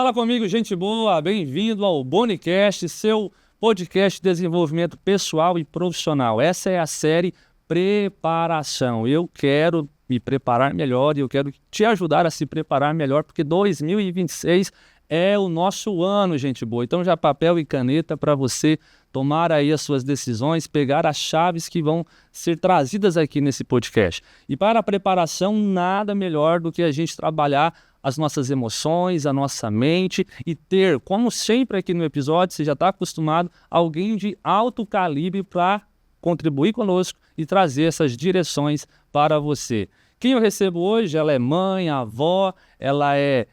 Fala comigo, gente boa, bem-vindo ao Bonicast, seu podcast de desenvolvimento pessoal e profissional. Essa é a série Preparação. Eu quero me preparar melhor e eu quero te ajudar a se preparar melhor, porque 2026 é o nosso ano, gente boa. Então já papel e caneta para você tomar aí as suas decisões, pegar as chaves que vão ser trazidas aqui nesse podcast. E para a preparação, nada melhor do que a gente trabalhar as nossas emoções, a nossa mente e ter, como sempre aqui no episódio, você já está acostumado, alguém de alto calibre para contribuir conosco e trazer essas direções para você. Quem eu recebo hoje, ela é mãe, avó, ela é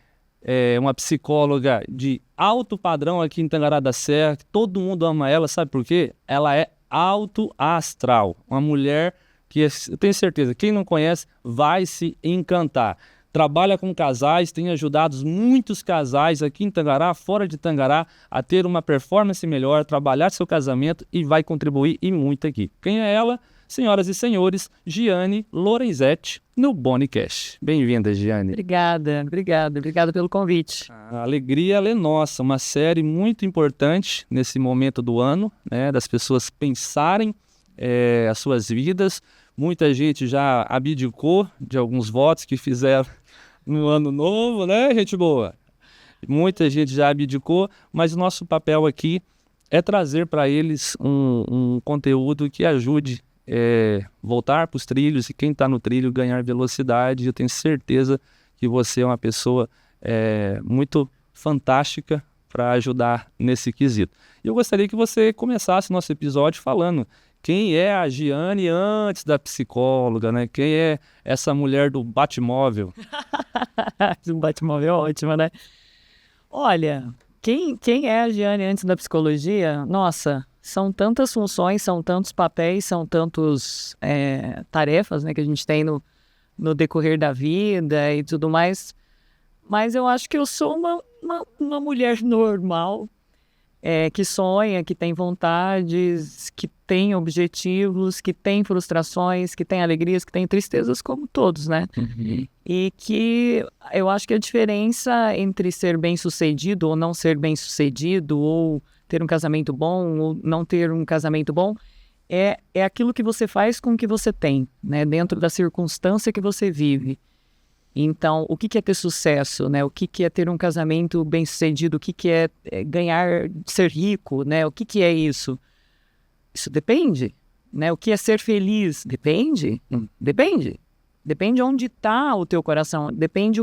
uma psicóloga de alto padrão aqui em Tangará da Serra, que todo mundo ama ela, sabe por quê? Ela é alto astral, uma mulher que eu tenho certeza, quem não conhece vai se encantar. Trabalha com casais, tem ajudado muitos casais aqui em Tangará, fora de Tangará, a ter uma performance melhor, trabalhar seu casamento e vai contribuir e muito aqui. Quem é ela? Senhoras e senhores, Giane Lorenzetti, no Bonicast. Bem-vinda, Giane. Obrigada pelo convite. A alegria ela é nossa, uma série muito importante nesse momento do ano, né, das pessoas pensarem as suas vidas. Muita gente já abdicou de alguns votos que fizeram no ano novo, né, gente boa? Muita gente já abdicou, mas o nosso papel aqui é trazer para eles um conteúdo que ajude voltar para os trilhos e quem está no trilho ganhar velocidade. Eu tenho certeza que você é uma pessoa muito fantástica para ajudar nesse quesito. E eu gostaria que você começasse nosso episódio falando quem é a Giane antes da psicóloga, né? Quem é essa mulher do Batmóvel? O Batmóvel é ótimo, né? Olha, quem é a Giane antes da psicologia? Nossa, são tantas funções, são tantos papéis, são tantas tarefas, né, que a gente tem no decorrer da vida e tudo mais. Mas eu acho que eu sou uma mulher normal, que sonha, que tem vontades, que tem objetivos, que tem frustrações, que tem alegrias, que tem tristezas, como todos, né? Uhum. E que eu acho que a diferença entre ser bem-sucedido ou não ser bem-sucedido, ou ter um casamento bom ou não ter um casamento bom, é aquilo que você faz com o que você tem, né? Dentro da circunstância que você vive. Então, o que é ter sucesso, né? O que é ter um casamento bem-sucedido? O que é ganhar, ser rico, né? O que é isso? Isso depende, né? O que é ser feliz? Depende. Depende. Depende onde está o teu coração. Depende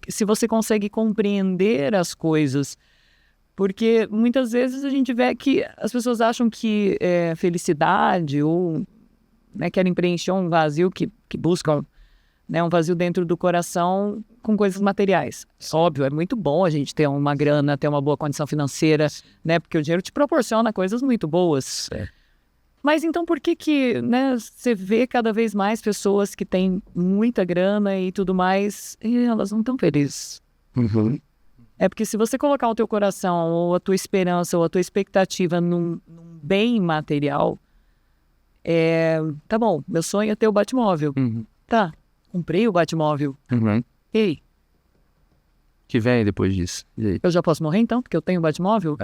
se você consegue compreender as coisas. Porque muitas vezes a gente vê que as pessoas acham que felicidade ou, né, querem preencher um vazio que buscam, né, um vazio dentro do coração com coisas materiais. Óbvio, é muito bom a gente ter uma grana, ter uma boa condição financeira, né, porque o dinheiro te proporciona coisas muito boas. Mas então por que, né, você vê cada vez mais pessoas que têm muita grana e tudo mais e elas não estão felizes? Uhum. É porque se você colocar o teu coração, ou a tua esperança, ou a tua expectativa num bem material, tá bom, meu sonho é ter o Batmóvel. Uhum. Tá, comprei o Batmóvel. Uhum. Ei, Que vem depois disso? E aí? eu já posso morrer então, porque eu tenho o Batmóvel?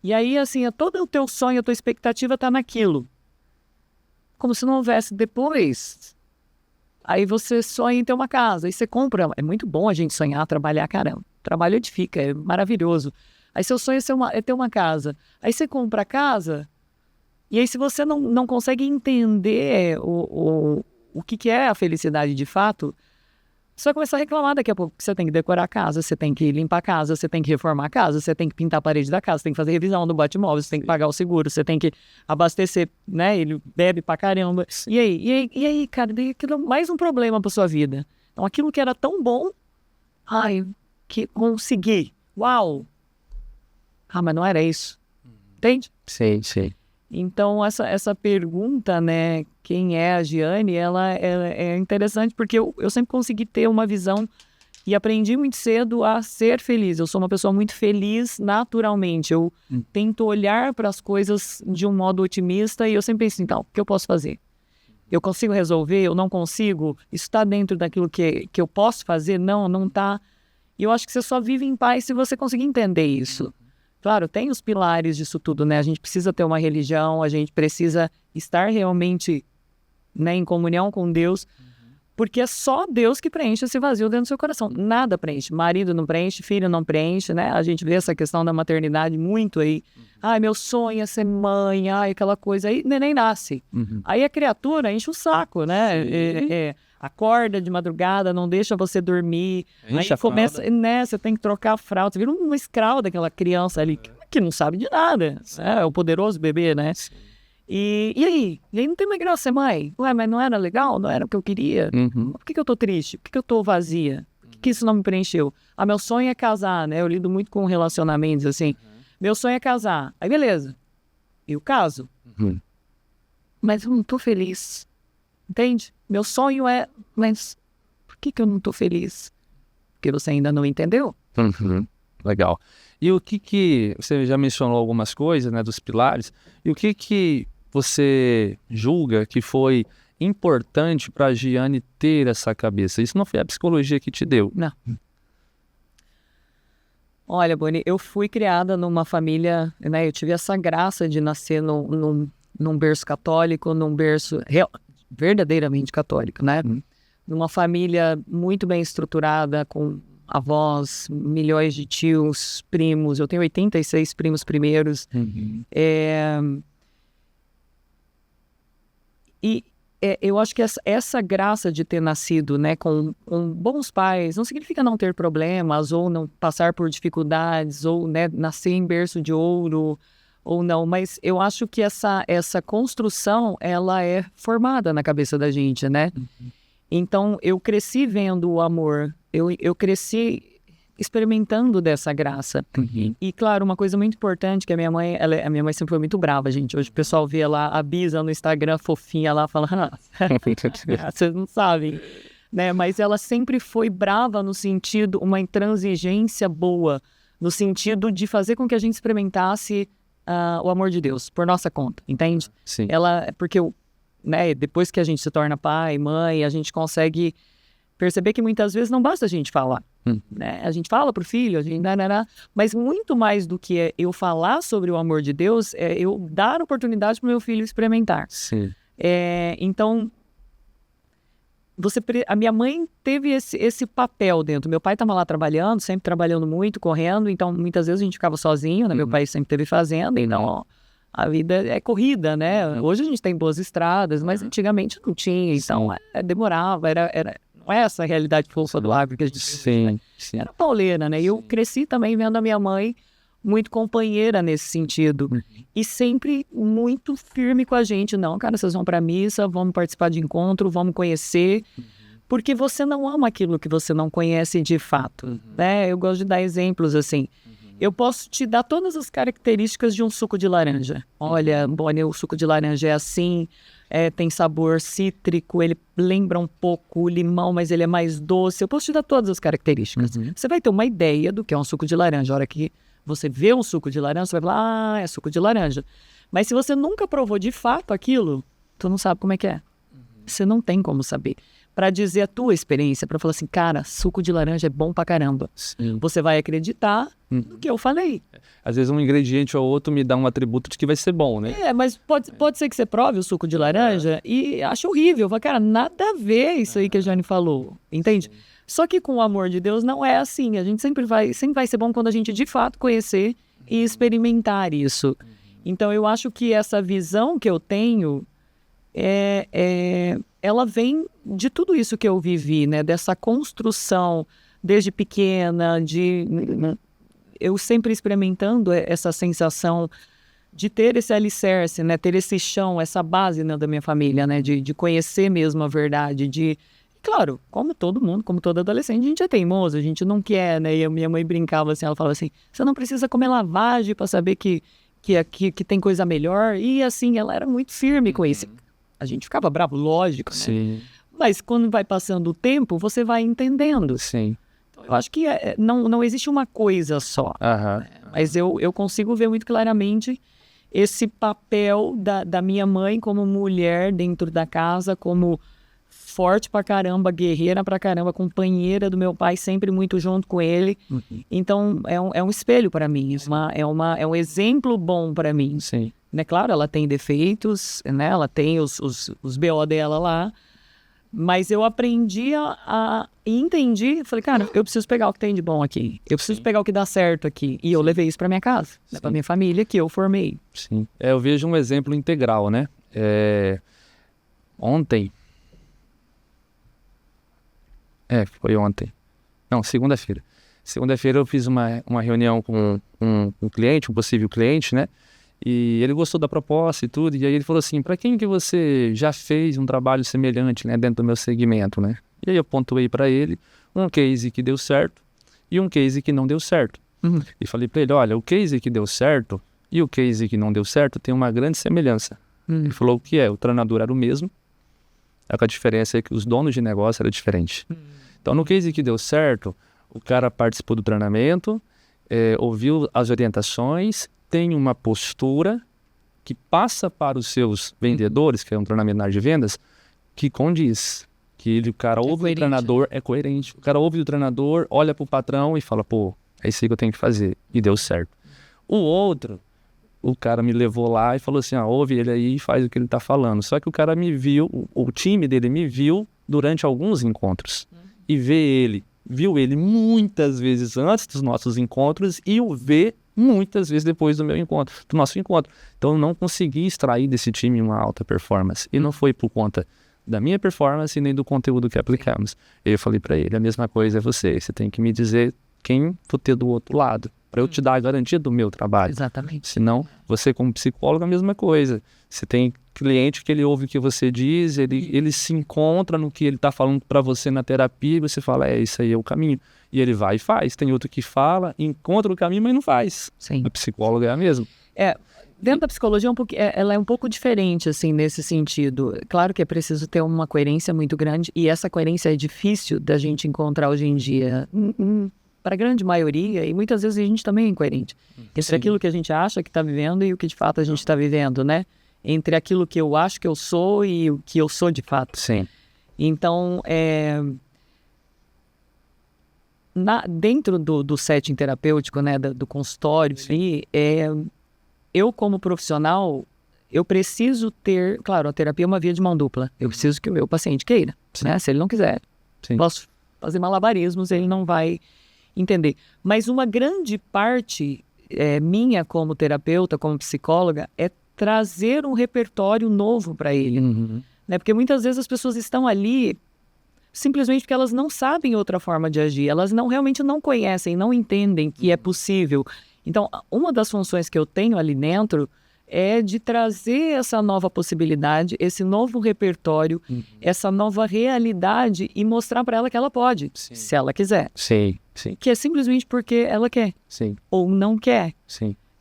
E aí, assim, todo o teu sonho, a tua expectativa tá naquilo. Como se não houvesse depois. Aí você sonha em ter uma casa, aí você compra. É muito bom a gente sonhar, trabalhar, caramba. Trabalho edifica, é maravilhoso. Aí seu sonho é ter uma casa. Aí você compra a casa, e aí se você não consegue entender o que é a felicidade de fato, você vai começar a reclamar daqui a pouco. Você tem que decorar a casa, você tem que limpar a casa, você tem que reformar a casa, você tem que pintar a parede da casa, você tem que fazer revisão do Batmóvel, você tem que pagar o seguro, você tem que abastecer, né? Ele bebe pra caramba. E aí, cara, daí aquilo é mais um problema pra sua vida. Então aquilo que era tão bom, que consegui. Uau! Mas não era isso. Entende? Sim. Então, essa pergunta, né, quem é a Giane, ela é interessante porque eu sempre consegui ter uma visão e aprendi muito cedo a ser feliz. Eu sou uma pessoa muito feliz naturalmente. Eu tento olhar para as coisas de um modo otimista e eu sempre penso, então, o que eu posso fazer? Eu consigo resolver? Eu não consigo? Isso está dentro daquilo que eu posso fazer? Não está. E eu acho que você só vive em paz se você conseguir entender isso. Claro, tem os pilares disso tudo, né? A gente precisa ter uma religião, a gente precisa estar realmente, né, em comunhão com Deus, porque é só Deus que preenche esse vazio dentro do seu coração. Nada preenche. Marido não preenche, filho não preenche, né? A gente vê essa questão da maternidade muito aí. Ai, meu sonho é ser mãe, ai, aquela coisa. Aí neném nasce. Aí a criatura enche o saco, né? Acorda de madrugada, não deixa você dormir. Enche a Aí começa, fralda. né? Você tem que trocar a fralda. Você vira uma escrava daquela criança ali que não sabe de nada. É o poderoso bebê, né? E aí? E aí não tem mais graça ser mãe? Ué, mas não era legal? Não era o que eu queria? Por que eu tô triste? Por que eu tô vazia? Por que isso não me preencheu? Ah, meu sonho é casar, né? Eu lido muito com relacionamentos, assim. Meu sonho é casar. Aí, beleza. Eu caso. Mas eu não tô feliz. Entende? Meu sonho é... Mas por que eu não tô feliz? Porque você ainda não entendeu? Legal. E o que você já mencionou algumas coisas, né, dos pilares, e o que você julga que foi importante para a Giane ter essa cabeça? Isso não foi a psicologia que te deu. Não. Olha, Boni, eu fui criada numa família, né? Eu tive essa graça de nascer num berço católico, num berço verdadeiramente católico, né? Numa família muito bem estruturada, com avós, milhões de tios, primos. Eu tenho 86 primos primeiros. Eu acho que essa graça de ter nascido, né, com bons pais não significa não ter problemas ou não passar por dificuldades ou, né, nascer em berço de ouro ou não, mas eu acho que essa construção ela é formada na cabeça da gente, né? Então eu cresci vendo o amor, eu cresci experimentando dessa graça. E claro, uma coisa muito importante que a minha mãe sempre foi muito brava, gente. Hoje o pessoal vê lá a Bisa no Instagram, fofinha lá, falando, vocês não sabem, né? Mas ela sempre foi brava no sentido, uma intransigência boa, no sentido de fazer com que a gente experimentasse o amor de Deus, por nossa conta, entende? Sim. Porque, né, depois que a gente se torna pai, mãe, a gente consegue perceber que muitas vezes não basta a gente falar. Né? A gente fala pro filho, mas muito mais do que eu falar sobre o amor de Deus, é eu dar oportunidade para o meu filho experimentar. Sim. Então, a minha mãe teve esse papel dentro. Meu pai estava lá trabalhando, sempre trabalhando muito, correndo, então muitas vezes a gente ficava sozinho, né? Meu pai sempre teve fazenda, então a vida é corrida, né? Hoje a gente tem boas estradas, mas antigamente não tinha, então demorava, não é essa a realidade fofa do agro que a gente Sim. era pauleira, né? E eu cresci também vendo a minha mãe muito companheira nesse sentido. E sempre muito firme com a gente. Não, cara, vocês vão pra missa, vamos participar de encontro, vamos conhecer. Porque você não ama aquilo que você não conhece de fato, né? Eu gosto de dar exemplos assim. Eu posso te dar todas as características de um suco de laranja. Olha, Boni, o suco de laranja é assim, tem sabor cítrico, ele lembra um pouco o limão, mas ele é mais doce. Eu posso te dar todas as características. Você vai ter uma ideia do que é um suco de laranja. A hora que você vê um suco de laranja, você vai falar, é suco de laranja. Mas se você nunca provou de fato aquilo, tu não sabe como é que é. Você não tem como saber. Para dizer a tua experiência, para falar assim, cara, suco de laranja é bom pra caramba. Sim. Você vai acreditar no que eu falei. Às vezes um ingrediente ou outro me dá um atributo de que vai ser bom, né? Mas pode ser que você prove o suco de laranja e ache horrível. Fala, cara, nada a ver isso aí que a Jane falou. Entende? Só que com o amor de Deus não é assim. A gente sempre vai ser bom quando a gente de fato conhecer e experimentar isso. Então eu acho que essa visão que eu tenho ela vem de tudo isso que eu vivi, né? Dessa construção desde pequena, eu sempre experimentando essa sensação de ter esse alicerce, né? Ter esse chão, essa base, né, da minha família, né? De conhecer mesmo a verdade, claro, como todo mundo, como todo adolescente, a gente é teimoso, a gente não quer, né? E a minha mãe brincava assim, ela falava assim, você não precisa comer lavagem para saber que tem coisa melhor. E assim, ela era muito firme com isso. A gente ficava bravo, lógico, né? Sim. Mas quando vai passando o tempo, você vai entendendo. Sim. Então, eu acho que não existe uma coisa só. Mas eu consigo ver muito claramente esse papel da minha mãe como mulher dentro da casa, como forte pra caramba, guerreira pra caramba, companheira do meu pai, sempre muito junto com ele. Então, é um espelho para mim, é um exemplo bom para mim. Sim. Né? Claro, ela tem defeitos, né? Ela tem os BO dela lá, mas eu aprendi e entendi, falei, cara, eu preciso pegar o que tem de bom aqui, eu preciso pegar o que dá certo aqui, e eu levei isso para minha casa, né? Para minha família, que eu formei. Sim. Eu vejo um exemplo integral, né? Foi ontem. Não, segunda-feira. Segunda-feira eu fiz uma reunião com um cliente, um possível cliente, né? E ele gostou da proposta e tudo, e aí ele falou assim, para quem que você já fez um trabalho semelhante, né, dentro do meu segmento, né? E aí eu pontuei para ele um case que deu certo e um case que não deu certo. E falei para ele, olha, o case que deu certo e o case que não deu certo tem uma grande semelhança. Ele falou o que é, o treinador era o mesmo, a diferença é que os donos de negócio eram diferentes. Então no case que deu certo, o cara participou do treinamento, ouviu as orientações, tem uma postura que passa para os seus vendedores, que é um treinamento na área de vendas, que condiz. Que o cara ouve o treinador, é coerente. O cara ouve o treinador, olha para o patrão e fala, pô, é isso aí que eu tenho que fazer. E deu certo. O outro, o cara me levou lá e falou assim, ouve ele aí e faz o que ele está falando. Só que o cara me viu, o time dele me viu durante alguns encontros. E viu ele muitas vezes antes dos nossos encontros e o vê muitas vezes depois do nosso encontro. Então eu não consegui extrair desse time uma alta performance. E não foi por conta da minha performance nem do conteúdo que aplicamos. Eu falei para ele, a mesma coisa é você tem que me dizer quem for ter do outro lado, para eu te dar a garantia do meu trabalho. Exatamente. Senão, você como psicólogo a mesma coisa. Você tem cliente que ele ouve o que você diz, ele se encontra no que ele está falando para você na terapia, e você fala, isso aí é o caminho. E ele vai e faz. Tem outro que fala, encontra o caminho, mas não faz. Sim. A psicóloga é a mesma. Dentro da psicologia, ela é um pouco diferente, assim, nesse sentido. Claro que é preciso ter uma coerência muito grande, e essa coerência é difícil da gente encontrar hoje em dia. Para a grande maioria, e muitas vezes a gente também é incoerente. Entre aquilo que a gente acha que está vivendo e o que de fato a gente está vivendo, né? Entre aquilo que eu acho que eu sou e o que eu sou de fato. Sim. Então, dentro do setting terapêutico, né, do consultório ali, eu como profissional, eu preciso ter, claro, a terapia é uma via de mão dupla. Eu preciso que o meu paciente queira, né? Se ele não quiser, posso fazer malabarismos, ele não vai entender. Mas uma grande parte minha como terapeuta, como psicóloga, é trazer um repertório novo para ele. Né? Porque muitas vezes as pessoas estão ali simplesmente porque elas não sabem outra forma de agir, elas realmente não conhecem, não entendem que é possível. Então, uma das funções que eu tenho ali dentro é de trazer essa nova possibilidade, esse novo repertório, essa nova realidade e mostrar para ela que ela pode, se ela quiser. Sim. Que é simplesmente porque ela quer. Ou não quer.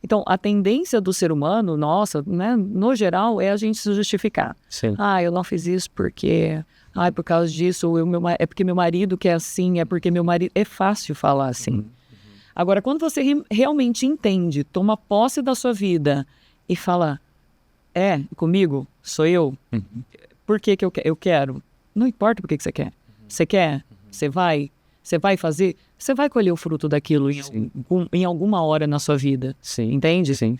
Então, a tendência do ser humano, nossa, né, no geral, é a gente se justificar. Eu não fiz isso porque... por causa disso, é porque meu marido quer assim, é porque meu marido... É fácil falar assim. Agora, quando você realmente entende, toma posse da sua vida e fala, comigo, sou eu, por que eu quero? Não importa por que você quer. Você quer, você vai fazer, você vai colher o fruto daquilo em alguma hora na sua vida. Entende? Sim.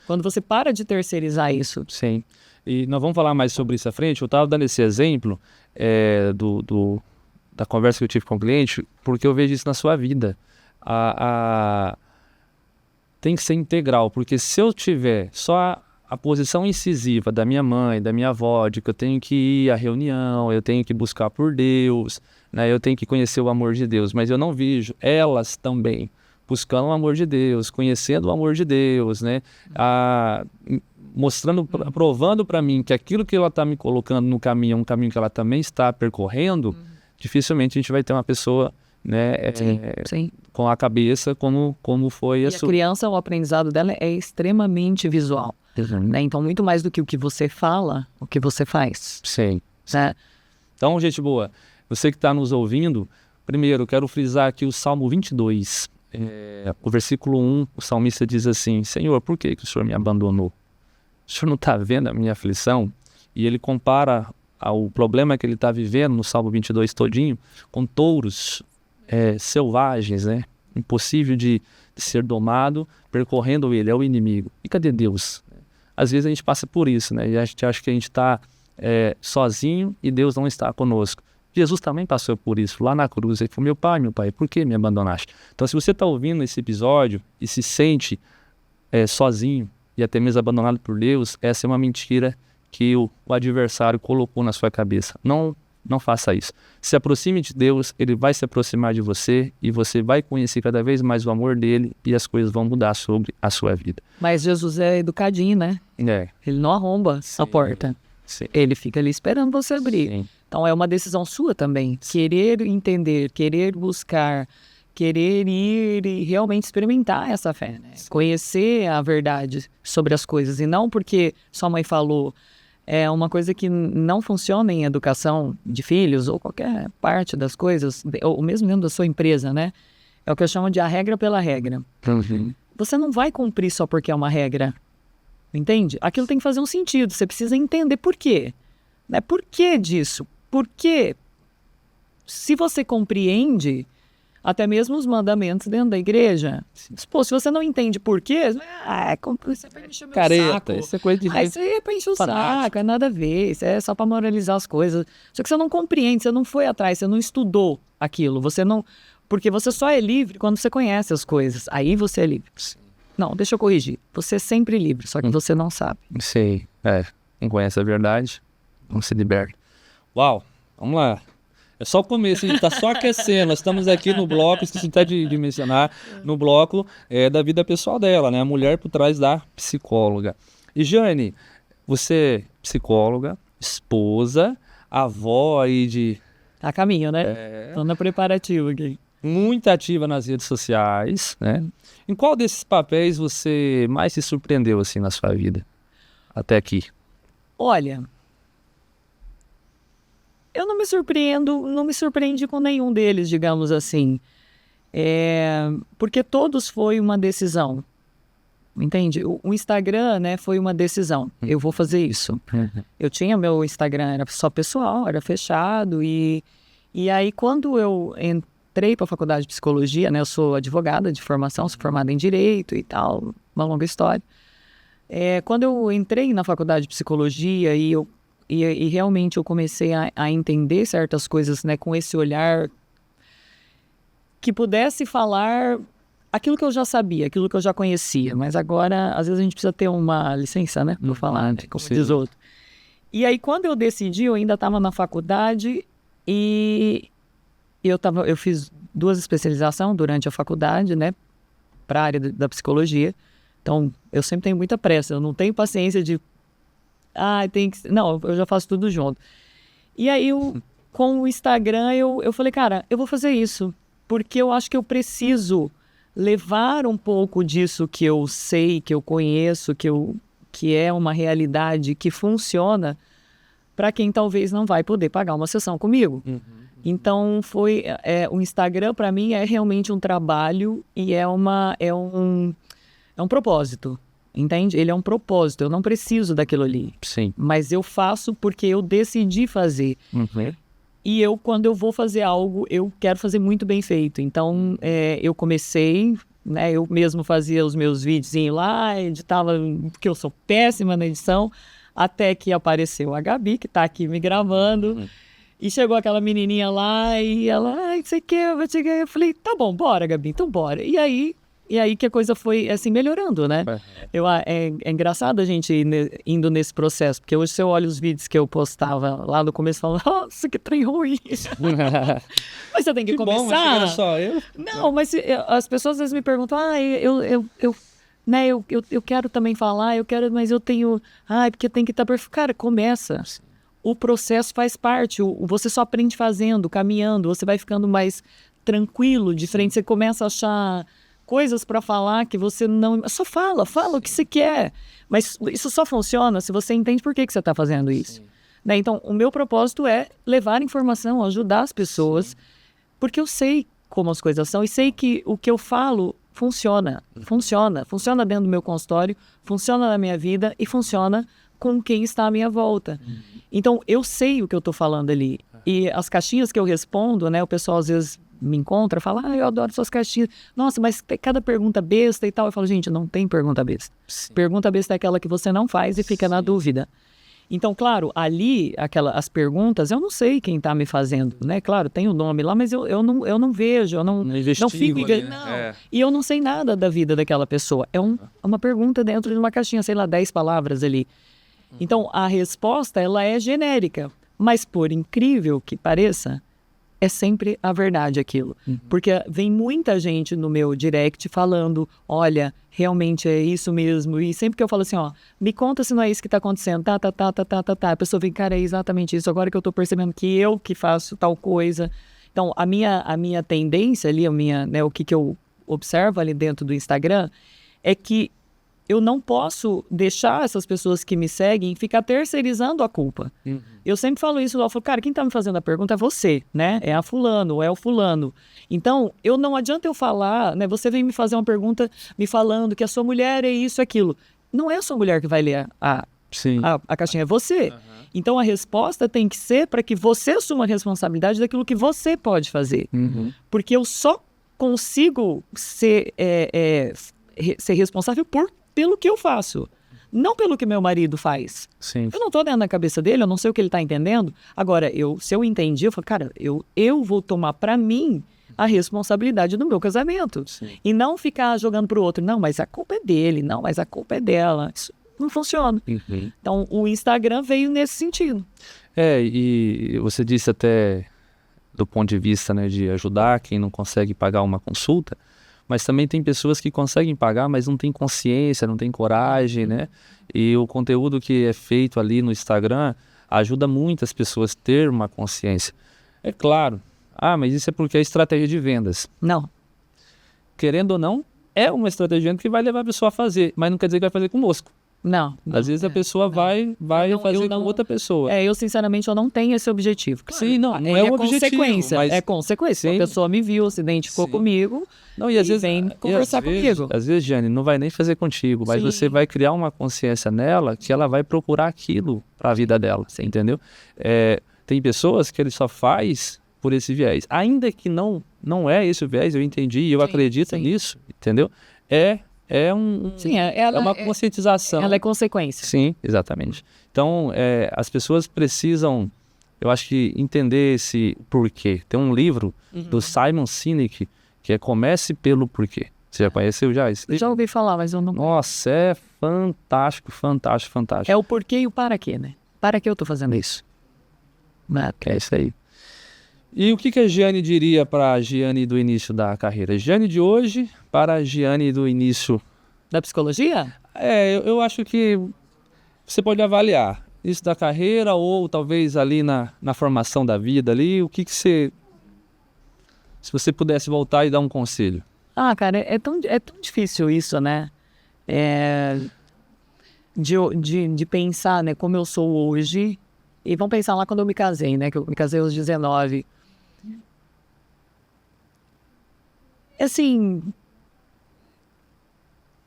Quando você para de terceirizar isso. Sim. E nós vamos falar mais sobre isso à frente. Eu estava dando esse exemplo da conversa que eu tive com o cliente, porque eu vejo isso na sua vida. Tem que ser integral, porque se eu tiver só a posição incisiva da minha mãe, da minha avó, de que eu tenho que ir à reunião, eu tenho que buscar por Deus, né, eu tenho que conhecer o amor de Deus, mas eu não vejo elas também buscando o amor de Deus, conhecendo o amor de Deus, né, mostrando, provando para mim que aquilo que ela está me colocando no caminho é um caminho que ela também está percorrendo, dificilmente a gente vai ter uma pessoa, né, com a cabeça como foi a sua. A criança, o aprendizado dela é extremamente visual. Né? Então, muito mais do que o que você fala, o que você faz. Né? Então, gente boa, você que está nos ouvindo, primeiro, eu quero frisar aqui o Salmo 22. O versículo 1, o salmista diz assim, Senhor, por que o Senhor me abandonou? O Senhor não está vendo a minha aflição? E ele compara ao problema que ele está vivendo no Salmo 22 todinho, com touros selvagens, né? Impossível de ser domado, percorrendo ele, é o inimigo. E cadê Deus? Às vezes a gente passa por isso, né? E a gente acha que a gente está sozinho e Deus não está conosco. Jesus também passou por isso, lá na cruz. Ele falou, meu pai, por que me abandonaste? Então, se você está ouvindo esse episódio e se sente sozinho e até mesmo abandonado por Deus, essa é uma mentira que o adversário colocou na sua cabeça. Não faça isso. Se aproxime de Deus, Ele vai se aproximar de você e você vai conhecer cada vez mais o amor dEle e as coisas vão mudar sobre a sua vida. Mas Jesus é educadinho, né? Ele não arromba a porta. Sim. Ele fica ali esperando você abrir. Sim. Então é uma decisão sua também. Querer entender, querer buscar, querer ir e realmente experimentar essa fé, né? Conhecer a verdade sobre as coisas. E não porque sua mãe falou. É uma coisa que não funciona em educação de filhos ou qualquer parte das coisas, ou mesmo dentro da sua empresa, né? É o que eu chamo de a regra pela regra. Uhum. Você não vai cumprir só porque é uma regra, entende? Aquilo tem que fazer um sentido, você precisa entender por quê. Né? Por que disso? Porque se você compreende até mesmo os mandamentos dentro da igreja, pô, se você não entende por quê, isso é pra encher o meu saco. Isso é coisa de Isso aí é pra encher o saco, é nada a ver, isso é só pra moralizar as coisas. Só que você não compreende, você não foi atrás, você não estudou aquilo, você não... Porque você só é livre quando você conhece as coisas, aí você é livre. Sim. Não, deixa eu corrigir, você é sempre livre, só que você não sabe. Sei, quem conhece a verdade, não se liberta. Uau, vamos lá. É só o começo, a gente está só aquecendo. Nós estamos aqui no bloco, esqueci até de mencionar, no bloco da vida pessoal dela, né? A mulher por trás da psicóloga. E Jane, você é psicóloga, esposa, avó aí de... Tá a caminho, né? Tô na preparativa aqui. Muito ativa nas redes sociais, né? Em qual desses papéis você mais se surpreendeu assim na sua vida? Até aqui. Olha... Eu não me surpreendi com nenhum deles, digamos assim. Porque todos foi uma decisão. Entende? O Instagram, né, foi uma decisão. Eu vou fazer isso. Eu tinha meu Instagram, era só pessoal, era fechado. E aí, quando eu entrei para a faculdade de psicologia, né, eu sou advogada de formação, sou formada em direito e tal, uma longa história. Quando eu entrei na faculdade de psicologia e realmente eu comecei a entender certas coisas, né, com esse olhar que pudesse falar aquilo que eu já sabia, aquilo que eu já conhecia, mas agora, às vezes a gente precisa ter uma licença, né, para falar, né, como diz outro. E aí, quando eu decidi, eu ainda estava na faculdade e eu fiz 2 especializações durante a faculdade, né, para a área da psicologia. Então, eu sempre tenho muita pressa, eu não tenho paciência de não, eu já faço tudo junto. E aí, com o Instagram, eu falei, cara, eu vou fazer isso, porque eu acho que eu preciso levar um pouco disso que eu sei, que eu conheço, que é uma realidade que funciona, para quem talvez não vai poder pagar uma sessão comigo. Então, o Instagram, para mim, é realmente um trabalho e é um propósito. Entende? Ele é um propósito, eu não preciso daquilo ali. Sim. Mas eu faço porque eu decidi fazer. E quando eu vou fazer algo, eu quero fazer muito bem feito. Então, eu comecei, né? Eu mesmo fazia os meus videozinhos lá, editava, porque eu sou péssima na edição, até que apareceu a Gabi, que tá aqui me gravando. E chegou aquela menininha lá e ela, você quer? Eu falei, tá bom, bora, Gabi, então bora. E aí que a coisa foi, assim, melhorando, né? É engraçado a gente ir indo nesse processo, porque hoje você olha os vídeos que eu postava lá no começo e fala, nossa, que trem ruim. Mas você tem que começar. Bom, mas era só eu? Não, mas as pessoas às vezes me perguntam, eu quero também falar, mas eu tenho, porque tem que estar perfeito. Cara, começa. O processo faz parte, você só aprende fazendo, caminhando, você vai ficando mais tranquilo, de frente, você começa a achar coisas para falar que você não... Só fala o que você quer. Mas isso só funciona se você entende por que você está fazendo isso. Né? Então, o meu propósito é levar informação, ajudar as pessoas, porque eu sei como as coisas são e sei que o que eu falo funciona. Funciona dentro do meu consultório, funciona na minha vida e funciona com quem está à minha volta. Então, eu sei o que eu tô falando ali. E as caixinhas que eu respondo, né, o pessoal às vezes me encontra, fala, eu adoro suas caixinhas. Nossa, mas tem cada pergunta besta e tal. Eu falo, gente, não tem pergunta besta. Sim. Pergunta besta é aquela que você não faz e fica na dúvida. Então, claro, ali, as perguntas, eu não sei quem está me fazendo, né? Claro, tem o nome lá, mas eu não vejo, eu não fico... E eu não sei nada da vida daquela pessoa. É uma pergunta dentro de uma caixinha, sei lá, 10 palavras ali. Então, a resposta, ela é genérica. Mas, por incrível que pareça, é sempre a verdade aquilo. Porque vem muita gente no meu direct falando, olha, realmente é isso mesmo. E sempre que eu falo assim, me conta se não é isso que está acontecendo. Tá. A pessoa vem, cara, é exatamente isso. Agora que eu estou percebendo que eu que faço tal coisa. Então, a minha tendência ali, né, o que eu observo ali dentro do Instagram, é que eu não posso deixar essas pessoas que me seguem ficar terceirizando a culpa. Eu sempre falo isso, eu falo, cara, quem está me fazendo a pergunta é você, né? É a fulano, ou é o fulano. Então, não adianta eu falar, né? Você vem me fazer uma pergunta me falando que a sua mulher é isso, aquilo. Não é a sua mulher que vai ler a caixinha, é você. Então, a resposta tem que ser para que você assuma a responsabilidade daquilo que você pode fazer. Porque eu só consigo ser responsável pelo que eu faço, não pelo que meu marido faz. Sim. Eu não estou dentro da cabeça dele, eu não sei o que ele está entendendo. Agora, se eu entendi, eu falo, cara, eu vou tomar para mim a responsabilidade do meu casamento. Sim. E não ficar jogando para o outro, não, mas a culpa é dele, não, mas a culpa é dela. Isso não funciona. Então, o Instagram veio nesse sentido. E você disse até do ponto de vista, né, de ajudar quem não consegue pagar uma consulta, mas também tem pessoas que conseguem pagar, mas não tem consciência, não tem coragem, né? E o conteúdo que é feito ali no Instagram ajuda muitas pessoas a ter uma consciência. É claro, mas isso é porque é estratégia de vendas. Não. Querendo ou não, é uma estratégia de vendas que vai levar a pessoa a fazer, mas não quer dizer que vai fazer conosco. Não. Às vezes a pessoa vai fazer com outra pessoa. Eu sinceramente, eu não tenho esse objetivo. Claro, sim, não é um objetivo. Consequência, mas... É consequência. Sim. A pessoa me viu, se identificou comigo e às vezes vem conversar comigo. Às vezes, Jane, não vai nem fazer contigo, mas você vai criar uma consciência nela que ela vai procurar aquilo para a vida dela, entendeu? Tem pessoas que ele só faz por esse viés. Ainda que não é esse o viés, eu entendi e eu acredito nisso, entendeu? É uma conscientização. Ela é consequência. Sim, exatamente. Então, as pessoas precisam, eu acho que, entender esse porquê. Tem um livro do Simon Sinek, que é Comece pelo Porquê. Você já conheceu já esse livro? Já ouvi falar, mas eu não... Nossa, é fantástico. É o porquê e o para quê, né? Para que eu tô fazendo isso? É isso aí. E o que a Giane diria para a Giane do início da carreira? Giane de hoje para a Giane do início... Da psicologia? Eu acho que você pode avaliar isso da carreira ou talvez ali na formação da vida ali. O que você... Se você pudesse voltar e dar um conselho. Cara, é tão difícil isso, né? De pensar, né, como eu sou hoje. E vamos pensar lá quando eu me casei, né? Que eu me casei aos 19. Assim,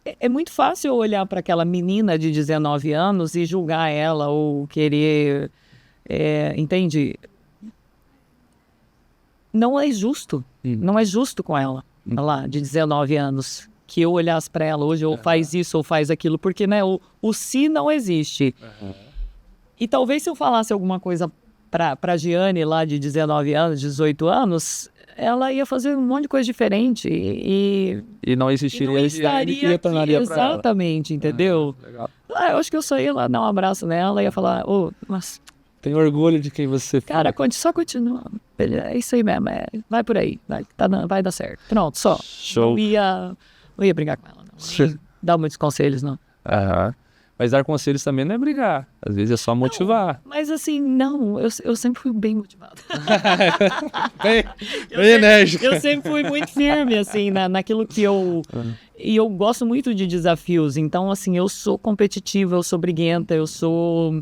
é muito fácil olhar para aquela menina de 19 anos e julgar ela ou querer, entende? Não é justo. Não é justo com ela, lá, de 19 anos, que eu olhasse para ela hoje, ou faz isso ou faz aquilo, porque, né, o se não existe. E talvez se eu falasse alguma coisa para Giane lá de 19 anos, 18 anos, ela ia fazer um monte de coisa diferente e não existiria, e não estaria aqui, exatamente, entendeu? Legal. Eu acho que eu só ia lá dar um abraço nela e ia falar, mas... Tenho orgulho de quem você foi. Cara, só continua. É isso aí mesmo, vai por aí, vai dar certo. Pronto, só. Show. Não ia brigar com ela, não. Não ia dar muitos conselhos, não. Mas dar conselhos também não é brigar. Às vezes é só motivar. Não, mas assim, não. Eu sempre fui bem motivada. bem enérgica. Eu sempre fui muito firme, assim, naquilo que eu... E eu gosto muito de desafios. Então, assim, eu sou competitiva, eu sou briguenta, eu sou...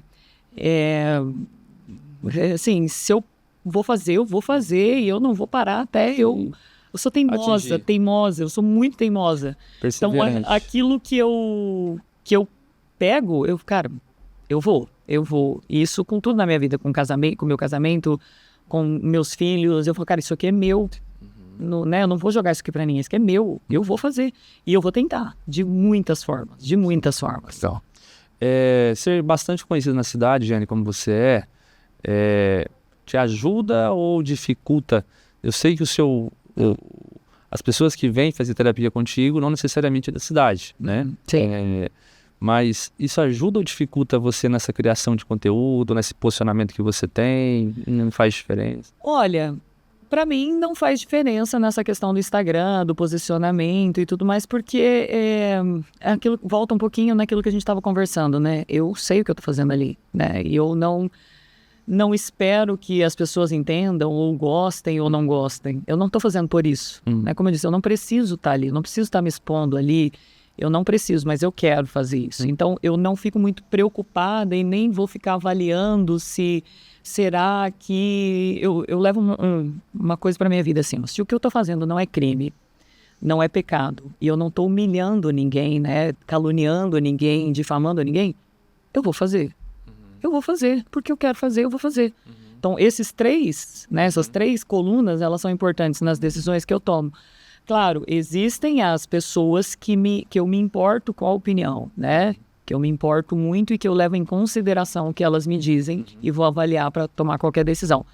assim, se eu vou fazer, eu vou fazer. E eu não vou parar até eu... Eu sou teimosa. Eu sou muito teimosa. Então, aquilo que eu pego, cara, eu vou. eu vou. Isso com tudo na minha vida, com casamento, com meu casamento, com meus filhos. Eu falo, cara, isso aqui é meu. Né? Eu não vou jogar isso aqui pra ninguém, isso aqui é meu. Eu vou fazer. E eu vou tentar, de muitas formas, de muitas formas. Então, ser bastante conhecido na cidade, Jane, como você te ajuda ou dificulta? Eu sei que as pessoas que vêm fazer terapia contigo não necessariamente é da cidade, né? Sim. Mas isso ajuda ou dificulta você nessa criação de conteúdo, nesse posicionamento que você tem? Não faz diferença? Olha, para mim não faz diferença nessa questão do Instagram, do posicionamento e tudo mais, porque aquilo volta um pouquinho naquilo que a gente estava conversando, né? Eu sei o que eu tô fazendo ali, né? E eu não espero que as pessoas entendam ou gostem ou não gostem. Eu não tô fazendo por isso, né? Como eu disse, eu não preciso estar ali, eu não preciso estar me expondo ali. Eu não preciso, mas eu quero fazer isso. Então, eu não fico muito preocupada e nem vou ficar avaliando se será que... Eu levo uma coisa para minha vida assim, se o que eu estou fazendo não é crime, não é pecado, e eu não estou humilhando ninguém, né, caluniando ninguém, difamando ninguém, eu vou fazer. Eu vou fazer, porque eu quero fazer, eu vou fazer. Então, essas três colunas, elas são importantes nas decisões que eu tomo. Claro, existem as pessoas que eu me importo com a opinião, né? Que eu me importo muito e que eu levo em consideração o que elas me dizem e vou avaliar para tomar qualquer decisão.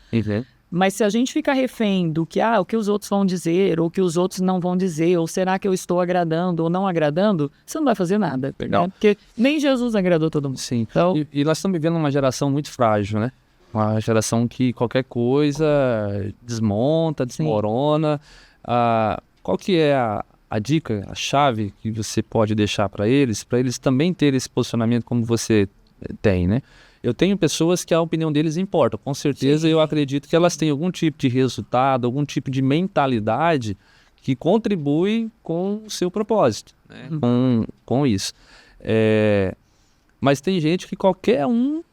Mas se a gente fica refém do que, o que os outros vão dizer, ou o que os outros não vão dizer, ou será que eu estou agradando ou não agradando, você não vai fazer nada. Né? Porque nem Jesus agradou todo mundo. Sim, então... e nós estamos vivendo uma geração muito frágil, né? Uma geração que qualquer coisa desmonta, desmorona. Qual que é a dica, a chave que você pode deixar para eles também terem esse posicionamento como você tem, né? Eu tenho pessoas que a opinião deles importa, com certeza. Eu acredito que elas têm algum tipo de resultado, algum tipo de mentalidade que contribui com o seu propósito, né? Com isso. Mas tem gente que qualquer um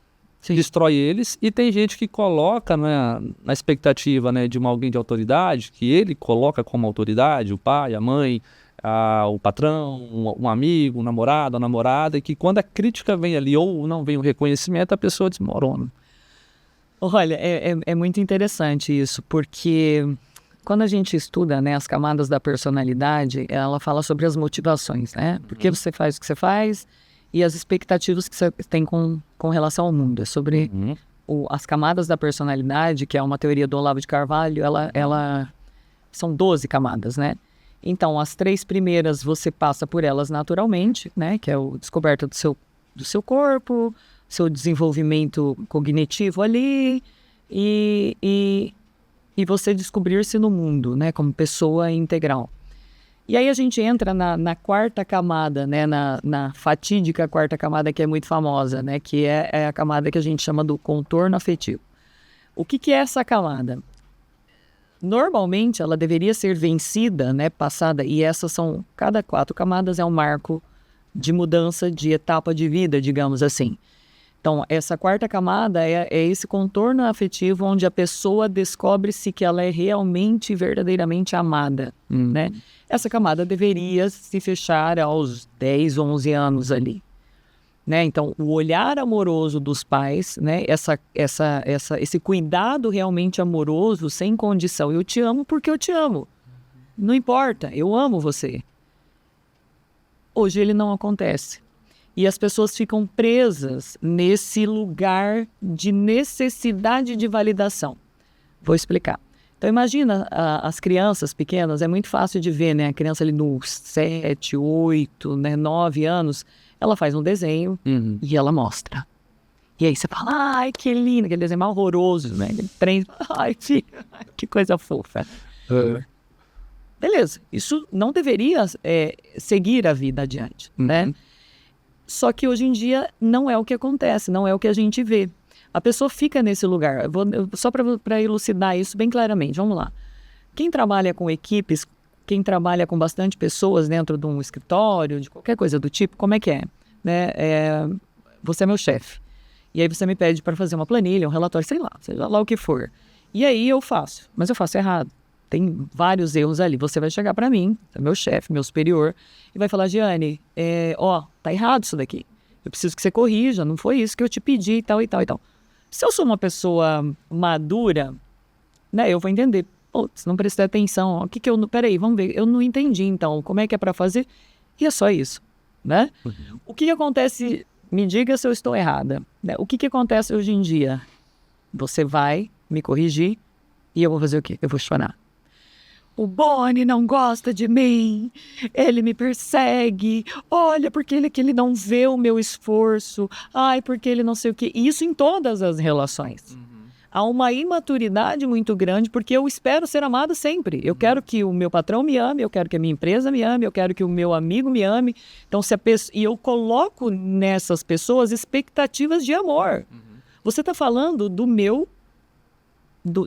destrói eles, e tem gente que coloca na expectativa, né, de alguém de autoridade, que ele coloca como autoridade, o pai, a mãe, o patrão, um amigo, um namorado, a namorada, e que quando a crítica vem ali ou não vem o reconhecimento, a pessoa desmorona. Olha, é muito interessante isso, porque quando a gente estuda, né, as camadas da personalidade, ela fala sobre as motivações, né? Por que você faz o que você faz e as expectativas que você tem com relação ao mundo. É sobre as camadas da personalidade, que é uma teoria do Olavo de Carvalho, ela são 12 camadas, né? Então, as 3 primeiras você passa por elas naturalmente, né? Que é o descoberta do seu corpo, seu desenvolvimento cognitivo ali e você descobrir-se no mundo, né? Como pessoa integral. E aí a gente entra na quarta camada, né? Na fatídica quarta camada, que é muito famosa, né? Que é a camada que a gente chama do contorno afetivo. O que é essa camada? Normalmente ela deveria ser vencida, né? Passada, e cada 4 camadas é um marco de mudança de etapa de vida, digamos assim. Então, essa quarta camada é esse contorno afetivo onde a pessoa descobre-se que ela é realmente, verdadeiramente amada, né? Essa camada deveria se fechar aos 10, 11 anos ali, né? Então, o olhar amoroso dos pais, né? Esse cuidado realmente amoroso, sem condição. Eu te amo porque eu te amo. Não importa, eu amo você. Hoje ele não acontece. E as pessoas ficam presas nesse lugar de necessidade de validação. Vou explicar. Então, imagina as crianças pequenas, é muito fácil de ver, né? A criança ali nos 7, 8, né, 9 anos, ela faz um desenho e ela mostra. E aí você fala, ai, que lindo, aquele desenho horroroso, né? Ele prende, ai, filho, que coisa fofa. Beleza, isso não deveria seguir a vida adiante, né? Só que hoje em dia não é o que acontece, não é o que a gente vê. A pessoa fica nesse lugar. Só para elucidar isso bem claramente, vamos lá. Quem trabalha com equipes, quem trabalha com bastante pessoas dentro de um escritório, de qualquer coisa do tipo, como é que é? Né? Você é meu chefe. E aí você me pede para fazer uma planilha, um relatório, sei lá, seja lá o que for. E aí eu faço, mas eu faço errado. Tem vários erros ali. Você vai chegar para mim, meu chefe, meu superior, e vai falar, Giane, tá errado isso daqui. eu preciso que você corrija, não foi isso que eu te pedi e tal e tal e tal. Se eu sou uma pessoa madura, né, eu vou entender. Putz, não prestei atenção. Peraí, vamos ver. Eu não entendi, então. Como é que é para fazer? E é só isso, né? O que acontece... Me diga se eu estou errada, né? O que acontece hoje em dia? Você vai me corrigir e eu vou fazer o quê? Eu vou chorar. O Boni não gosta de mim, ele me persegue, olha, porque ele não vê o meu esforço, ai, porque ele não sei o quê. Isso em todas as relações. Há uma imaturidade muito grande, porque eu espero ser amado sempre. Eu quero que o meu patrão me ame, eu quero que a minha empresa me ame, eu quero que o meu amigo me ame. Então, e eu coloco nessas pessoas expectativas de amor. Você está falando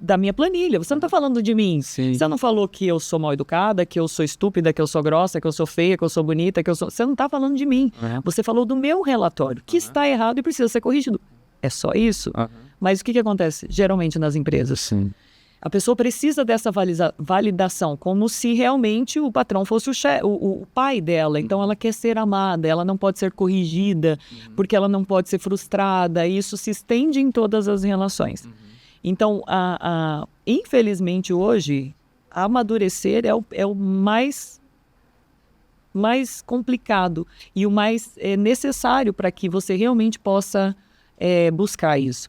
da minha planilha, você não está falando de mim. Sim. Você não falou que eu sou mal educada, que eu sou estúpida, que eu sou grossa, que eu sou feia, que eu sou bonita, Você não está falando de mim. Você falou do meu relatório, que está errado e precisa ser corrigido. É só isso. Mas o que acontece geralmente nas empresas? Sim. A pessoa precisa dessa validação, como se realmente o patrão fosse o pai dela. Então ela quer ser amada, ela não pode ser corrigida, porque ela não pode ser frustrada. E isso se estende em todas as relações. Então, infelizmente hoje, amadurecer é o mais complicado e o mais necessário para que você realmente possa buscar isso.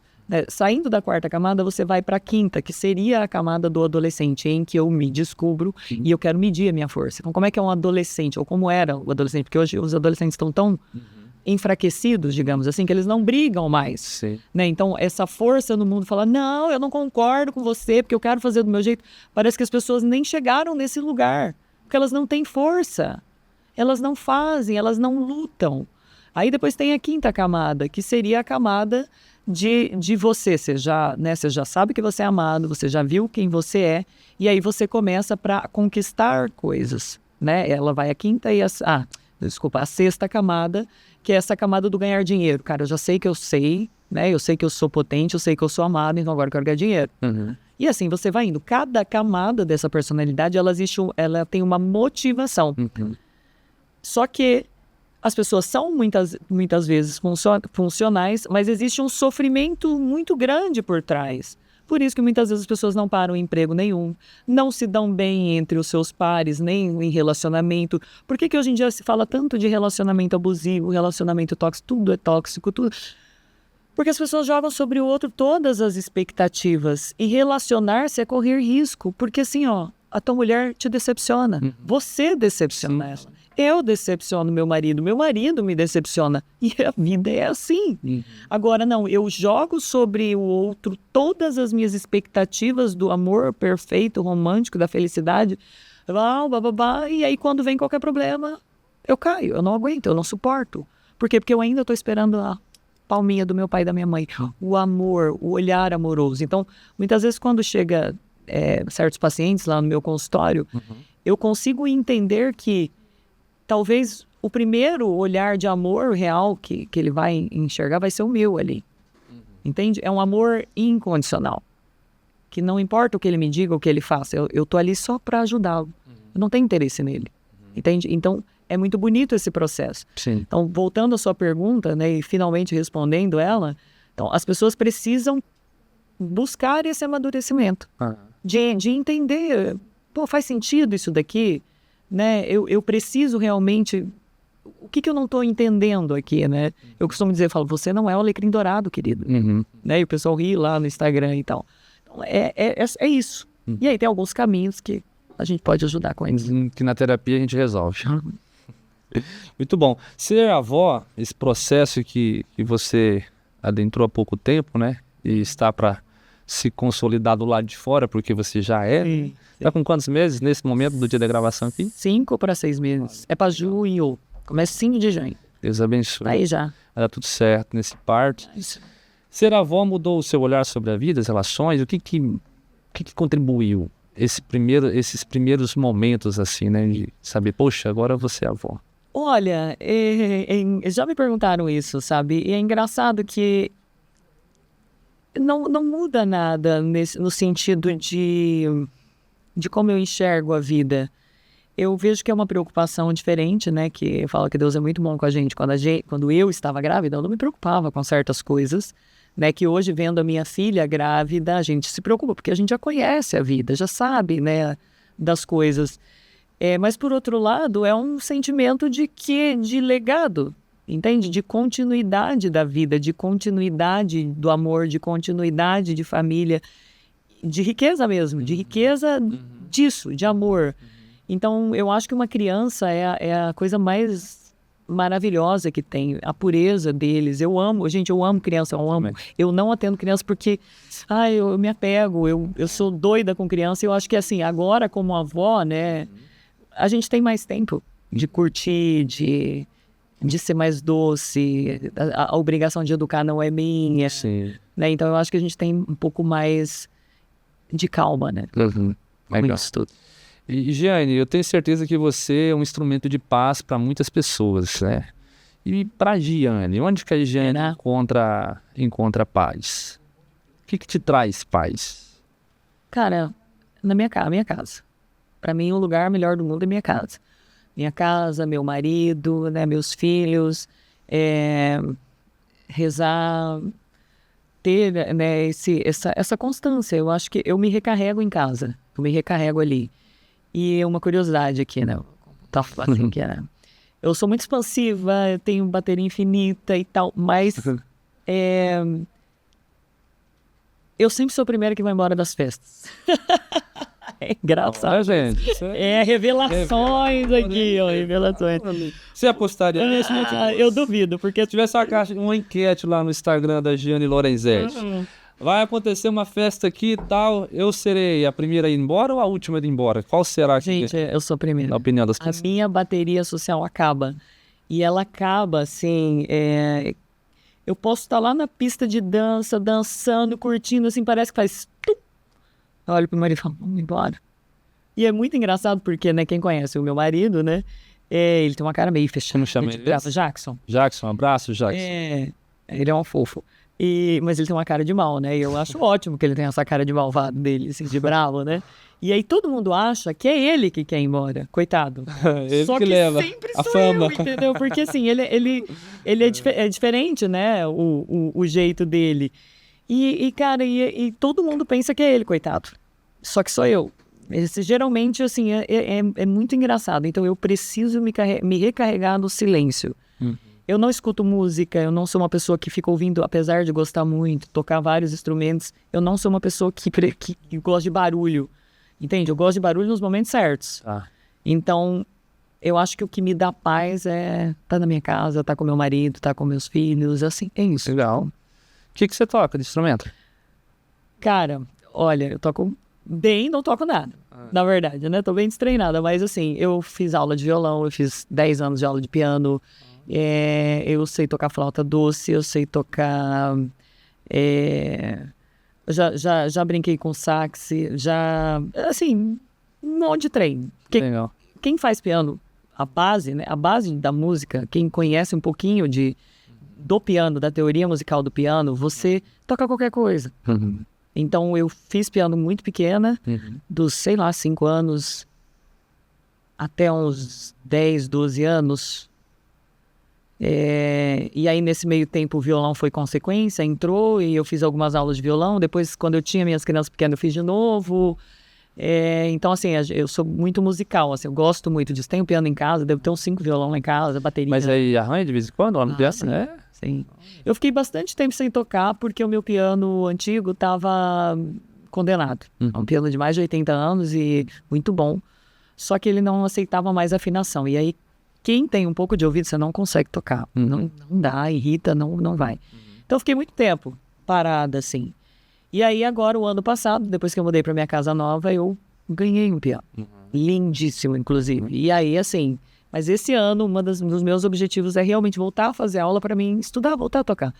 Saindo da quarta camada, você vai para a quinta, que seria a camada do adolescente, em que eu me descubro e eu quero medir a minha força. Então, como é que é um adolescente, ou como era o adolescente? Porque hoje os adolescentes estão tão enfraquecidos, digamos assim, que eles não brigam mais. Né? Então, essa força no mundo fala, não, eu não concordo com você, porque eu quero fazer do meu jeito. Parece que as pessoas nem chegaram nesse lugar, porque elas não têm força. Elas não fazem, elas não lutam. Aí depois tem a quinta camada, que seria a camada de você. Você já sabe que você é amado, você já viu quem você é, e aí você começa para conquistar coisas, né? Ela vai a quinta e a sexta camada, que é essa camada do ganhar dinheiro. Cara, eu já sei que eu sei, né? Eu sei que eu sou potente, eu sei que eu sou amado, então agora eu quero ganhar dinheiro. E assim, você vai indo. Cada camada dessa personalidade, ela tem uma motivação. Só que as pessoas são muitas vezes funcionais, mas existe um sofrimento muito grande por trás. Por isso que muitas vezes as pessoas não param em emprego nenhum, não se dão bem entre os seus pares, nem em relacionamento. Por que hoje em dia se fala tanto de relacionamento abusivo, relacionamento tóxico? Tudo é tóxico, tudo. Porque as pessoas jogam sobre o outro todas as expectativas. E relacionar-se é correr risco. Porque assim, a tua mulher te decepciona. Você decepciona ela. Eu decepciono meu marido me decepciona. E a vida é assim. Agora, não, eu jogo sobre o outro todas as minhas expectativas do amor perfeito, romântico, da felicidade. E aí, quando vem qualquer problema, eu caio, eu não aguento, eu não suporto. Por quê? Porque eu ainda estou esperando a palminha do meu pai e da minha mãe. O amor, o olhar amoroso. Então, muitas vezes, quando chega certos pacientes lá no meu consultório, eu consigo entender que talvez o primeiro olhar de amor real que ele vai enxergar vai ser o meu ali. Entende? É um amor incondicional. Que não importa o que ele me diga, o que ele faça, eu tô ali só para ajudá-lo. Eu não tenho interesse nele. Entende? Então, é muito bonito esse processo. Então, voltando à sua pergunta, né, e finalmente respondendo ela, então, as pessoas precisam buscar esse amadurecimento. De entender, faz sentido isso daqui? Né? Eu preciso realmente... O que eu não estou entendendo aqui, né? Eu costumo dizer, você não é o alecrim dourado, querido. Né? E o pessoal ri lá no Instagram e tal. Então, é isso. E aí tem alguns caminhos que a gente pode ajudar com eles. Que na terapia a gente resolve. Muito bom. Ser avó, esse processo que você adentrou há pouco tempo, né? E está para se consolidar do lado de fora, porque você já é. Está com quantos meses nesse momento do dia da gravação aqui? 5 para 6 meses. É para junho. Comecinho de junho. Deus abençoe. Aí já. Vai dar tudo certo nesse parto. Ser avó mudou o seu olhar sobre a vida, as relações? O que contribuiu esses primeiros momentos, assim, né? De saber, poxa, agora você é avó. Olha, já me perguntaram isso, sabe? E é engraçado que não muda nada no sentido de como eu enxergo a vida. eu vejo que é uma preocupação diferente, né? Que fala que Deus é muito bom com a gente. Quando eu estava grávida, eu não me preocupava com certas coisas, né? Que hoje, vendo a minha filha grávida, a gente se preocupa, porque a gente já conhece a vida, já sabe, né? Das coisas. Mas, por outro lado, é um sentimento de legado, entende? De continuidade da vida, de continuidade do amor, de continuidade de família, de riqueza mesmo, de riqueza disso, de amor. Então, eu acho que uma criança é a coisa mais maravilhosa que tem, a pureza deles. Eu amo criança, eu amo. Eu não atendo criança porque, eu me apego, eu sou doida com criança. Eu acho que, assim, agora como avó, né, a gente tem mais tempo de curtir, de ser mais doce. A obrigação de educar não é minha. Sim. Né? Então, eu acho que a gente tem um pouco mais de calma, né? Legal. Isso tudo. E, Giane, eu tenho certeza que você é um instrumento de paz para muitas pessoas, né? E para Giane, onde que a Giane encontra paz? O que te traz paz? Cara, minha casa. Para mim, o lugar melhor do mundo é minha casa. Minha casa, meu marido, né, meus filhos, rezar, ter, né, essa constância. Eu acho que eu me recarrego em casa, eu me recarrego ali. E uma curiosidade aqui, né? Assim, que é, eu sou muito expansiva, eu tenho bateria infinita e tal, mas eu sempre sou a primeira que vai embora das festas. É engraçado. Gente? Revelações aqui, ó, revelações. Você apostaria nisso? Eu duvido, porque Se tivesse uma enquete lá no Instagram da Giane Lorenzetti, vai acontecer uma festa aqui e tal, eu serei a primeira a ir embora ou a última a ir embora? Qual será que gente, eu sou a primeira. na opinião das A pessoas? minha bateria social acaba. E ela acaba, assim, eu posso estar lá na pista de dança, dançando, curtindo, assim, parece que faz... Eu olho pro marido e falo, vamos embora. E é muito engraçado porque, né, quem conhece o meu marido, né, ele tem uma cara meio fechada. Como chama ele? Jackson. Jackson, um abraço, Jackson. Ele é um fofo. Mas ele tem uma cara de mal, né? E eu acho ótimo que ele tenha essa cara de malvado dele, assim, de bravo, né? E aí todo mundo acha que é ele que quer ir embora. Coitado. Ele Só que leva sempre a sou fama. eu, entendeu? Porque assim, ele é diferente, né? O jeito dele. Cara, todo mundo pensa que é ele, coitado. Só que sou eu. Geralmente, assim, é muito engraçado. Então eu preciso me recarregar no silêncio. Eu não escuto música, eu não sou uma pessoa que fica ouvindo, apesar de gostar muito, tocar vários instrumentos, eu não sou uma pessoa que gosta de barulho, entende? Eu gosto de barulho nos momentos certos. Então, eu acho que o que me dá paz é estar na minha casa, estar com meu marido, estar com meus filhos, assim, é isso. Legal. O que você toca de instrumento? Cara, olha, eu toco bem, não toco nada, na verdade, né? Tô bem destreinada, mas assim, eu fiz aula de violão, eu fiz 10 anos de aula de piano, eu sei tocar flauta doce, eu sei tocar... Já brinquei com sax, assim, um monte de trem. Legal. Quem faz piano, a base, né? A base da música, quem conhece um pouquinho do piano, da teoria musical do piano, você toca qualquer coisa. Então, eu fiz piano muito pequena, dos, 5 anos até uns 10, 12 anos. E aí, nesse meio tempo, o violão foi consequência, entrou e eu fiz algumas aulas de violão. Depois, quando eu tinha minhas crianças pequenas, eu fiz de novo. Então, assim, eu sou muito musical, assim, eu gosto muito disso. Tenho piano em casa, devo ter uns 5 violão lá em casa, bateria. Mas aí arranha de vez em quando? Sim, sim. Eu fiquei bastante tempo sem tocar porque o meu piano antigo estava condenado. É um piano de mais de 80 anos e muito bom. Só que ele não aceitava mais afinação. E aí, quem tem um pouco de ouvido, você não consegue tocar. Não dá, irrita, não vai. Então, eu fiquei muito tempo parada, assim. E aí, agora, o ano passado, depois que eu mudei para minha casa nova, eu ganhei um piano. Lindíssimo, inclusive. E aí, assim... Mas esse ano, um dos meus objetivos é realmente voltar a fazer aula para mim estudar, voltar a tocar.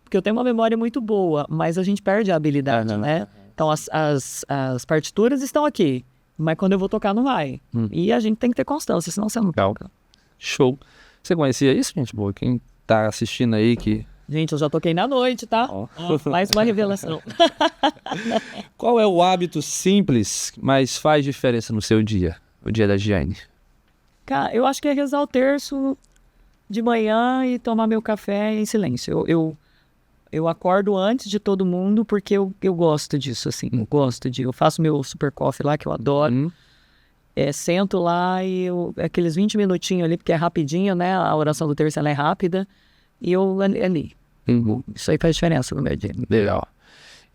Porque eu tenho uma memória muito boa, mas a gente perde a habilidade, né? Então, as partituras estão aqui, mas quando eu vou tocar, não vai. E a gente tem que ter constância, senão você não toca. Show. Você conhecia isso, gente boa? Quem tá assistindo aí que... Gente, eu já toquei na noite, tá? Mais uma revelação. Qual é o hábito simples, mas faz diferença no seu dia? O dia da Giane? Cara, eu acho que é rezar o terço de manhã e tomar meu café em silêncio. Eu acordo antes de todo mundo porque eu gosto disso, assim. Eu faço meu super coffee lá, que eu adoro. Sento lá e aqueles 20 minutinhos ali, porque é rapidinho, né? A oração do terço ela é rápida. E eu ali. Isso aí faz diferença no meu dia. Legal.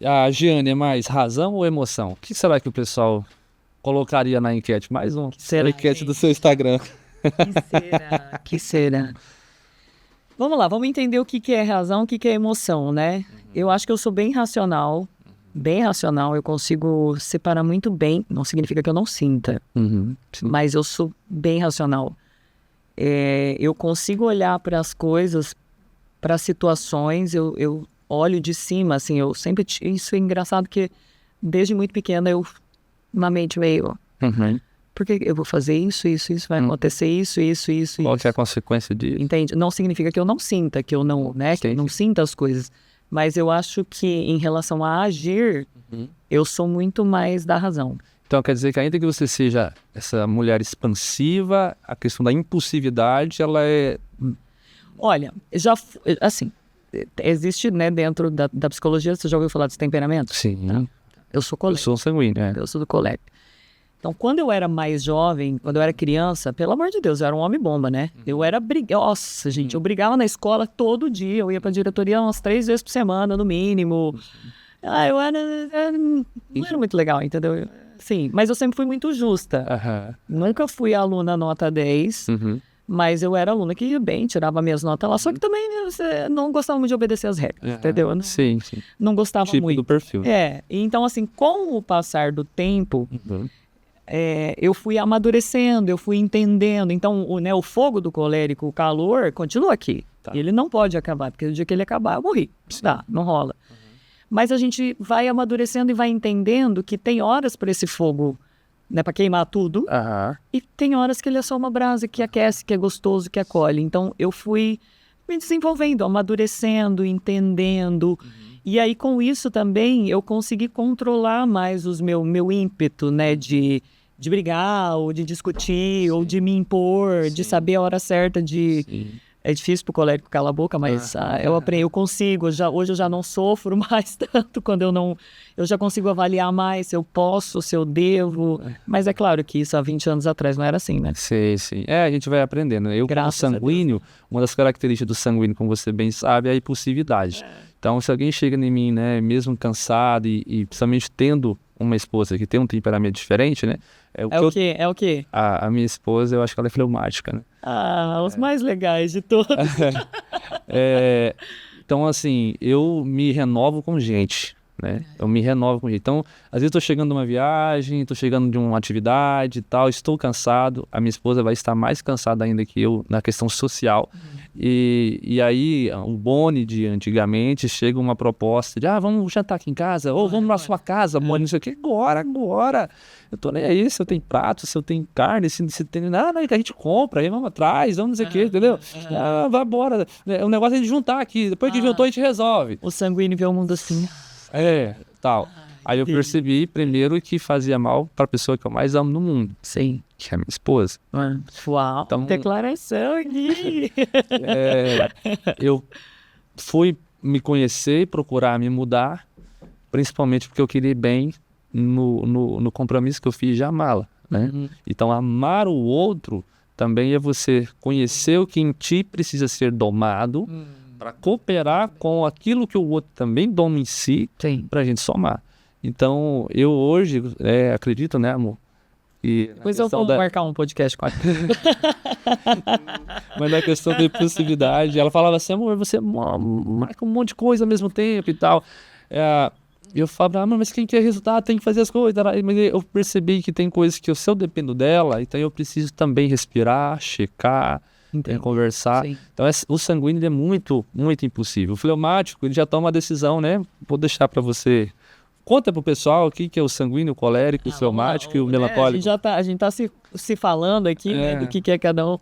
A Giane, é mais razão ou emoção? O que será que o pessoal colocaria na enquete? Mais uma enquete do seu Instagram. Que será? Vamos lá, vamos entender o que é razão, o que é emoção, né? Eu acho que eu sou bem racional, eu consigo separar muito bem, não significa que eu não sinta, mas eu sou bem racional. Eu consigo olhar para as coisas, para situações, eu olho de cima, assim, eu sempre... Isso é engraçado que desde muito pequena eu, na mente meio... Porque eu vou fazer isso, vai acontecer isso. Qual que é a consequência disso? Entende? Não significa que eu não sinta, que eu não, né, que eu não sinta as coisas. Mas eu acho que em relação a agir, eu sou muito mais da razão. Então quer dizer que ainda que você seja essa mulher expansiva, a questão da impulsividade, ela é... Olha, assim, existe, né, dentro da psicologia, você já ouviu falar dos temperamentos? Sim. Tá. Eu sou colérico. Eu sou sanguíneo, Eu sou do colérico. Então, quando eu era mais jovem, quando eu era criança, pelo amor de Deus, eu era um homem bomba, né? Eu era Nossa, gente, eu brigava na escola todo dia. Eu ia pra diretoria umas 3 vezes por semana, no mínimo. Não era muito legal, entendeu? Sim, mas eu sempre fui muito justa. Nunca fui aluna nota 10, mas eu era aluna que ia bem, tirava minhas notas lá. Só que também não gostava muito de obedecer as regras, entendeu? Sim. Não gostava tipo muito. do perfil. Então assim, com o passar do tempo... eu fui amadurecendo, eu fui entendendo. Então, o fogo do colérico, o calor, continua aqui. Tá. Ele não pode acabar, porque no dia que ele acabar, eu morri. Tá, não rola. Mas a gente vai amadurecendo e vai entendendo que tem horas para esse fogo, né, para queimar tudo. E tem horas que ele é só uma brasa que aquece, que é gostoso, que acolhe. Então, eu fui me desenvolvendo, amadurecendo, entendendo. E aí, com isso também, eu consegui controlar mais meu ímpeto, né, de brigar, ou de discutir, ou de me impor, de saber a hora certa de... É difícil pro colérico calar a boca, mas eu aprendi, eu consigo. Hoje eu já não sofro mais tanto quando eu já consigo avaliar mais se eu posso, se eu devo. Mas é claro que isso há 20 anos atrás não era assim, né? Sim. A gente vai aprendendo. Eu, como sanguíneo, uma das características do sanguíneo, como você bem sabe, é a impulsividade. Então, se alguém chega em mim, né, mesmo cansado e principalmente tendo uma esposa que tem um temperamento diferente, né? É o quê? A minha esposa, eu acho que ela é fleumática, né? Os mais legais de todos. Então, assim, eu me renovo com gente, né? Eu me renovo com gente. Então, às vezes eu tô chegando de uma viagem, tô chegando de uma atividade e tal, estou cansado, a minha esposa vai estar mais cansada ainda que eu na questão social. E aí, o Boni de antigamente, chega uma proposta de, vamos jantar aqui em casa, ou vamos na sua casa, Boni, não sei o que, agora. Eu tô nem aí, se eu tenho prato, se eu tenho carne, se tem nada, que a gente compra, aí vamos atrás, vamos não sei o que, entendeu? Vai embora. O negócio é de juntar aqui, depois que juntou a gente resolve. O sanguíneo vê o mundo assim. Tal. Aí eu percebi, primeiro, que fazia mal para a pessoa que eu mais amo no mundo. Sim. Que é a minha esposa. Uau, então, declaração aqui. Eu fui me conhecer e procurar me mudar, principalmente porque eu queria ir bem no compromisso que eu fiz de amá-la, né? Então, amar o outro também é você conhecer o que em ti precisa ser domado para cooperar com aquilo que o outro também doma em si, para a gente somar. Então, eu hoje acredito, né, amor? Depois eu vou marcar um podcast com ela. Mas na questão da impulsividade, ela falava assim, amor, você marca um monte de coisa ao mesmo tempo e tal. Eu falava, mas quem quer resultado tem que fazer as coisas. Mas eu percebi que tem coisas que se eu dependo dela, então eu preciso também respirar, checar, conversar. Sim. Então o sanguíneo ele é muito, muito impulsivo. O fleumático, ele já toma a decisão, né? Vou deixar para você. Conta pro pessoal o que é o sanguíneo, o colérico, o fleumático e o melancólico. A gente tá se falando aqui, né, do que é cada um.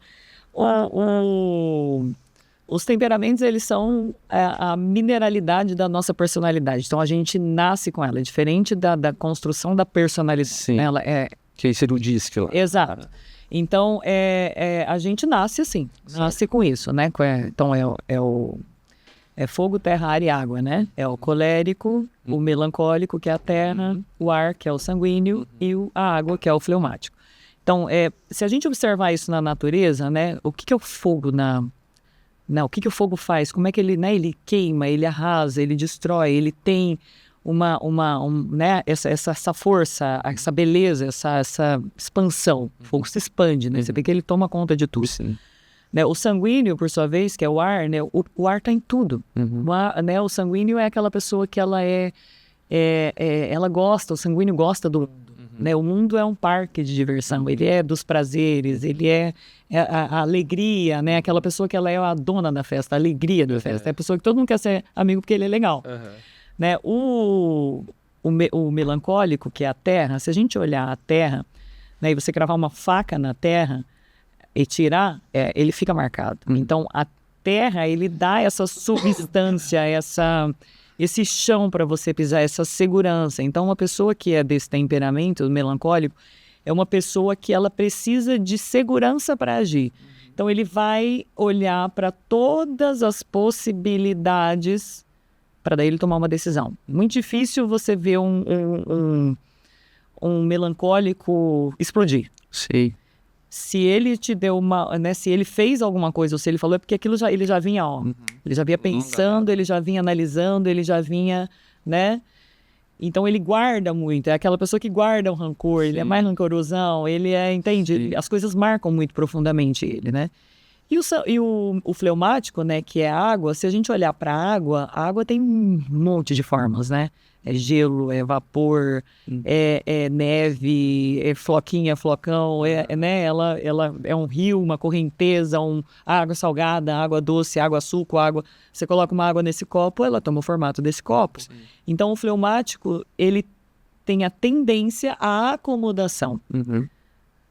Os temperamentos, eles são a mineralidade da nossa personalidade. Então, a gente nasce com ela. É diferente da construção da personalidade. Sim. Ela que seria o disco lá. Exato. Então, a gente nasce assim, nasce com isso, né? Então, é fogo, terra, ar e água, né? É o colérico, o melancólico, que é a terra, o ar, que é o sanguíneo, e a água, que é o fleumático. Então, se a gente observar isso na natureza, né? O que é o fogo o que o fogo faz? Como é que ele, né? Ele queima, ele arrasa, ele destrói, ele tem né? essa força, essa beleza, essa expansão. O fogo se expande, né? Você vê que ele toma conta de tudo. Sim. Né? O sanguíneo, por sua vez, que é o ar, né? O ar está em tudo. Né? O sanguíneo é aquela pessoa que ela ela gosta, o sanguíneo gosta do mundo. Né? O mundo é um parque de diversão, ele é dos prazeres, ele é a alegria, né? Aquela pessoa que ela é a dona da festa, a alegria da festa. É a pessoa que todo mundo quer ser amigo porque ele é legal. Né? O melancólico, que é a terra, se a gente olhar a terra, né, e você cravar uma faca na terra e tirar, ele fica marcado. Então, a terra, ele dá essa substância, esse chão para você pisar, essa segurança. Então, uma pessoa que é desse temperamento melancólico é uma pessoa que ela precisa de segurança para agir. Então, ele vai olhar para todas as possibilidades para daí ele tomar uma decisão. Muito difícil você ver um melancólico explodir. Sim. Se ele te deu né, se ele fez alguma coisa, ou se ele falou, é porque aquilo ele já vinha, ele já vinha pensando, ele já vinha analisando, ele já vinha, né? Então ele guarda muito, é aquela pessoa que guarda o rancor, ele é mais rancorosão, ele entende? As coisas marcam muito profundamente ele, né? E o fleumático, né, que é a água, se a gente olhar para a água tem um monte de formas, né? É gelo, é vapor, é neve, é floquinha, flocão, né? Ela é um rio, uma correnteza, água salgada, água doce, água suco, água... Você coloca uma água nesse copo, ela toma o formato desse copo. Sim. Então, o fleumático, ele tem a tendência à acomodação.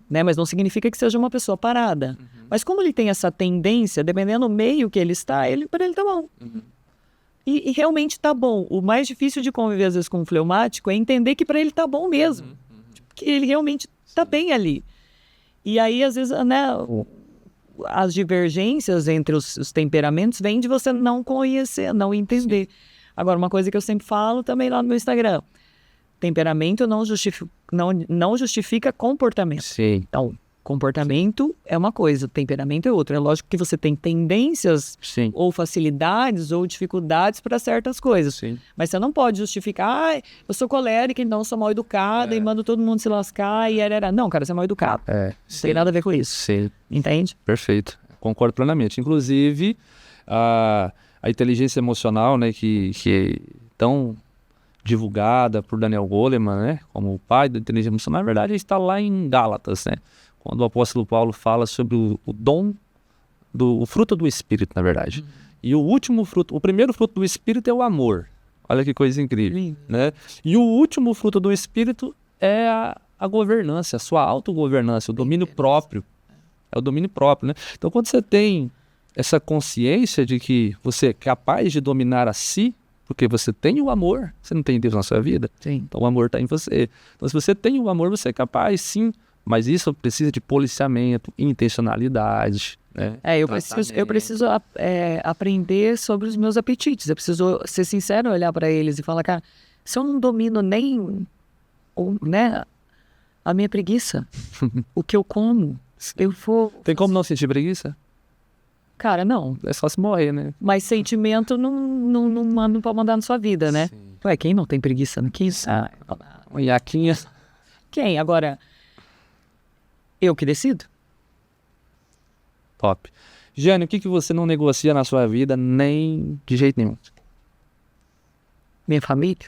Né? Mas não significa que seja uma pessoa parada. Mas como ele tem essa tendência, dependendo do meio que ele está, para ele tá bom. E realmente tá bom. O mais difícil de conviver, às vezes, com o fleumático é entender que para ele tá bom mesmo. Que ele realmente tá bem ali. E aí, às vezes, né, as divergências entre os temperamentos vêm de você não conhecer, não entender. Agora, uma coisa que eu sempre falo também lá no meu Instagram. Temperamento não justifica comportamento. Sim. Então, comportamento é uma coisa, temperamento é outra. É lógico que você tem tendências ou facilidades ou dificuldades para certas coisas. Sim. Mas você não pode justificar, eu sou colérica, então eu sou mal educada e mando todo mundo se lascar e era. Não, cara, você é mal educado. Não tem nada a ver com isso. Sim. Entende? Perfeito. Concordo plenamente. Inclusive, a inteligência emocional, né, que é tão divulgada por Daniel Goleman, né, como o pai da inteligência emocional, na verdade, está lá em Gálatas, né, quando o apóstolo Paulo fala sobre o dom, o fruto do Espírito, na verdade. E o primeiro fruto do Espírito é o amor. Olha que coisa incrível, né? E o último fruto do Espírito é a governança, a sua autogovernança, o domínio próprio. É o domínio próprio, né? Então, quando você tem essa consciência de que você é capaz de dominar a si, porque você tem o amor, você não tem Deus na sua vida? Sim. Então o amor está em você. Então se você tem o amor, você é capaz, sim, mas isso precisa de policiamento, intencionalidade, né? Eu preciso aprender sobre os meus apetites, eu preciso ser sincero, olhar para eles e falar, cara, se eu não domino nem né, a minha preguiça, o que eu como, eu vou... Tem como não sentir preguiça? Cara, não. É só se morrer, né? Mas sentimento não pode mandar na sua vida, né? Sim. Ué, quem não tem preguiça? Quem sabe? Uma iaquinha. Quem? Agora, eu que decido? Top. Jane, o que você não negocia na sua vida nem de jeito nenhum? Minha família?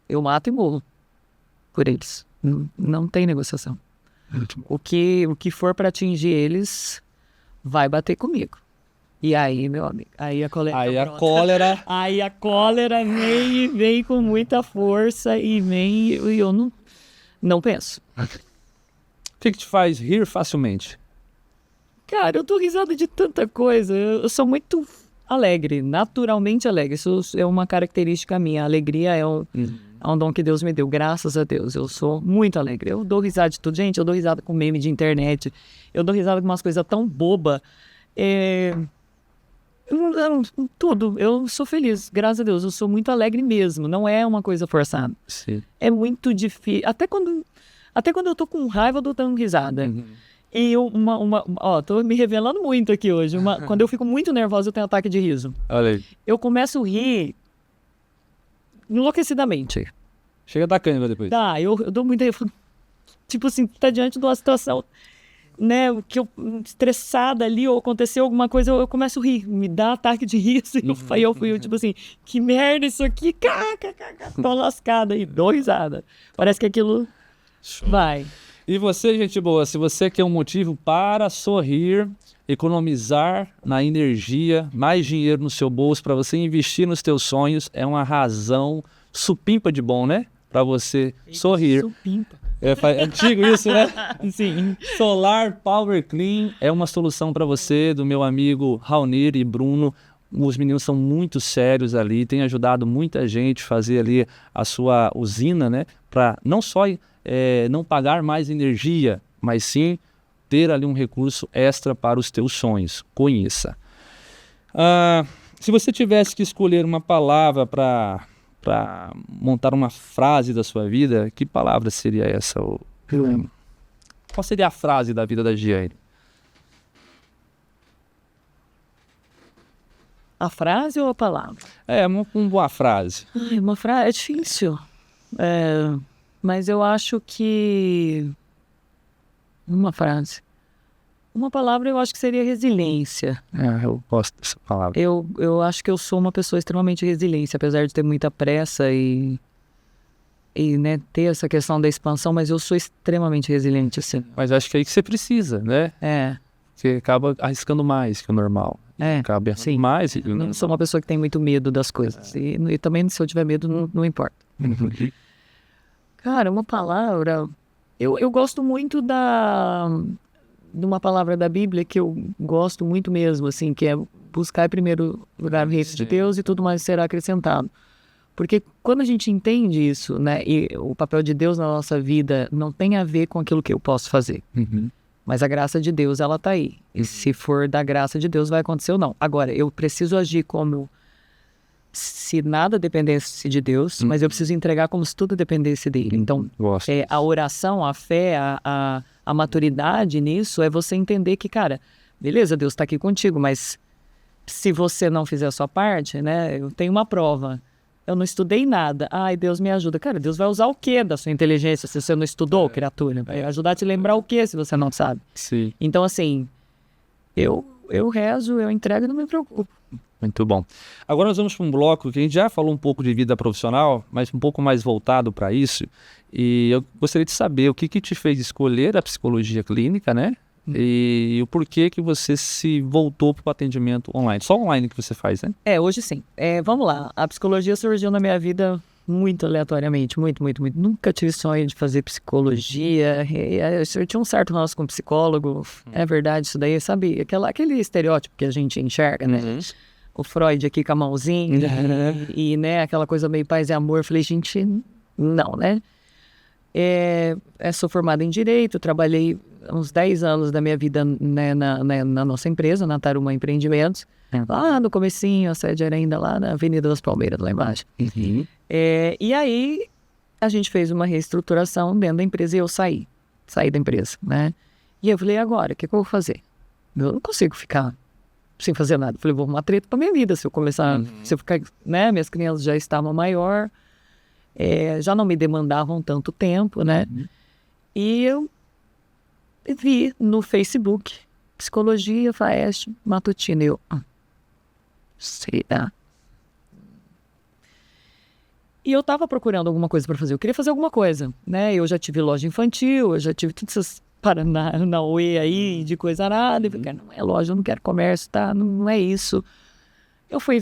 Eu mato e morro por eles. Não tem negociação. O que for para atingir eles vai bater comigo. E aí, meu amigo, aí a cólera vem com muita força e eu não penso. O que te faz rir facilmente? Cara, eu tô risada de tanta coisa. Eu sou muito alegre, naturalmente alegre. Isso é uma característica minha. A alegria É um dom que Deus me deu, graças a Deus. Eu sou muito alegre. Eu dou risada de tudo. Gente, eu dou risada com meme de internet. Eu dou risada com umas coisas tão bobas. Tudo. Eu sou feliz, graças a Deus. Eu sou muito alegre mesmo. Não é uma coisa forçada. Sim. É muito difícil. Até quando eu tô com raiva, eu tô dando risada. E tô me revelando muito aqui hoje. Quando eu fico muito nervosa, eu tenho ataque de riso. Olha aí. Eu começo a rir enlouquecidamente. Chega da câmera depois. Tá, eu dou muita... Tipo assim, tá diante de uma situação, né, que eu estressada ali, ou aconteceu alguma coisa, eu começo a rir. Me dá ataque de riso. E eu fui, tipo assim, que merda isso aqui. Tô lascada e dou risada. Parece que aquilo vai. E você, gente boa, se você quer um motivo para sorrir, economizar na energia, mais dinheiro no seu bolso, para você investir nos teus sonhos, é uma razão supimpa de bom, né? Para você sorrir. Supimpa. É antigo isso, né? Sim. Solar Power Clean é uma solução para você, do meu amigo Raunir e Bruno. Os meninos são muito sérios ali, têm ajudado muita gente a fazer ali a sua usina, né? Para não só não pagar mais energia, mas sim ter ali um recurso extra para os teus sonhos. Conheça. Se você tivesse que escolher uma palavra para montar uma frase da sua vida, que palavra seria essa? Qual seria a frase da vida da Giane? A frase ou a palavra? Uma boa frase. Uma frase é difícil. Mas eu acho que... Uma frase. Uma palavra eu acho que seria resiliência. Eu gosto dessa palavra. Eu acho que eu sou uma pessoa extremamente resiliente, apesar de ter muita pressa e né, ter essa questão da expansão, mas eu sou extremamente resiliente, assim. Mas acho que é aí que você precisa, né? Você acaba arriscando mais que o normal. Acaba errando mais. Eu não sou uma pessoa que tem muito medo das coisas. E também, se eu tiver medo, não importa. Cara, uma palavra... Eu gosto muito de uma palavra da Bíblia que eu gosto muito mesmo, assim, que é buscar em primeiro lugar o reino de Deus e tudo mais será acrescentado. Porque quando a gente entende isso, né, e o papel de Deus na nossa vida não tem a ver com aquilo que eu posso fazer. Mas a graça de Deus, ela tá aí. E se for da graça de Deus, vai acontecer ou não. Agora, eu preciso agir como se nada dependesse de Deus, mas eu preciso entregar como se tudo dependesse dele. Então, a oração, a fé, a maturidade nisso é você entender que, cara, beleza, Deus está aqui contigo, mas se você não fizer a sua parte, né, eu tenho uma prova. Eu não estudei nada. Ai, Deus me ajuda. Cara, Deus vai usar o quê da sua inteligência se você não estudou, criatura? Vai ajudar a te lembrar o quê se você não sabe? Sim. Então, assim, eu rezo, eu entrego e não me preocupo. Muito bom. Agora nós vamos para um bloco que a gente já falou um pouco de vida profissional, mas um pouco mais voltado para isso. E eu gostaria de saber o que te fez escolher a psicologia clínica, né? E o porquê que você se voltou para o atendimento online. Só online que você faz, né? Hoje sim. Vamos lá. A psicologia surgiu na minha vida muito aleatoriamente. Muito. Nunca tive sonho de fazer psicologia. Eu tinha um certo ranço com psicólogo. É verdade isso daí, sabe? Aquele estereótipo que a gente enxerga, né? O Freud aqui com a mãozinha e né, aquela coisa meio paz e amor. Falei, gente, não, né? Sou formada em Direito, trabalhei uns 10 anos da minha vida, né, na nossa empresa, na Taruma Empreendimentos. Lá no comecinho, a sede era ainda lá na Avenida das Palmeiras, lá embaixo. E aí, a gente fez uma reestruturação dentro da empresa e eu saí da empresa, né? E eu falei, agora, o que eu vou fazer? Eu não consigo ficar sem fazer nada. Falei, vou arrumar treta pra minha vida. Se eu começar, se eu ficar, né? Minhas crianças já estavam maior, já não me demandavam tanto tempo, né? E eu vi no Facebook, Psicologia Faeste Matutina. Eu, será? E eu tava procurando alguma coisa pra fazer. Eu queria fazer alguma coisa, né? Eu já tive loja infantil, eu já tive todas essas paranauê aí de coisa nada. Eu falei, não é loja, eu não quero comércio, tá? Não é isso. Eu fui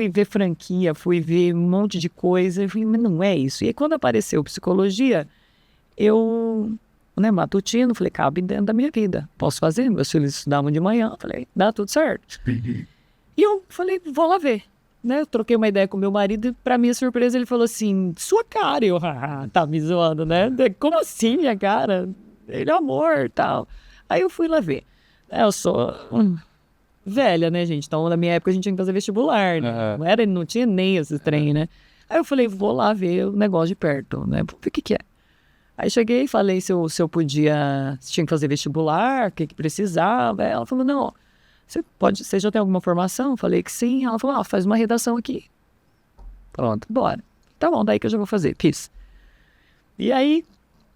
ver franquia, fui ver um monte de coisa. Eu falei, mas não é isso. E aí, quando apareceu psicologia, eu, né, matutino, falei, cabe dentro da minha vida. Posso fazer? Meus filhos estudavam de manhã. Falei, dá tudo certo. E eu falei, vou lá ver. né, eu troquei uma ideia com meu marido e, pra minha surpresa, ele falou assim, sua cara. Eu, tá me zoando, né? Como assim, minha cara? Ele, amor, tal. Aí eu fui lá ver. Eu sou velha, né, gente? Então, na minha época, a gente tinha que fazer vestibular, né? Não tinha nem esses trem, né? Aí eu falei, vou lá ver o negócio de perto, né? Vou ver o que é. Aí cheguei e falei se eu podia, se tinha que fazer vestibular, o que precisava. Ela falou, não, você já tem alguma formação? Eu falei que sim. Ela falou, faz uma redação aqui. Pronto, bora. Tá bom, daí que eu já vou fazer, fiz. E aí,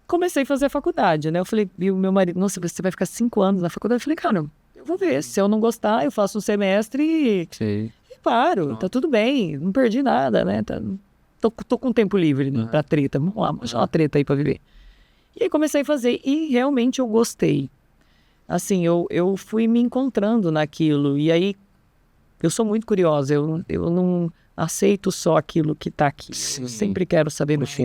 comecei a fazer a faculdade, né? Eu falei, e o meu marido, nossa, você vai ficar 5 anos na faculdade? Eu falei, cara, eu vou ver. Se eu não gostar, eu faço um semestre e paro. Tá tudo bem, não perdi nada, né? Tô com tempo livre, né, pra treta. Vamos lá, vamos uma treta aí pra viver. E aí comecei a fazer e realmente eu gostei. Assim, eu fui me encontrando naquilo. E aí, eu sou muito curiosa. Eu não aceito só aquilo que tá aqui. Eu sempre quero saber mais.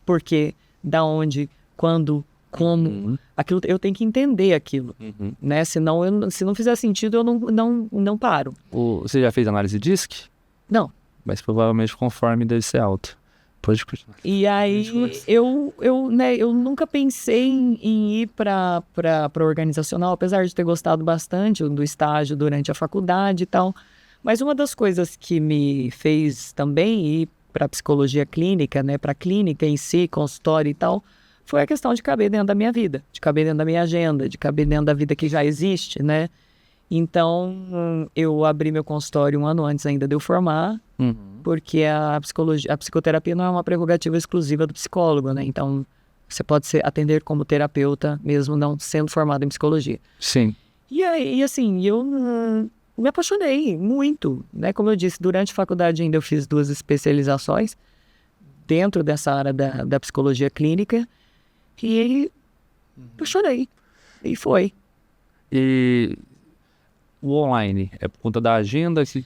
Por quê, da onde, quando, como. Aquilo, eu tenho que entender aquilo, né? Senão, se não fizer sentido, eu não paro. Você já fez análise DISC? Não. Mas provavelmente conforme deve ser alto. Pode continuar. E aí, eu nunca pensei em ir para organizacional, apesar de ter gostado bastante do estágio durante a faculdade e tal. Mas uma das coisas que me fez também ir para psicologia clínica, né, para clínica em si, consultório e tal, foi a questão de caber dentro da minha vida, de caber dentro da minha agenda, de caber dentro da vida que já existe, né? Então, eu abri meu consultório 1 ano antes ainda de eu formar, porque a psicoterapia não é uma prerrogativa exclusiva do psicólogo, né? Então, você pode atender como terapeuta, mesmo não sendo formado em psicologia. Sim. E aí, assim, eu me apaixonei muito, né? Como eu disse, durante a faculdade ainda eu fiz 2 especializações dentro dessa área da psicologia clínica e apaixonei. E foi. E o online, é por conta da agenda que...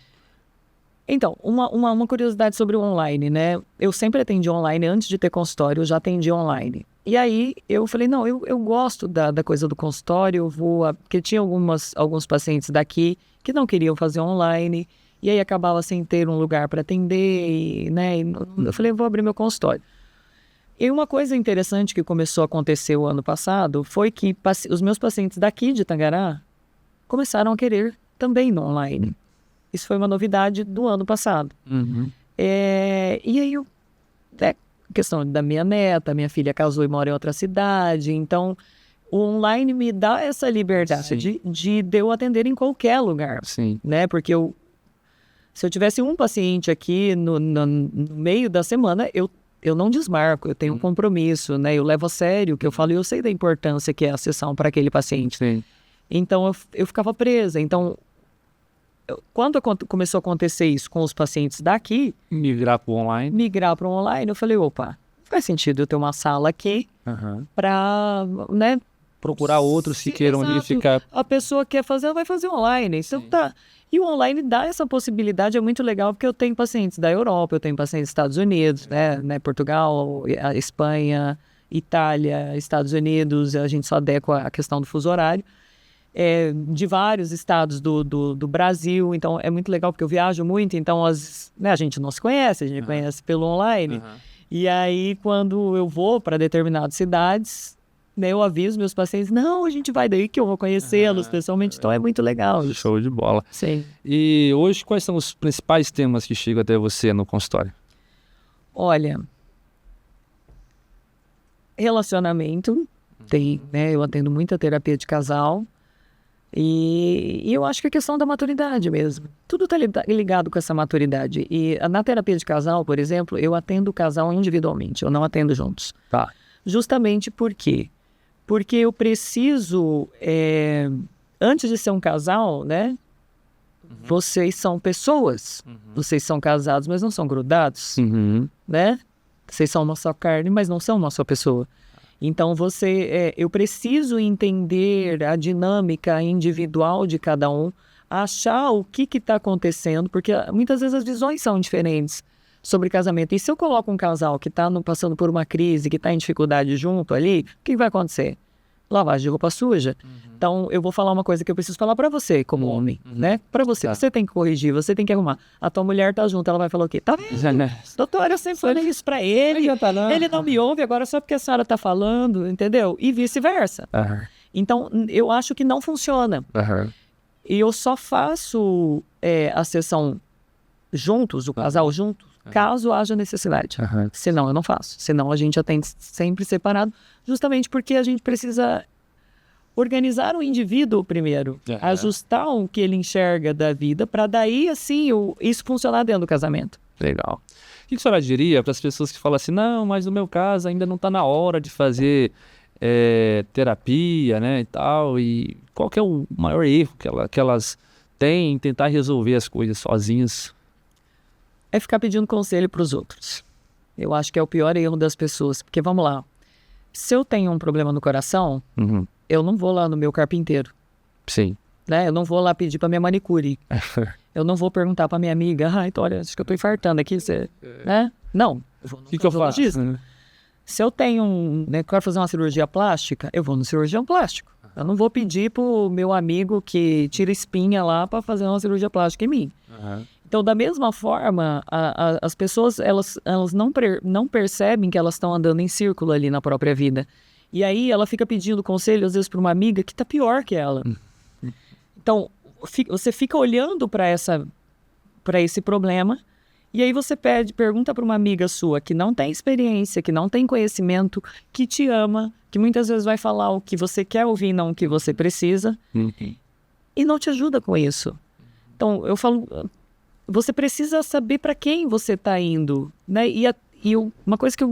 Então, uma curiosidade sobre o online, né? Eu sempre atendi online, antes de ter consultório, eu já atendi online. E aí, eu falei, não, eu gosto da coisa do consultório, eu vou... Porque tinha alguns pacientes daqui que não queriam fazer online, e aí acabava sem ter um lugar para atender, né? E eu falei, eu vou abrir meu consultório. E uma coisa interessante que começou a acontecer o ano passado foi que os meus pacientes daqui de Tangará começaram a querer também no online. Isso foi uma novidade do ano passado. E aí, questão da minha neta, minha filha casou e mora em outra cidade, então o online me dá essa liberdade de eu atender em qualquer lugar. Sim. Né? Porque se eu tivesse um paciente aqui no meio da semana, eu não desmarco, eu tenho um compromisso, né? Eu levo a sério o que eu falo e eu sei da importância que é a sessão para aquele paciente. Sim. Então, eu ficava presa. Então, quando começou a acontecer isso com os pacientes daqui... Migrar para o online, eu falei, opa, faz sentido eu ter uma sala aqui para, né... Procurar outros que queiram ali ficar... A pessoa quer fazer, ela vai fazer online. Então, tá. E o online dá essa possibilidade, é muito legal, porque eu tenho pacientes da Europa, eu tenho pacientes dos Estados Unidos, né? Portugal, a Espanha, Itália, Estados Unidos, a gente só adequa a questão do fuso horário. De vários estados do Brasil, então é muito legal porque eu viajo muito, então né, a gente não se conhece, a gente conhece pelo online. E aí, quando eu vou para determinadas cidades, né, eu aviso meus pacientes, não, a gente vai daí que eu vou conhecê-los pessoalmente, então é muito legal isso. Show de bola. Sim. E hoje, quais são os principais temas que chegam até você no consultório? Olha, relacionamento, né, eu atendo muita terapia de casal, e eu acho que é questão da maturidade mesmo. Tudo está ligado com essa maturidade. E na terapia de casal, por exemplo, eu atendo o casal individualmente, eu não atendo juntos. Tá. Justamente por quê? Porque eu preciso, antes de ser um casal, né? Vocês são pessoas. Vocês são casados, mas não são grudados, né? Vocês são uma só carne, mas não são uma só pessoa. Então, eu preciso entender a dinâmica individual de cada um, achar o que está acontecendo, porque muitas vezes as visões são diferentes sobre casamento. E se eu coloco um casal que está passando por uma crise, que está em dificuldade junto ali, o que vai acontecer? lavagem de roupa suja. Então, eu vou falar uma coisa que eu preciso falar pra você, como homem, né? Pra você, você tem que corrigir, você tem que arrumar. A tua mulher tá junto, ela vai falar o quê? Tá vendo? Doutora, eu sempre falei isso pra ele, ele não me ouve, agora só porque a senhora tá falando, entendeu? E vice-versa. Então, eu acho que não funciona. E eu só faço a sessão juntos, o casal juntos, caso haja necessidade. Senão, eu não faço. Senão, a gente atende sempre separado, justamente porque a gente precisa organizar o indivíduo primeiro, ajustar o que ele enxerga da vida, para daí, assim, isso funcionar dentro do casamento. Legal. O que a senhora diria para as pessoas que falam assim, não, mas no meu caso ainda não está na hora de fazer terapia, né, e tal, e qual que é o maior erro que elas têm em tentar resolver as coisas sozinhas? É ficar pedindo conselho para os outros. Eu acho que é o pior erro das pessoas, porque vamos lá, se eu tenho um problema no coração, eu não vou lá no meu carpinteiro. Sim. Né? Eu não vou lá pedir para minha manicure. Eu não vou perguntar para minha amiga, então, olha, acho que eu tô infartando aqui, você... né? Não. O que eu faço? Se eu tenho quero fazer uma cirurgia plástica, eu vou no cirurgião plástico. Eu não vou pedir pro meu amigo que tira espinha lá para fazer uma cirurgia plástica em mim. Então, da mesma forma, as pessoas, elas não percebem que elas estão andando em círculo ali na própria vida. E aí, ela fica pedindo conselho, às vezes, para uma amiga que tá pior que ela. Então, você fica olhando para esse problema, e aí você pergunta para uma amiga sua que não tem experiência, que não tem conhecimento, que te ama, que muitas vezes vai falar o que você quer ouvir, não o que você precisa, e não te ajuda com isso. Então, eu falo, você precisa saber para quem você está indo, né? Uma coisa que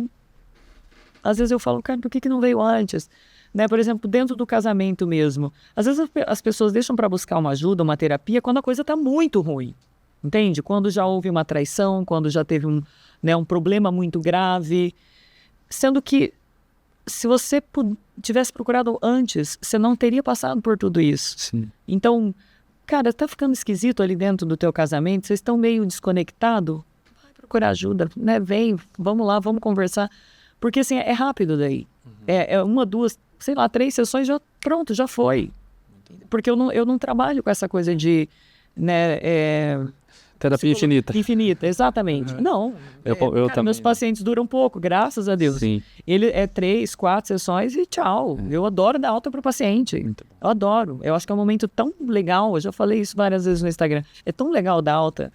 às vezes eu falo, cara, por que não veio antes? Né? Por exemplo, dentro do casamento mesmo. Às vezes as pessoas deixam para buscar uma ajuda, uma terapia, quando a coisa está muito ruim. Entende? Quando já houve uma traição, quando já teve um problema muito grave. Sendo que, se você tivesse procurado antes, você não teria passado por tudo isso. Sim. Então, cara, tá ficando esquisito ali dentro do teu casamento, vocês estão meio desconectados, vai procurar ajuda, né? Vem, vamos lá, vamos conversar. Porque, assim, é rápido daí. É uma, duas, sei lá, 3 sessões, já pronto, já foi. Porque eu não trabalho com essa coisa de, né... terapia infinita. Infinita, exatamente. Não. Eu também. Meus pacientes duram pouco, graças a Deus. Sim. Ele 3, 4 sessões e tchau. Eu adoro dar alta para o paciente. Eu adoro. Eu acho que é um momento tão legal. Eu já falei isso várias vezes no Instagram. É tão legal dar alta.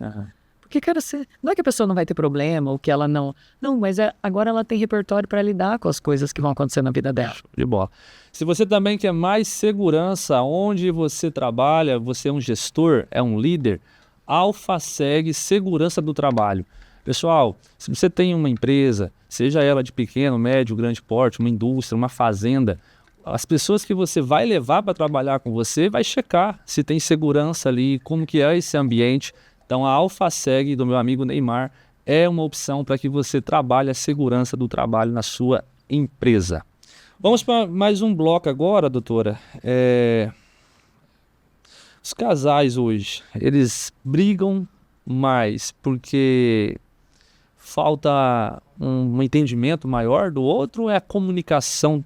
Porque, cara, não é que a pessoa não vai ter problema ou que ela não... Não, mas agora ela tem repertório para lidar com as coisas que vão acontecer na vida dela. De bola. Se você também quer mais segurança onde você trabalha, você é um gestor, é um líder, AlphaSeg Segurança do Trabalho. Pessoal, se você tem uma empresa, seja ela de pequeno, médio, grande porte, uma indústria, uma fazenda, as pessoas que você vai levar para trabalhar com você vai checar se tem segurança ali, como que é esse ambiente. Então a AlphaSeg do meu amigo Neymar é uma opção para que você trabalhe a segurança do trabalho na sua empresa. Vamos para mais um bloco agora, doutora. Os casais hoje, eles brigam mais porque falta um entendimento maior do outro, ou a comunicação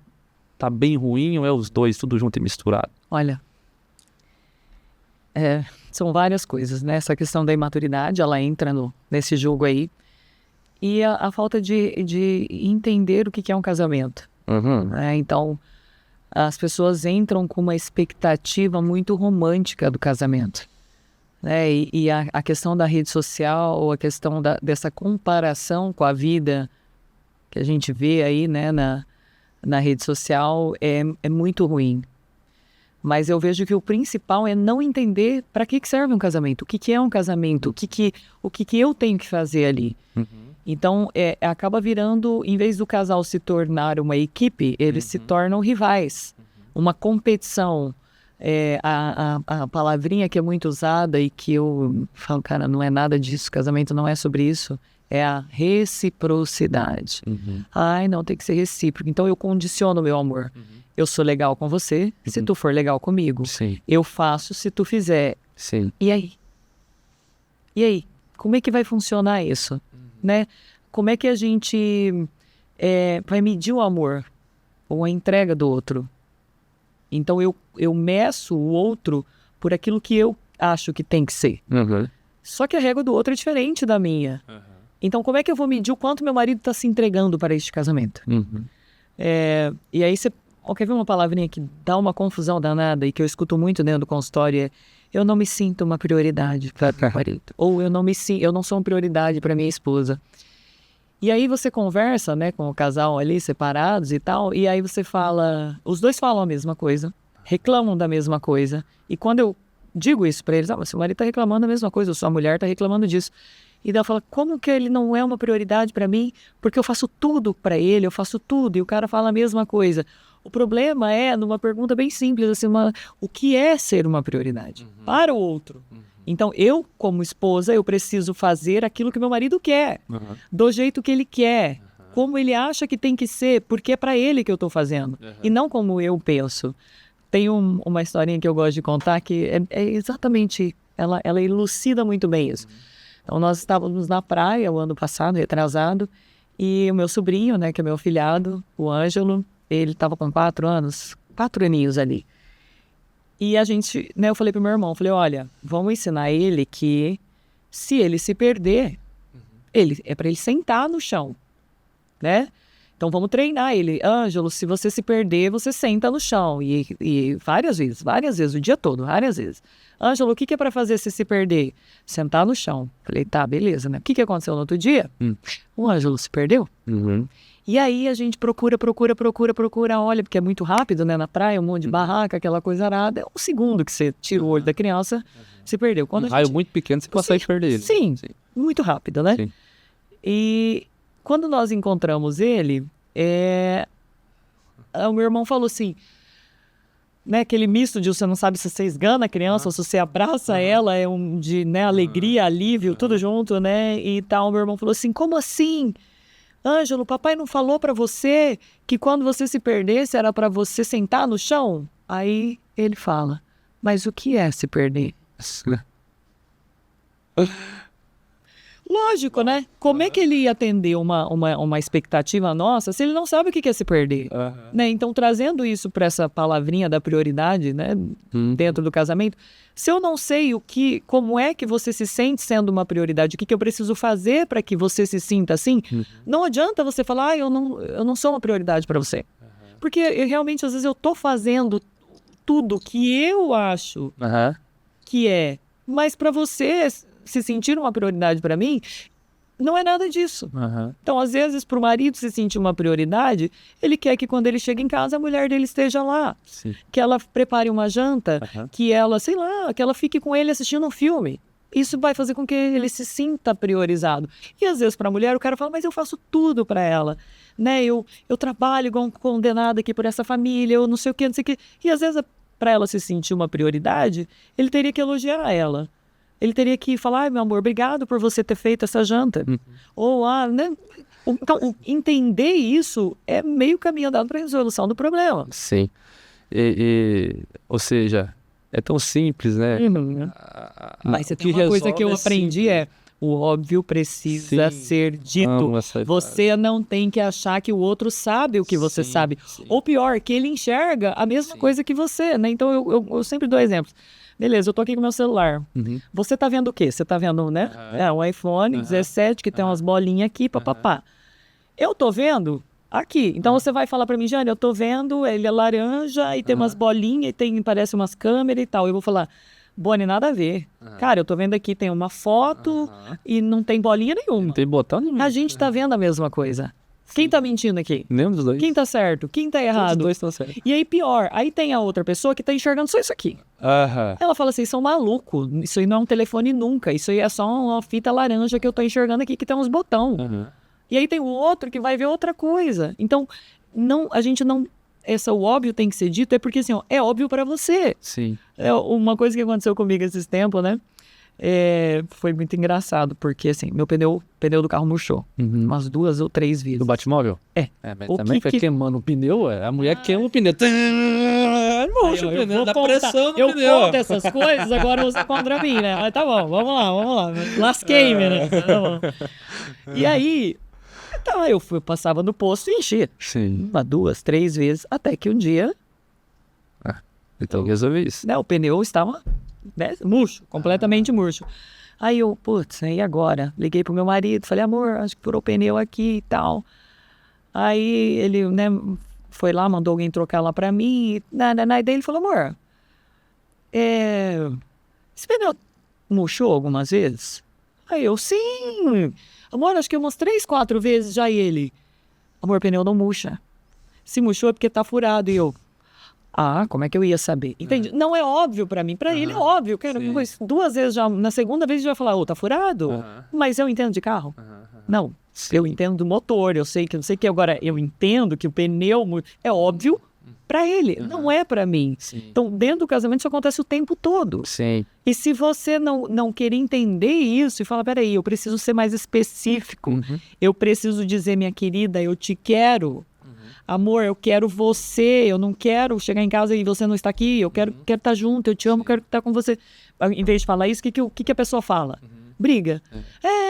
tá bem ruim, ou é os dois, tudo junto e misturado? Olha, são várias coisas, né? Essa questão da imaturidade, ela entra nesse jogo aí. E a falta de entender o que é um casamento. Então, as pessoas entram com uma expectativa muito romântica do casamento. Né? E a questão da rede social, a questão dessa comparação com a vida que a gente vê aí, né, na rede social é muito ruim. Mas eu vejo que o principal é não entender para que serve um casamento, o que é um casamento, o que eu tenho que fazer ali. Então, acaba virando, em vez do casal se tornar uma equipe, eles se tornam rivais. Uma competição. A palavrinha que é muito usada e que eu falo, cara, não é nada disso, casamento não é sobre isso, é a reciprocidade. Ai, não, tem que ser recíproco. Então, eu condiciono o meu amor. Eu sou legal com você, se tu for legal comigo. Sim. Eu faço se tu fizer. Sim. E aí? E aí? Como é que vai funcionar isso? Né? Como é que a gente vai medir o amor ou a entrega do outro? Então eu meço o outro por aquilo que eu acho que tem que ser. Só que a régua do outro é diferente da minha. Então como é que eu vou medir o quanto meu marido está se entregando para este casamento? E aí você quer ver uma palavrinha que dá uma confusão danada e que eu escuto muito dentro do consultório, eu não me sinto uma prioridade para meu marido. Ou eu não sou uma prioridade para minha esposa. E aí você conversa, né, com o casal ali, separados e tal, e aí você fala, os dois falam a mesma coisa, reclamam da mesma coisa, e quando eu digo isso para eles, mas seu marido tá reclamando da mesma coisa, ou sua mulher tá reclamando disso, e daí eu falo, como que ele não é uma prioridade para mim? Porque eu faço tudo para ele, eu faço tudo, e o cara fala a mesma coisa. O problema é, numa pergunta bem simples, assim, o que é ser uma prioridade para o outro? Então, eu, como esposa, eu preciso fazer aquilo que meu marido quer, do jeito que ele quer, como ele acha que tem que ser, porque é para ele que eu estou fazendo, e não como eu penso. Tem uma historinha que eu gosto de contar que é exatamente, ela elucida muito bem isso. Então, nós estávamos na praia o ano passado, retrasado, e o meu sobrinho, né, que é meu afilhado, o Ângelo, ele estava com 4 aninhos ali. E a gente, né, eu falei pro meu irmão, falei, olha, vamos ensinar ele que se ele se perder, é para ele sentar no chão, né? Então vamos treinar ele. Ângelo, se você se perder, você senta no chão. E várias vezes, o dia todo, várias vezes. Ângelo, o que é para fazer se perder? Sentar no chão. Falei, tá, beleza, né? O que aconteceu no outro dia? O Ângelo se perdeu. E aí a gente procura, olha, porque é muito rápido, né? Na praia, um monte de barraca, aquela coisa arada. É um segundo que você tira o olho da criança, se perdeu. Quando raio muito pequeno, você consegue perder ele. Sim, muito rápido, né? Sim. E quando nós encontramos ele, o meu irmão falou assim, né? Aquele misto de você não sabe se você esgana a criança ou se você abraça ela, de né, alegria, alívio, tudo junto, né? E tal, meu irmão falou assim, como assim? Ângelo, papai não falou pra você que quando você se perdesse era pra você sentar no chão? Aí ele fala, mas o que é se perder? Lógico, né? Como é que ele ia atender uma expectativa nossa se ele não sabe o que é se perder? Né? Então, trazendo isso para essa palavrinha da prioridade, né, dentro do casamento, se eu não sei como é que você se sente sendo uma prioridade, o que eu preciso fazer para que você se sinta assim, não adianta você falar, eu não sou uma prioridade para você. Porque realmente, às vezes, eu tô fazendo tudo que eu acho que é, mas para você se sentir uma prioridade para mim, não é nada disso. Então, às vezes, para o marido se sentir uma prioridade, ele quer que quando ele chega em casa, a mulher dele esteja lá. Sim. Que ela prepare uma janta, que ela, sei lá, que ela fique com ele assistindo um filme. Isso vai fazer com que ele se sinta priorizado. E às vezes, para a mulher, o cara fala, mas eu faço tudo para ela. Né? Eu trabalho igual um condenado aqui por essa família, eu não sei o que, não sei o que. E às vezes, para ela se sentir uma prioridade, ele teria que elogiar ela. Ele teria que falar, meu amor, obrigado por você ter feito essa janta. Ou, né? Então, entender isso é meio caminho andado para a resolução do problema. Sim. Ou seja, é tão simples, né? Mas tem uma coisa que eu aprendi o óbvio precisa ser dito. Você não tem que achar que o outro sabe o que você sabe. Ou pior, que ele enxerga a mesma coisa que você, né? Então, eu sempre dou exemplos. Beleza, eu tô aqui com meu celular. Você tá vendo o quê? Você tá vendo, né? Um iPhone 17 que tem umas bolinhas aqui, papapá. Eu tô vendo aqui. Então você vai falar pra mim, Jane, eu tô vendo, ele é laranja e tem umas bolinhas e parece umas câmeras e tal. Eu vou falar, Boni, nada a ver. Cara, eu tô vendo aqui, tem uma foto e não tem bolinha nenhuma. Não tem botão nenhum. A gente tá vendo a mesma coisa. Quem tá mentindo aqui? Nenhum dos dois. Quem tá certo? Quem tá errado? Todos os dois estão certos. E aí, pior, aí tem a outra pessoa que tá enxergando só isso aqui. Ela fala assim, são malucos, isso aí não é um telefone nunca, isso aí é só uma fita laranja que eu tô enxergando aqui que tem uns botão. E aí tem o outro que vai ver outra coisa. Então, o óbvio tem que ser dito, é porque assim, ó, é óbvio pra você. Sim. É uma coisa que aconteceu comigo esses tempos, né? Foi muito engraçado, porque assim, meu pneu do carro murchou umas 2 ou 3 vezes. Do Batmóvel? Mas também foi queimando o pneu, a mulher queima o pneu. Murcha o pneu, dá pressão no pneu. Eu conto essas coisas, agora você contra mim, né? Mas tá bom, vamos lá. Lasquei-me, né? Tá bom. E aí, então, eu passava no posto e enchia. Sim. 1, 2, 3 vezes, até que um dia Então resolvi isso. Né, o pneu estava, né, murcho, completamente murcho. Aí eu, putz, e agora? Liguei pro meu marido, falei, amor, acho que furou o pneu aqui e tal. Aí ele, né, foi lá, mandou alguém trocar lá pra mim. E daí ele falou, amor, esse pneu murchou algumas vezes? Aí eu, sim. Amor, acho que umas 3, 4 vezes já. E ele, amor, pneu não murcha. Se murchou é porque tá furado. E eu, como é que eu ia saber? Entende? Não é óbvio pra mim. Pra ele é óbvio. Cara, 2 vezes já, na segunda vez ele vai falar, tá furado? Mas eu entendo de carro? Não. Eu entendo do motor, eu sei que agora eu entendo que o pneu é óbvio pra ele, não é pra mim. Sim. Então, dentro do casamento isso acontece o tempo todo. Sim. E se você não querer entender isso e falar, peraí, eu preciso ser mais específico, eu preciso dizer, minha querida, eu te quero. Amor, eu quero você, eu não quero chegar em casa e você não está aqui, eu quero estar junto, eu te amo, quero estar com você. Em vez de falar isso, o que a pessoa fala? Briga.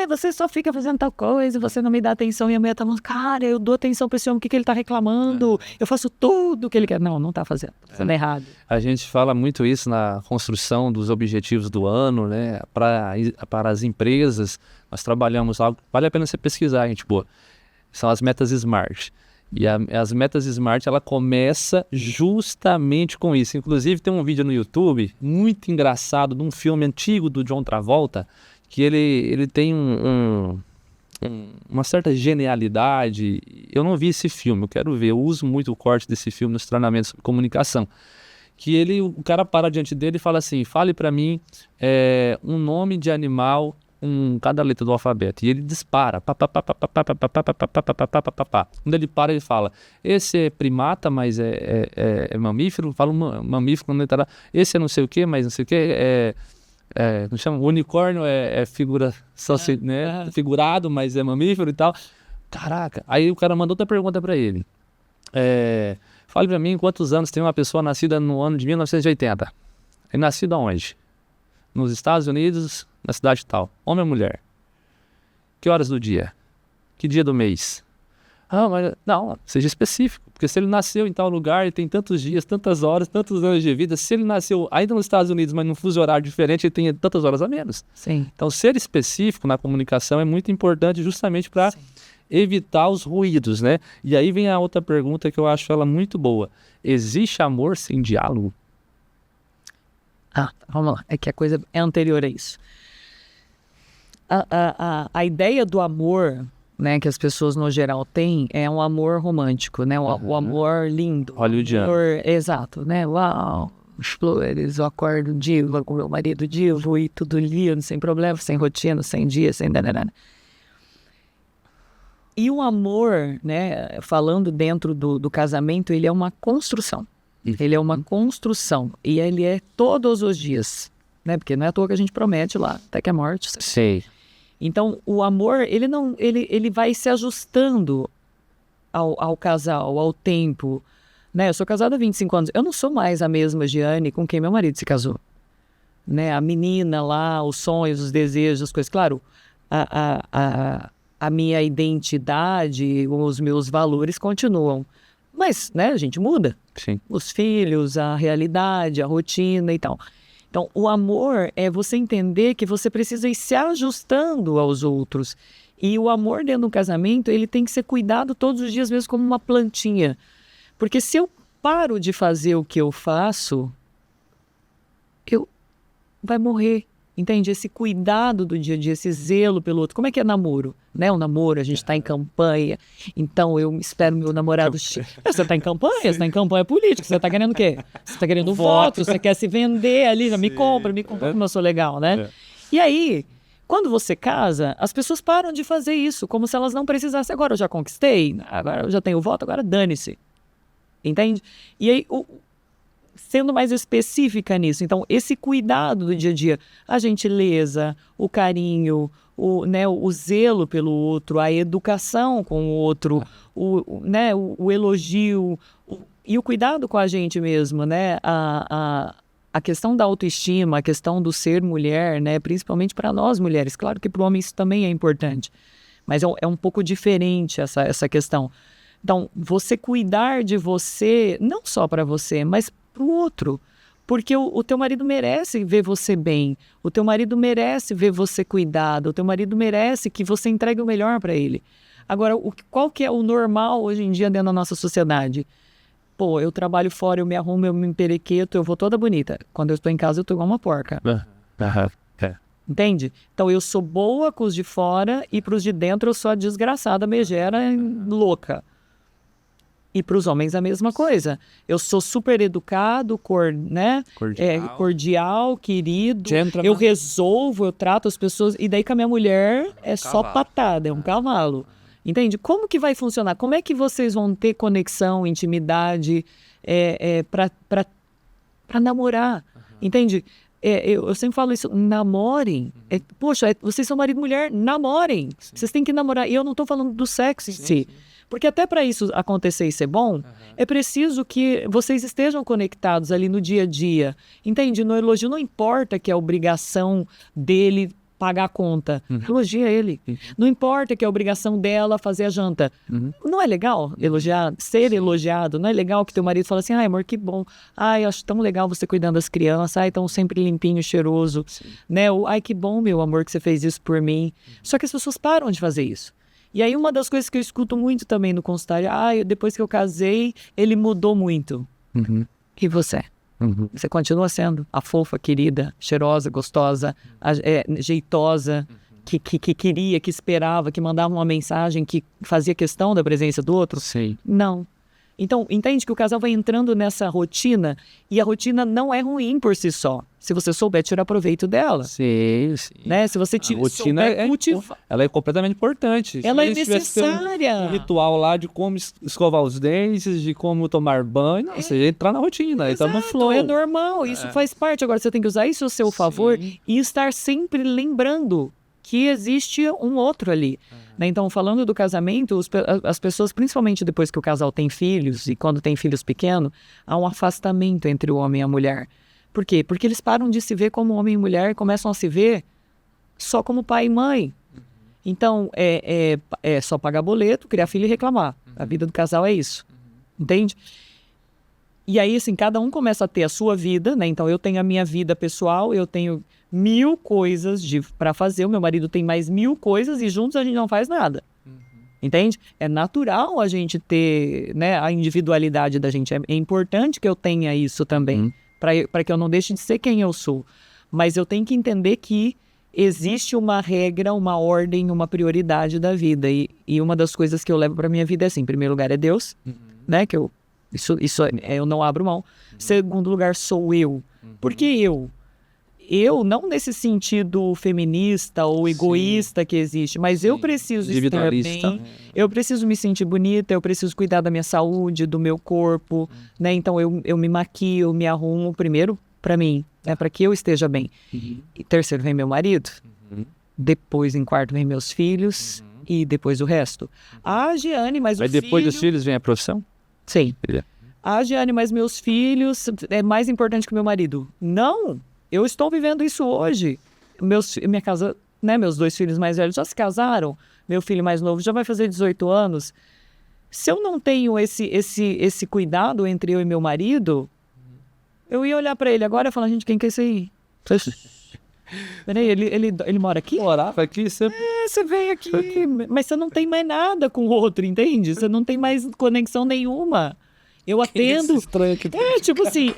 Você só fica fazendo tal coisa, você não me dá atenção. E a mulher tá falando, cara, eu dou atenção pra esse homem, o que ele tá reclamando? Eu faço tudo o que ele quer. Não tá fazendo. Tá fazendo errado. A gente fala muito isso na construção dos objetivos do ano, né? Para as empresas, nós trabalhamos algo, vale a pena você pesquisar, gente boa. São as metas SMART. E as metas SMART, ela começa justamente com isso. Inclusive, tem um vídeo no YouTube muito engraçado de um filme antigo do John Travolta, que ele tem uma certa genialidade. Eu não vi esse filme, eu quero ver. Eu uso muito o corte desse filme nos treinamentos de comunicação. Que o cara para diante dele e fala assim, fale para mim um nome de animal com cada letra do alfabeto. E ele dispara. Quando ele para, ele fala, esse é primata, mas é mamífero. Fala um mamífero, quando ele tá lá. Esse é não sei o que, mas não sei o que, como chama? O unicórnio é figura né? Figurado, mas é mamífero e tal. Caraca. Aí o cara mandou outra pergunta pra ele. Fale pra mim quantos anos tem uma pessoa nascida no ano de 1980. E nascida onde? Nos Estados Unidos, na cidade tal. Homem ou mulher? Que horas do dia? Que dia do mês? Mas não, seja específico. Porque se ele nasceu em tal lugar, ele tem tantos dias, tantas horas, tantos anos de vida. Se ele nasceu ainda nos Estados Unidos, mas num fuso horário diferente, ele tem tantas horas a menos. Sim. Então, ser específico na comunicação é muito importante justamente para evitar os ruídos, né? E aí vem a outra pergunta que eu acho ela muito boa. Existe amor sem diálogo? Vamos lá. É que a coisa é anterior a isso. A ideia do amor, né, que as pessoas no geral têm é um amor romântico, né? O amor lindo. Hollywoodiano. Exato, né? Uau, os flores, eu acordo diva com meu marido divo e tudo lindo, sem problema, sem rotina, sem dia, sem... E o amor, né, falando dentro do casamento, ele é uma construção. Ele é uma construção. E ele é todos os dias, né? Porque não é à toa que a gente promete lá, até que a morte. Sei. Então, o amor, ele vai se ajustando ao casal, ao tempo. Né? Eu sou casada há 25 anos. Eu não sou mais a mesma Giane com quem meu marido se casou. Né? A menina lá, os sonhos, os desejos, as coisas. Claro, a minha identidade, os meus valores continuam. Mas, né, a gente muda. Sim. Os filhos, a realidade, a rotina e tal. Então, o amor é você entender que você precisa ir se ajustando aos outros. E o amor dentro do casamento, ele tem que ser cuidado todos os dias mesmo como uma plantinha. Porque se eu paro de fazer o que eu faço, vai morrer. Entende? Esse cuidado do dia a dia, esse zelo pelo outro. Como é que é namoro? Né? O namoro, a gente está em campanha, então eu espero meu namorado... Você está em campanha? Você está em campanha política. Você está querendo o quê? Você está querendo voto, você quer se vender ali. Me compra como eu sou legal, né? E aí, quando você casa, as pessoas param de fazer isso, como se elas não precisassem. Agora eu já conquistei, agora eu já tenho voto, agora dane-se. Entende? E aí... Sendo mais específica nisso. Então, esse cuidado do dia a dia, a gentileza, o carinho, o zelo pelo outro, a educação com o outro, o elogio e o cuidado com a gente mesmo, né? A questão da autoestima, a questão do ser mulher, né? Principalmente para nós mulheres. Claro que para o homem isso também é importante, mas é um pouco diferente essa questão. Então, você cuidar de você, não só para você, mas para o outro. Porque o teu marido merece ver você bem, o teu marido merece ver você cuidado, o teu marido merece que você entregue o melhor para ele. Agora, qual que é o normal hoje em dia dentro da nossa sociedade? Pô, eu trabalho fora, eu me arrumo, eu me emperequeto, eu vou toda bonita. Quando eu estou em casa, eu tô igual uma porca. Entende? Então, eu sou boa com os de fora e pros de dentro eu sou a desgraçada, megera, louca. E para os homens a mesma coisa. Eu sou super educado, né? Cordial, querido. Gentleman. Eu resolvo, eu trato as pessoas. E daí com a minha mulher é só patada, é um cavalo. Entende? Como que vai funcionar? Como é que vocês vão ter conexão, intimidade para namorar? Entende? Eu sempre falo isso, namorem. Poxa, vocês são marido e mulher, namorem. Sim. Vocês têm que namorar. E eu não estou falando do sexo em si. Sim. Porque até para isso acontecer e ser bom, é preciso que vocês estejam conectados ali no dia a dia. Entende? No elogio não importa que é obrigação dele pagar a conta. Elogia ele. Não importa que é obrigação dela fazer a janta. Não é legal elogiar, ser elogiado? Não é legal que teu marido fala assim, ai amor, que bom. Ai, acho tão legal você cuidando das crianças. Ai, tão sempre limpinho, cheiroso. Né? Ai, que bom, meu amor, que você fez isso por mim. Só que as pessoas param de fazer isso. E aí uma das coisas que eu escuto muito também no consultório, depois que eu casei, ele mudou muito. E você? Você continua sendo a fofa, querida, cheirosa, gostosa, jeitosa, que queria, que esperava, que mandava uma mensagem, que fazia questão da presença do outro? Sim. Não. Então, entende que o casal vai entrando nessa rotina e a rotina não é ruim por si só. Se você souber tirar proveito dela. Sim. Né? Se você a rotina ela é completamente importante. Ela é necessária. Um ritual lá de como escovar os dentes, de como tomar banho. Não, você entrar na rotina, entrar no flow. É normal, isso faz parte. Agora, você tem que usar isso a seu favor e estar sempre lembrando que existe um outro ali. Né? Então, falando do casamento, as pessoas, principalmente depois que o casal tem filhos, e quando tem filhos pequenos, há um afastamento entre o homem e a mulher. Por quê? Porque eles param de se ver como homem e mulher e começam a se ver só como pai e mãe. Então, é só pagar boleto, criar filho e reclamar. A vida do casal é isso. Entende? E aí, assim, cada um começa a ter a sua vida, né? Então, eu tenho a minha vida pessoal, eu tenho 1000 coisas para fazer, o meu marido tem mais 1000 coisas e juntos a gente não faz nada. Entende? É natural a gente ter, né, a individualidade da gente. É importante que eu tenha isso também, para que eu não deixe de ser quem eu sou. Mas eu tenho que entender que existe uma regra, uma ordem, uma prioridade da vida. E uma das coisas que eu levo para minha vida é assim, em primeiro lugar é Deus, né? Que eu não abro mão. Segundo lugar sou eu. Por que eu? Eu, não nesse sentido feminista ou egoísta que existe, mas eu preciso estar bem, eu preciso me sentir bonita, eu preciso cuidar da minha saúde, do meu corpo, né? Então eu me maquio, eu me arrumo primeiro para mim, né? Para que eu esteja bem. E terceiro vem meu marido, depois em quarto vem meus filhos e depois o resto. Giane, mas o filho... depois dos filhos vem a profissão? Sim. Giane, mas meus filhos é mais importante que meu marido. Não! Eu estou vivendo isso hoje. Minha casa, né, meus 2 filhos mais velhos já se casaram. Meu filho mais novo já vai fazer 18 anos. Se eu não tenho esse cuidado entre eu e meu marido, eu ia olhar para ele agora e falar, gente, quem que é esse aí? Peraí, ele mora aqui? Morava aqui? Você veio aqui, mas você não tem mais nada com o outro, entende? Você não tem mais conexão nenhuma. Eu atendo... estranho aqui. Tipo assim,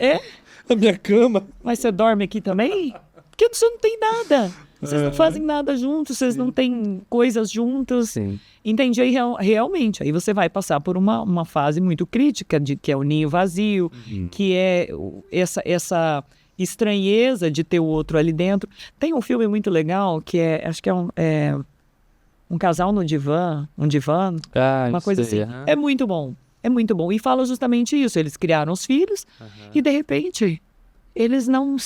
a minha cama. Mas você dorme aqui também? Porque você não tem nada. Vocês não fazem nada juntos, vocês não têm coisas juntos. Sim. Entende? Aí realmente, aí você vai passar por uma fase muito crítica, que é o ninho vazio, que é essa estranheza de ter o outro ali dentro. Tem um filme muito legal, que acho que é um casal no divã, uma coisa assim. É muito bom. É muito bom. E fala justamente isso. Eles criaram os filhos e, de repente, eles não...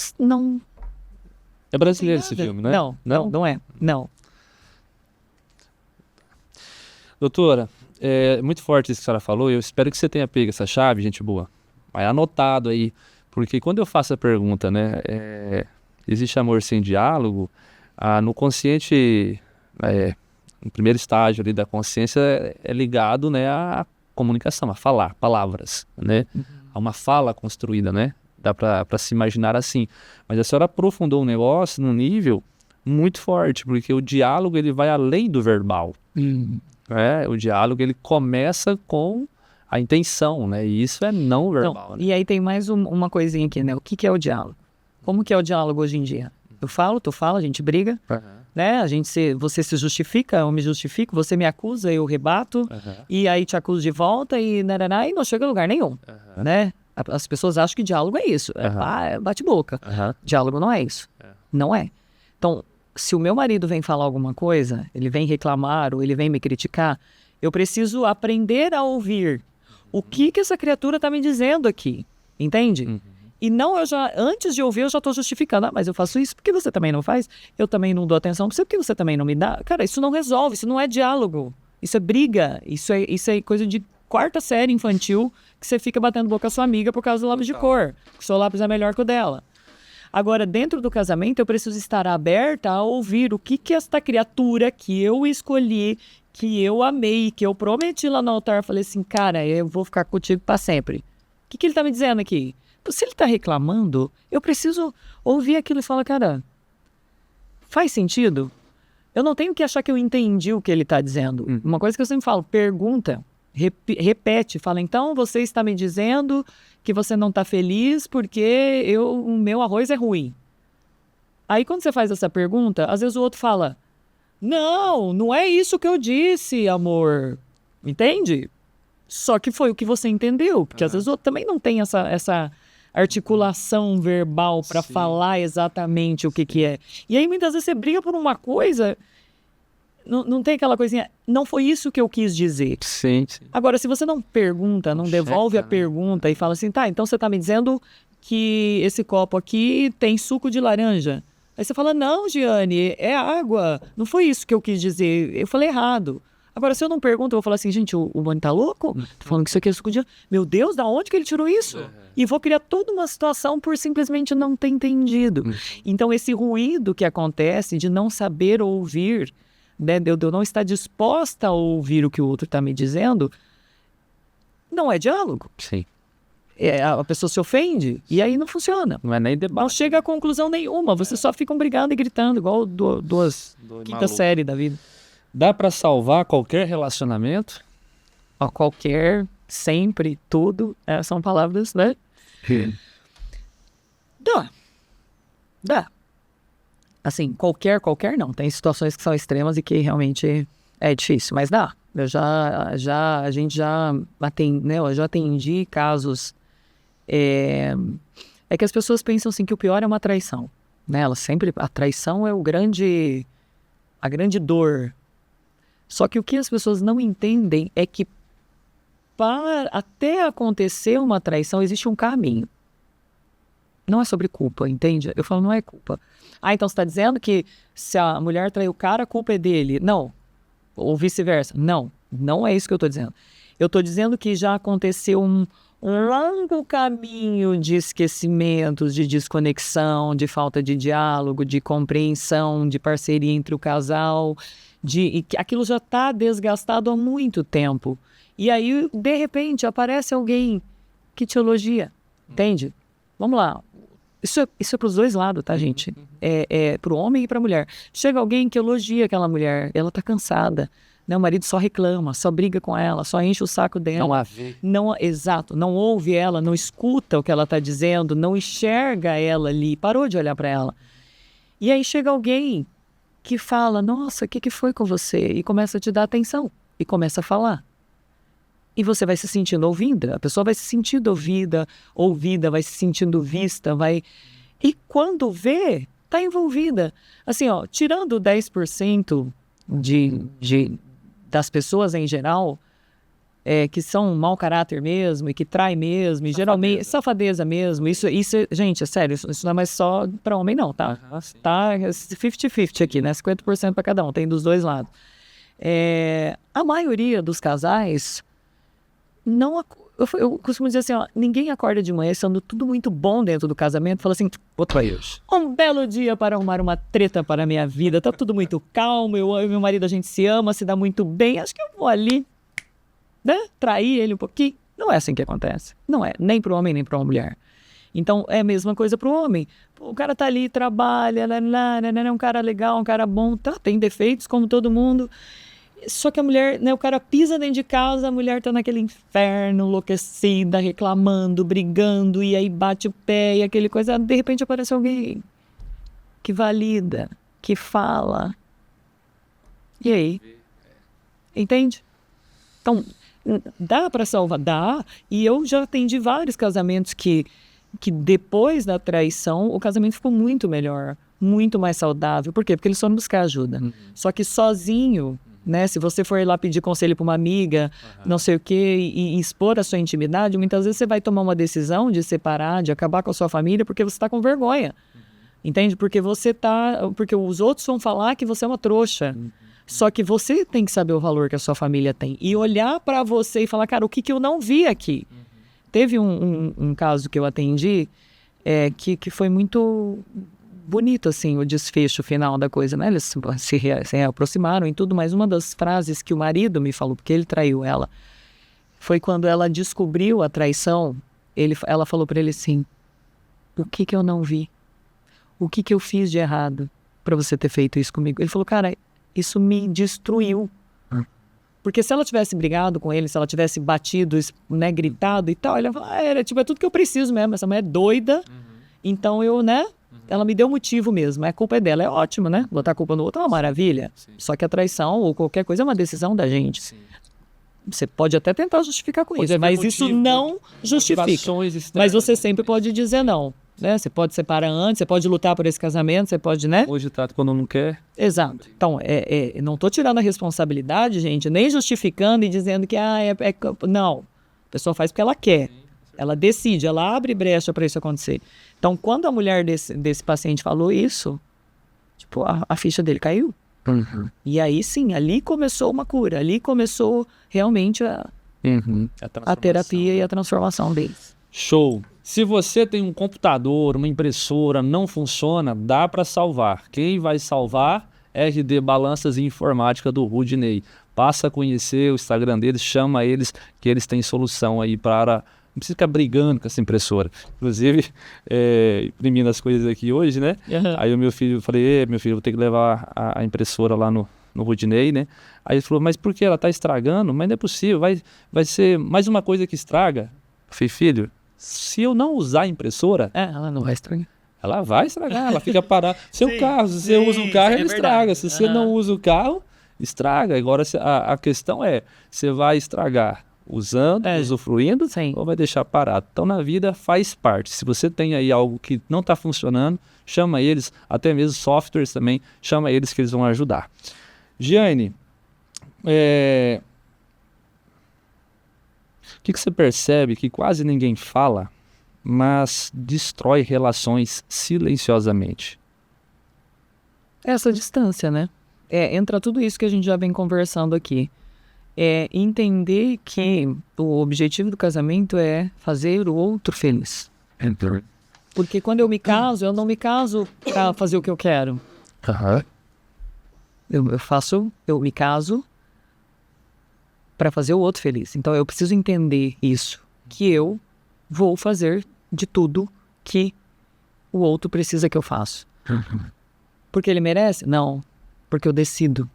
É brasileiro esse filme, né? Não é. Não. Doutora, é muito forte isso que a senhora falou. Eu espero que você tenha pego essa chave, gente boa. Vai anotado aí. Porque quando eu faço a pergunta, né? Existe amor sem diálogo? No consciente, no primeiro estágio ali da consciência, é ligado, né, a comunicação, a falar, palavras, né? Há uma fala construída, né? Dá para se imaginar assim. Mas a senhora aprofundou um negócio num nível muito forte, porque o diálogo ele vai além do verbal. O diálogo ele começa com a intenção, né? E isso é não verbal. Então, e aí tem mais uma coisinha aqui, né? O que é o diálogo? Como que é o diálogo hoje em dia? Eu falo, tu fala, a gente briga, né? Você se justifica, eu me justifico, você me acusa, eu rebato, e aí te acuso de volta e não chega a lugar nenhum, né? As pessoas acham que diálogo é isso, é bate-boca. Diálogo não é isso, não é. Então, se o meu marido vem falar alguma coisa, ele vem reclamar ou ele vem me criticar, eu preciso aprender a ouvir o que essa criatura está me dizendo aqui, entende? E não, antes de ouvir, eu já estou justificando. Mas eu faço isso porque você também não faz. Eu também não dou atenção para você porque você também não me dá. Cara, isso não resolve, isso não é diálogo. Isso é briga. Isso é coisa de 4ª série infantil que você fica batendo boca com a sua amiga por causa do lápis de cor. O seu lápis é melhor que o dela. Agora, dentro do casamento, eu preciso estar aberta a ouvir o que esta criatura que eu escolhi, que eu amei, que eu prometi lá no altar, falei assim, cara, eu vou ficar contigo para sempre. O que ele está me dizendo aqui? Se ele está reclamando, eu preciso ouvir aquilo e falar, cara, faz sentido? Eu não tenho que achar que eu entendi o que ele está dizendo. Uma coisa que eu sempre falo, pergunta, repete, fala, então você está me dizendo que você não está feliz porque o meu arroz é ruim. Aí quando você faz essa pergunta, às vezes o outro fala, não é isso que eu disse, amor. Entende? Só que foi o que você entendeu, porque às vezes o outro também não tem essa articulação verbal para falar exatamente o que é. E aí muitas vezes você briga por uma coisa, não tem aquela coisinha, não foi isso que eu quis dizer. Sim. Agora, se você não pergunta, não devolve a pergunta e fala assim, tá, então você está me dizendo que esse copo aqui tem suco de laranja. Aí você fala, não, Giane, é água, não foi isso que eu quis dizer, eu falei errado. Agora, se eu não pergunto, eu vou falar assim, gente, o Boni tá louco? Tô falando que isso aqui é suco de... Meu Deus, da onde que ele tirou isso? E vou criar toda uma situação por simplesmente não ter entendido. Então, esse ruído que acontece de não saber ouvir, né, de eu não estar disposta a ouvir o que o outro está me dizendo, não é diálogo. Sim. A pessoa se ofende e aí não funciona. Não é nem debate. Não chega a conclusão nenhuma. Vocês só ficam brigando e gritando, igual quinta série da vida. Dá para salvar qualquer relacionamento? Qualquer, sempre, tudo, são palavras, né? Dá. Assim, qualquer não. Tem situações que são extremas e que realmente é difícil, mas dá. A gente já atende, né? Eu já atendi casos. É que as pessoas pensam assim que o pior é uma traição, né? A traição é a grande dor. Só que o que as pessoas não entendem é que até acontecer uma traição existe um caminho. Não é sobre culpa, entende? Eu falo, não é culpa. Então você está dizendo que se a mulher traiu o cara, a culpa é dele. Não. Ou vice-versa. Não é isso que eu estou dizendo. Eu estou dizendo que já aconteceu um longo caminho de esquecimentos, de desconexão, de falta de diálogo, de compreensão, de parceria entre o casal, e aquilo já está desgastado há muito tempo. E aí, de repente, aparece alguém que te elogia, entende? Vamos lá. Isso é para os dois lados, tá, gente? É para o homem e para a mulher. Chega alguém que elogia aquela mulher, ela está cansada, né? O marido só reclama, só briga com ela, só enche o saco dela. Não a vê. Exato, não ouve ela, não escuta o que ela está dizendo, não enxerga ela ali, parou de olhar para ela. E aí chega alguém que fala, nossa, o que foi com você? E começa a te dar atenção, e começa a falar. E você vai se sentindo ouvida, a pessoa vai se sentindo ouvida, vai se sentindo vista, E quando vê, tá envolvida. Assim, tirando 10% das pessoas em geral, que são mau caráter mesmo, e que trai mesmo, e geralmente safadeza mesmo, isso, gente, é sério, isso não é mais só para homem não, tá? Tá 50-50 aqui, né? 50% para cada um, tem dos dois lados. A maioria dos casais não... Eu costumo dizer assim, ninguém acorda de manhã estando tudo muito bom dentro do casamento, fala assim, um belo dia para arrumar uma treta para a minha vida, tá tudo muito calmo, eu e meu marido, a gente se ama, se dá muito bem, acho que eu vou ali, né, trair ele um pouquinho. Não é assim que acontece, não é, nem para o homem, nem para uma mulher. Então, é a mesma coisa pro homem. Pô, o cara tá ali, trabalha, é um cara legal, um cara bom, tá, tem defeitos como todo mundo. Só que a mulher, né, o cara pisa dentro de casa, a mulher tá naquele inferno, enlouquecida, reclamando, brigando, e aí bate o pé e aquele coisa. De repente aparece alguém que valida, que fala. E aí? Entende? Então, dá para salvar? Dá. E eu já atendi vários casamentos que depois da traição, o casamento ficou muito melhor, muito mais saudável. Por quê? Porque eles foram buscar ajuda. Só que sozinho, né? Se você for lá pedir conselho para uma amiga, não sei o quê, e expor a sua intimidade, muitas vezes você vai tomar uma decisão de separar, de acabar com a sua família, porque você está com vergonha. Entende? Porque porque os outros vão falar que você é uma trouxa. Só que você tem que saber o valor que a sua família tem. E olhar para você e falar, cara, o que eu não vi aqui? Teve um caso que eu atendi que foi muito bonito, assim, o desfecho final da coisa, né? Eles se aproximaram e tudo, mas uma das frases que o marido me falou, porque ele traiu ela, foi quando ela descobriu a traição, ela falou para ele assim, o que eu não vi? O que eu fiz de errado para você ter feito isso comigo? Ele falou, cara, isso me destruiu. Porque se ela tivesse brigado com ele, se ela tivesse batido, né, gritado e tal, ele ia falar, é tudo que eu preciso mesmo, essa mulher é doida, então eu, né, ela me deu motivo mesmo, a culpa é dela, é ótimo, né, botar a culpa no outro é uma maravilha, só que a traição ou qualquer coisa é uma decisão da gente. Você pode até tentar justificar com isso, mas isso não justifica, mas você sempre pode dizer não. Né? Você pode separar antes, você pode lutar por esse casamento, você pode, né? Hoje trata quando não quer. Exato. Então, não estou tirando a responsabilidade, gente, nem justificando e dizendo que, não. A pessoa faz porque ela quer. Ela decide, ela abre brecha para isso acontecer. Então, quando a mulher desse paciente falou isso, tipo, a ficha dele caiu. E aí, sim, ali começou uma cura, ali começou realmente a terapia e a transformação deles. Show! Se você tem um computador, uma impressora, não funciona, dá para salvar. Quem vai salvar? RD Balanças e Informática do Rudney. Passa a conhecer o Instagram deles, chama eles, que eles têm solução aí para... Não precisa ficar brigando com essa impressora. Inclusive, imprimindo as coisas aqui hoje, né? Aí o meu filho, falei, meu filho, vou ter que levar a impressora lá no Rudney, né? Aí ele falou, mas por que ela está estragando? Mas não é possível, vai ser mais uma coisa que estraga. Eu falei, filho, se eu não usar a impressora... ela não vai estragar. Ela vai estragar, ela fica parada. Seu carro, se você usa o carro, ele estraga. Se você não usa o carro, estraga. Agora, a questão é, você vai estragar usando, usufruindo, ou vai deixar parado? Então, na vida, faz parte. Se você tem aí algo que não está funcionando, chama eles, até mesmo softwares também, chama eles que eles vão ajudar. Giane, o que você percebe que quase ninguém fala, mas destrói relações silenciosamente? Essa distância, né? Entra tudo isso que a gente já vem conversando aqui. Entender que o objetivo do casamento é fazer o outro feliz. Porque quando eu me caso, eu não me caso para fazer o que eu quero. Eu me caso para fazer o outro feliz. Então eu preciso entender isso, que eu vou fazer de tudo que o outro precisa que eu faça. Porque ele merece? Não, porque eu decido.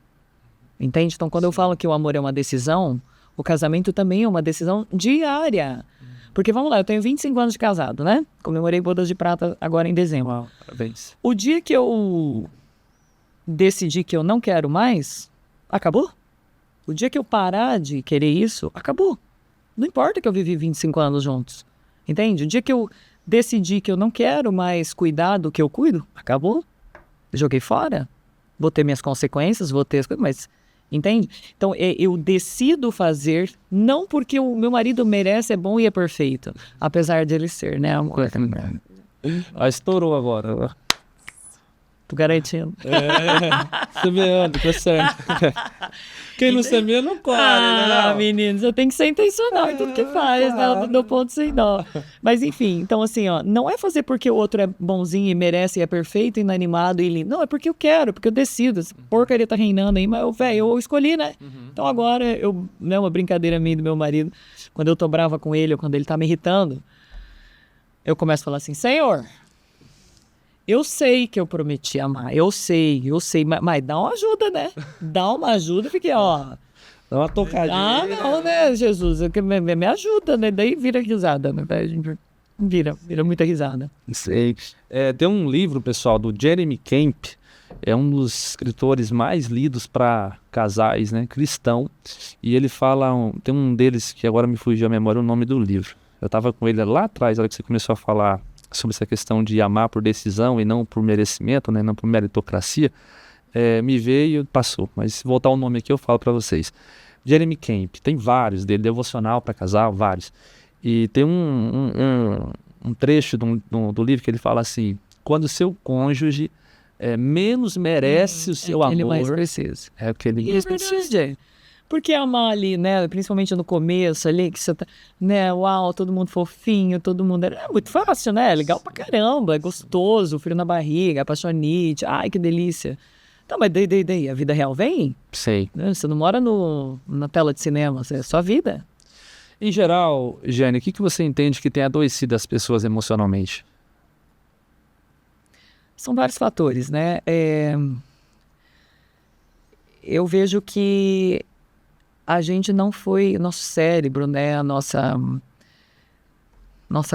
Entende? Então quando eu falo que o amor é uma decisão, o casamento também é uma decisão diária. Porque vamos lá, eu tenho 25 anos de casado, né? Comemorei bodas de prata agora em dezembro. Uau, parabéns. O dia que eu decidi que eu não quero mais, acabou. O dia que eu parar de querer isso, acabou. Não importa que eu vivi 25 anos juntos. Entende? O dia que eu decidi que eu não quero mais cuidar do que eu cuido, acabou. Joguei fora. Vou ter minhas consequências, vou ter as coisas, mas... Entende? Então, eu decido fazer, não porque o meu marido merece, é bom e é perfeito. Apesar de ele ser, né, amor? Estourou agora. Tô garantindo. Semeando, tá certo. Quem não semeia não colhe, né? Meninos, eu tenho que ser intencional em tudo que faz, claro. Né? No ponto sem dó. Mas enfim, então assim, não é fazer porque o outro é bonzinho e merece e é perfeito, inanimado e lindo. Não, é porque eu quero, porque eu decido. Essa porcaria tá reinando aí, mas eu escolhi, né? Então agora, uma brincadeira minha e do meu marido, quando eu tô brava com ele ou quando ele tá me irritando, eu começo a falar assim, Senhor, eu sei que eu prometi amar, eu sei, mas dá uma ajuda, né? Dá uma ajuda, porque, ó... Dá uma tocadinha. Ah, não, né, Jesus? Me ajuda, né? Daí vira risada, né? Vira muita risada. Sei. Tem um livro, pessoal, do Jeremy Camp, é um dos escritores mais lidos para casais, né, cristão, e ele fala, tem um deles que agora me fugiu a memória o nome do livro. Eu estava com ele lá atrás, na hora que você começou a falar sobre essa questão de amar por decisão e não por merecimento, né, não por meritocracia, me veio e passou, mas se voltar o nome aqui eu falo para vocês. Jeremy Camp, tem vários dele, devocional para casal, vários. E tem um trecho do livro que ele fala assim, quando o seu cônjuge menos merece o seu amor... Ele mais precisa. É o que ele precisa. Porque amar ali, né, principalmente no começo ali, que você tá, né, uau, todo mundo fofinho, todo mundo... É muito fácil, né? É legal pra caramba, é gostoso, frio na barriga, apaixonite, ai, que delícia. Então, mas daí, a vida real vem? Sei. Né? Você não mora na tela de cinema, é só vida. Em geral, Jane, o que você entende que tem adoecido as pessoas emocionalmente? São vários fatores, né? Eu vejo que a gente não foi, nosso cérebro, né, a nossa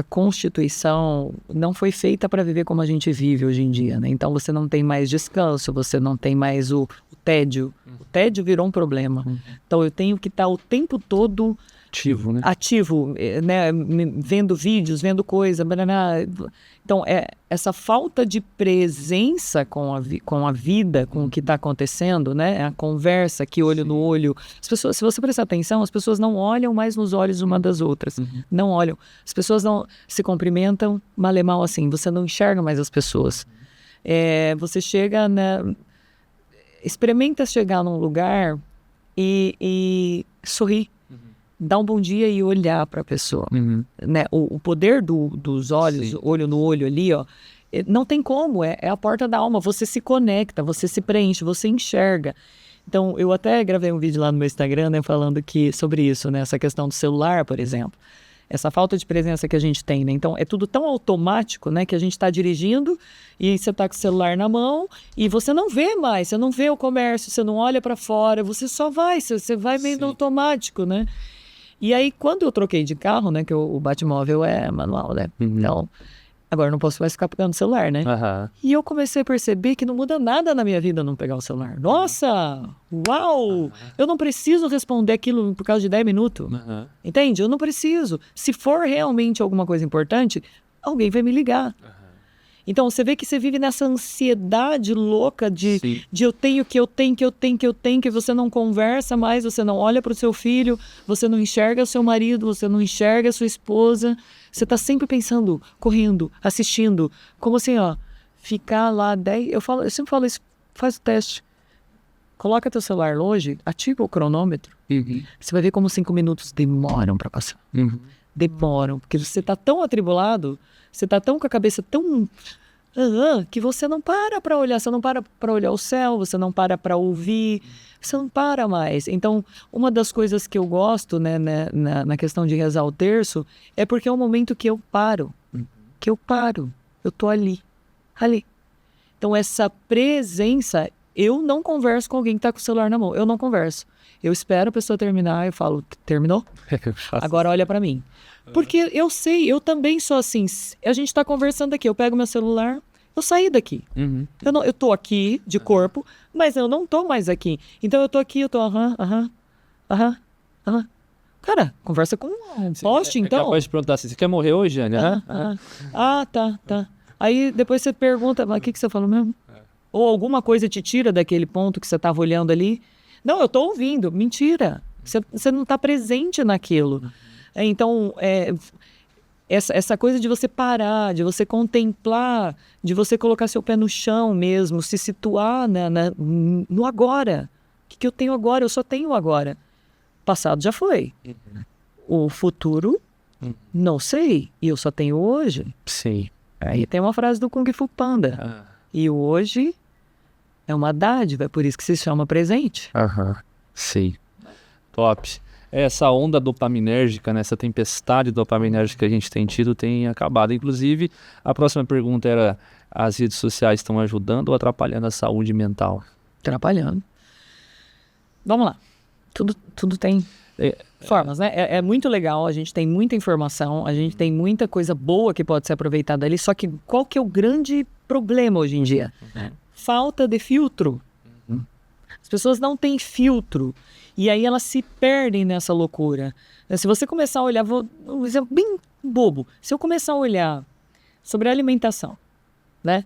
constituição não foi feita para viver como a gente vive hoje em dia, né? Então você não tem mais descanso, você não tem mais o tédio. O tédio virou um problema. Então eu tenho que estar o tempo todo ativo, né? Ativo, né? Vendo vídeos, vendo coisa. Então, essa falta de presença com a vida, com o que está acontecendo, né? A conversa aqui, olho no olho. As pessoas, se você prestar atenção, as pessoas não olham mais nos olhos uma das outras. Não olham. As pessoas não se cumprimentam mal e mal assim. Você não enxerga mais as pessoas. Você chega, né? Experimenta chegar num lugar e sorrir. Dar um bom dia e olhar para a pessoa. Né? O poder dos olhos, olho no olho ali, ó, não tem como, é a porta da alma. Você se conecta, você se preenche, você enxerga. Então, eu até gravei um vídeo lá no meu Instagram, né, falando sobre isso, né, essa questão do celular, por exemplo. Essa falta de presença que a gente tem, né? Então, é tudo tão automático, né? Que a gente está dirigindo e você está com o celular na mão e você não vê mais, você não vê o comércio, você não olha para fora, você só vai, você vai meio no automático, né? E aí, quando eu troquei de carro, né, que o Batmóvel é manual, né? Então, agora eu não posso mais ficar pegando o celular, né? E eu comecei a perceber que não muda nada na minha vida não pegar o celular. Nossa! Uau! Eu não preciso responder aquilo por causa de 10 minutos. Entende? Eu não preciso. Se for realmente alguma coisa importante, alguém vai me ligar. Então, você vê que você vive nessa ansiedade louca de eu tenho, que você não conversa mais, você não olha para o seu filho, você não enxerga o seu marido, você não enxerga a sua esposa. Você está sempre pensando, correndo, assistindo. Como assim, ó, ficar lá 10... Eu sempre falo isso, faz o teste. Coloca teu celular longe, ativa o cronômetro. Você vai ver como 5 minutos demoram para passar. Demoram, porque você está tão atribulado, você está tão com a cabeça tão... que você não para olhar, você não para olhar o céu, você não para ouvir, você não para mais. Então, uma das coisas que eu gosto, né, na questão de rezar o terço, é porque é um momento que eu paro, eu tô ali. Então, essa presença, eu não converso com alguém que está com o celular na mão, eu não converso. Eu espero a pessoa terminar, eu falo, terminou? Agora olha para mim. Porque eu sei, eu também sou assim. A gente tá conversando aqui, eu pego meu celular, eu saí daqui. Eu tô aqui de corpo, mas eu não tô mais aqui. Então eu tô aqui, eu tô Cara, conversa com um poste, então. Capaz de perguntar assim, você quer morrer hoje, Jane? Tá. Aí depois você pergunta, mas o que você falou mesmo? Ou alguma coisa te tira daquele ponto que você tava olhando ali. Não, eu tô ouvindo. Mentira. Você não tá presente naquilo. Então, essa coisa de você parar, de você contemplar, de você colocar seu pé no chão mesmo, se situar no agora. O que eu tenho agora? Eu só tenho agora. O passado já foi. O futuro, não sei. E eu só tenho hoje. Sim. Aí tem uma frase do Kung Fu Panda. E o hoje é uma dádiva, é por isso que se chama presente. Sim. Top. essa onda dopaminérgica, né, essa tempestade dopaminérgica que a gente tem tido tem acabado. Inclusive, a próxima pergunta era: as redes sociais estão ajudando ou atrapalhando a saúde mental? Atrapalhando. Vamos lá. Tudo tem formas, né? É muito legal, a gente tem muita informação, a gente tem muita coisa boa que pode ser aproveitada ali, só que qual que é o grande problema hoje em dia? Falta de filtro. As pessoas não têm filtro, e aí elas se perdem nessa loucura. Se você começar a olhar, um exemplo bem bobo, se eu começar a olhar sobre a alimentação, né?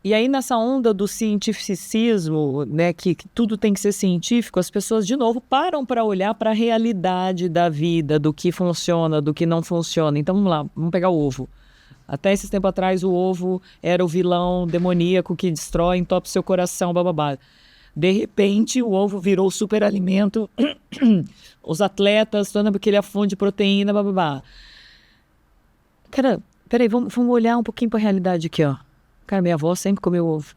E aí nessa onda do cientificismo, né, que tudo tem que ser científico, as pessoas de novo param para olhar para a realidade da vida, do que funciona, do que não funciona. Então vamos lá, vamos pegar o ovo. Até esse tempo atrás o ovo era o vilão demoníaco que destrói, entope seu coração, bababá. De repente o ovo virou superalimento, os atletas, porque ele é a fonte de proteína, bababá. Cara, peraí, vamos olhar um pouquinho para a realidade aqui, ó. Cara, minha avó sempre comeu ovo.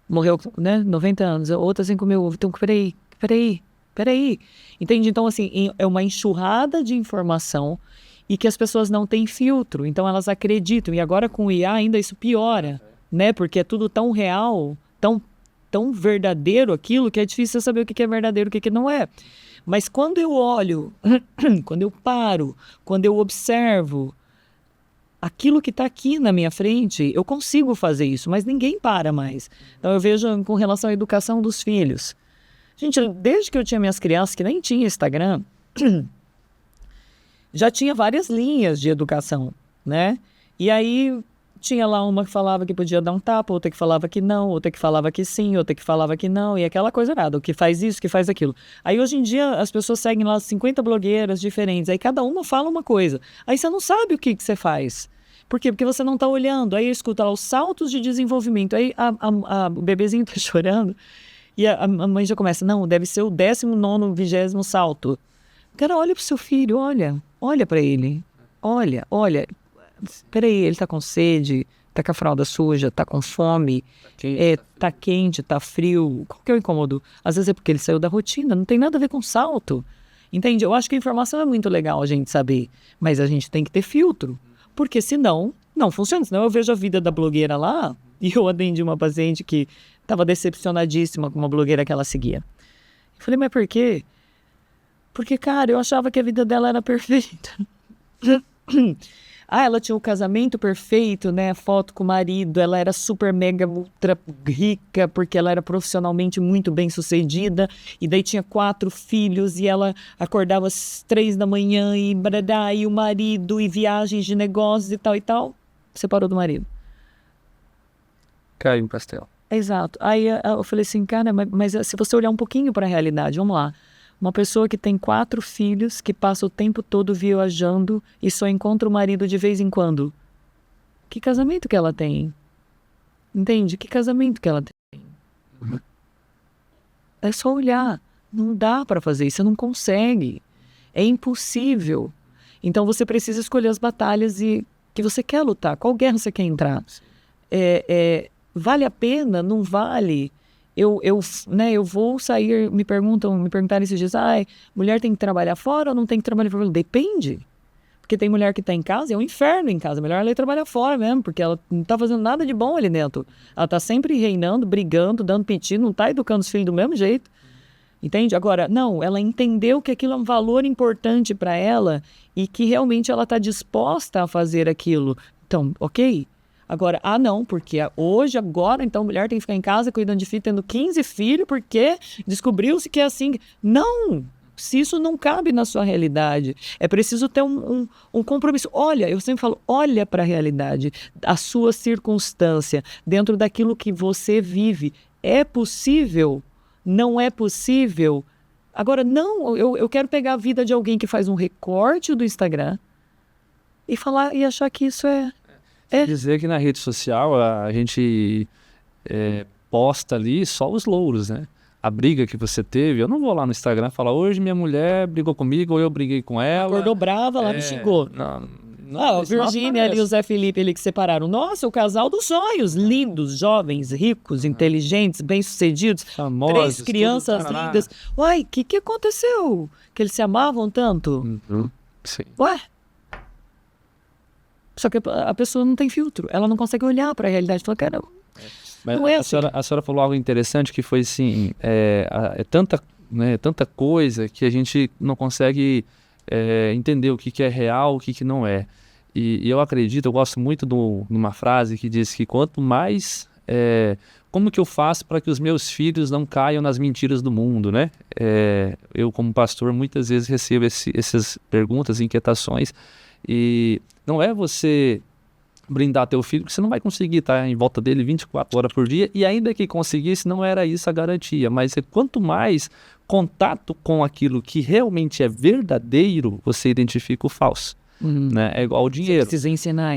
Morreu, né? 90 anos. Outra sempre comeu ovo. Então, peraí. Entende? Então, assim, é uma enxurrada de informação e que as pessoas não têm filtro. Então, elas acreditam. E agora, com o IA, ainda isso piora, né? Porque é tudo tão real, tão verdadeiro aquilo, que é difícil saber o que é verdadeiro e o que não é. Mas quando eu olho, quando eu paro, quando eu observo aquilo que está aqui na minha frente, eu consigo fazer isso, mas ninguém para mais. Então eu vejo com relação à educação dos filhos. Gente, desde que eu tinha minhas crianças, que nem tinha Instagram, já tinha várias linhas de educação, né? E aí tinha lá uma que falava que podia dar um tapa, outra que falava que não, outra que falava que sim, outra que falava que não, e aquela coisa nada, o que faz isso, o que faz aquilo. Aí hoje em dia as pessoas seguem lá 50 blogueiras diferentes, aí cada uma fala uma coisa. Aí você não sabe o que você faz. Por quê? Porque você não está olhando. Aí eu escuto lá os saltos de desenvolvimento. Aí o bebezinho está chorando e a mãe já começa, não, deve ser o 19º, 20º salto. Cara, olha para o seu filho, olha para ele. Olha. Peraí, ele está com sede, está com a fralda suja, está com fome, está quente, está frio. Qual que é o incômodo? Às vezes é porque ele saiu da rotina, não tem nada a ver com salto. Entende? Eu acho que a informação é muito legal a gente saber, mas a gente tem que ter filtro. Porque senão, não funciona. Senão eu vejo a vida da blogueira lá e eu atendi uma paciente que estava decepcionadíssima com uma blogueira que ela seguia. Eu falei, mas por quê? Porque, cara, eu achava que a vida dela era perfeita. Ela tinha o casamento perfeito, né? Foto com o marido, ela era super, mega, ultra rica, porque ela era profissionalmente muito bem sucedida, e daí tinha 4 filhos, e ela acordava às 3 da manhã, e bradá, e o marido, e viagens de negócios e tal, separou do marido. Caiu o pastel. Exato. Aí eu falei assim, cara, mas se você olhar um pouquinho para a realidade, vamos lá. Uma pessoa que tem 4 filhs, que passa o tempo todo viajando e só encontra o marido de vez em quando. Que casamento que ela tem? Entende? Que casamento que ela tem? É só olhar. Não dá para fazer isso, você não consegue. É impossível. Então você precisa escolher as batalhas que você quer lutar. Qual guerra você quer entrar? Vale a pena? Não vale? Eu vou sair, me perguntaram esses dias, mulher tem que trabalhar fora ou não tem que trabalhar fora? Depende. Porque tem mulher que está em casa, é um inferno em casa. Melhor ela ir trabalhar fora mesmo, porque ela não está fazendo nada de bom ali dentro. Ela está sempre reinando, brigando, dando piti, não está educando os filhos do mesmo jeito. Entende? Agora, não, ela entendeu que aquilo é um valor importante para ela e que realmente ela está disposta a fazer aquilo. Então, ok? Agora, não, porque agora, então, a mulher tem que ficar em casa cuidando de filho, tendo 15 filhos, porque descobriu-se que é assim. Não! Se isso não cabe na sua realidade, é preciso ter um compromisso. Olha, eu sempre falo, olha para a realidade, a sua circunstância, dentro daquilo que você vive. É possível? Não é possível? Agora, não, eu quero pegar a vida de alguém que faz um recorte do Instagram e falar e achar que isso é... Dizer que na rede social a gente posta ali só os louros, né? A briga que você teve, eu não vou lá no Instagram falar, hoje minha mulher brigou comigo ou eu briguei com ela. Acordou brava, lá me xingou. A Virgínia e o Zé Felipe ali que separaram. Nossa, o casal dos sonhos. Lindos, jovens, ricos, inteligentes, bem-sucedidos. Famosos, 3 crianças tudo, tarará. lindas. Uai, o que aconteceu? Que eles se amavam tanto? Sim. Ué? Só que a pessoa não tem filtro. Ela não consegue olhar para a realidade. Fala, cara, Mas não é a assim. senhora falou algo interessante que foi assim, é tanta, né, tanta coisa que a gente não consegue entender o que é real, o que não é. E eu acredito, eu gosto muito numa frase que diz que quanto mais... como que eu faço para que os meus filhos não caiam nas mentiras do mundo, né? Eu, como pastor, muitas vezes recebo essas perguntas, inquietações, e não é você brindar teu filho, porque você não vai conseguir estar em volta dele 24 horas por dia, e ainda que conseguisse, não era isso a garantia, mas quanto mais contato com aquilo que realmente é verdadeiro, você identifica o falso, né? É igual ao dinheiro. Você precisa ensinar.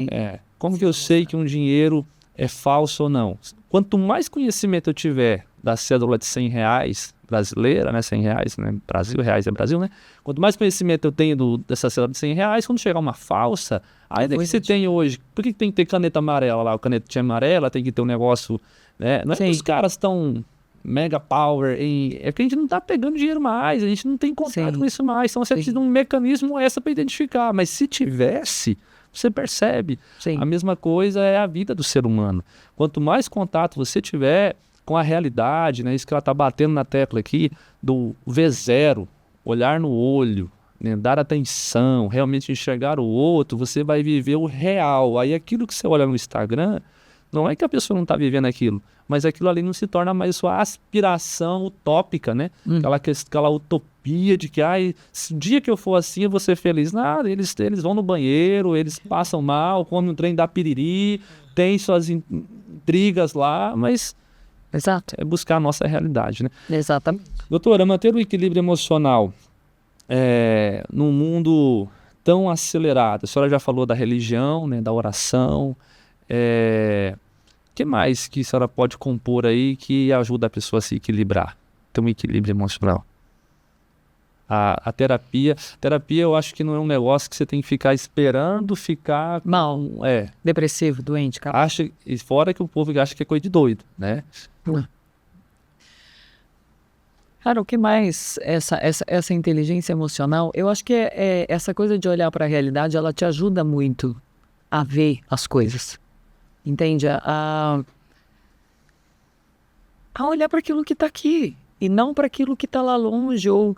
Como que eu sei que um dinheiro é falso ou não? Quanto mais conhecimento eu tiver da cédula de R$100 brasileira, né, R$100, né, Brasil, reais é Brasil, né? Quanto mais conhecimento eu tenho dessa cédula de R$100, quando chegar uma falsa, ainda que você tem hoje, por que tem que ter caneta amarela lá? O canetinha amarela tem que ter um negócio, né? Não é que os caras estão mega power, é que a gente não tá pegando dinheiro mais, a gente não tem contato com isso mais, então você precisa de um mecanismo para identificar, mas se tivesse... Você percebe. A mesma coisa é a vida do ser humano. Quanto mais contato você tiver com a realidade, né, isso que ela está batendo na tecla aqui, do V0, olhar no olho, né, dar atenção, realmente enxergar o outro, você vai viver o real. Aí aquilo que você olha no Instagram, não é que a pessoa não está vivendo aquilo, mas aquilo ali não se torna mais sua aspiração utópica, né? Aquela utopia de que se o dia que eu for assim eu vou ser feliz. Nada, eles vão no banheiro, eles passam mal, comem um trem da piriri, tem suas intrigas lá, mas é buscar a nossa realidade, né? Exatamente. Doutora, manter o equilíbrio emocional num mundo tão acelerado, a senhora já falou da religião, né, da oração, que mais que a senhora pode compor aí que ajuda a pessoa a se equilibrar, ter um equilíbrio emocional? A terapia eu acho que não é um negócio que você tem que ficar esperando ficar mal, depressivo, doente, e fora que o povo acha que é coisa de doido, né? Cara, o que mais essa inteligência emocional, eu acho que essa coisa de olhar para a realidade, ela te ajuda muito a ver as coisas. Entende? A olhar para aquilo que está aqui e não para aquilo que está lá longe, ou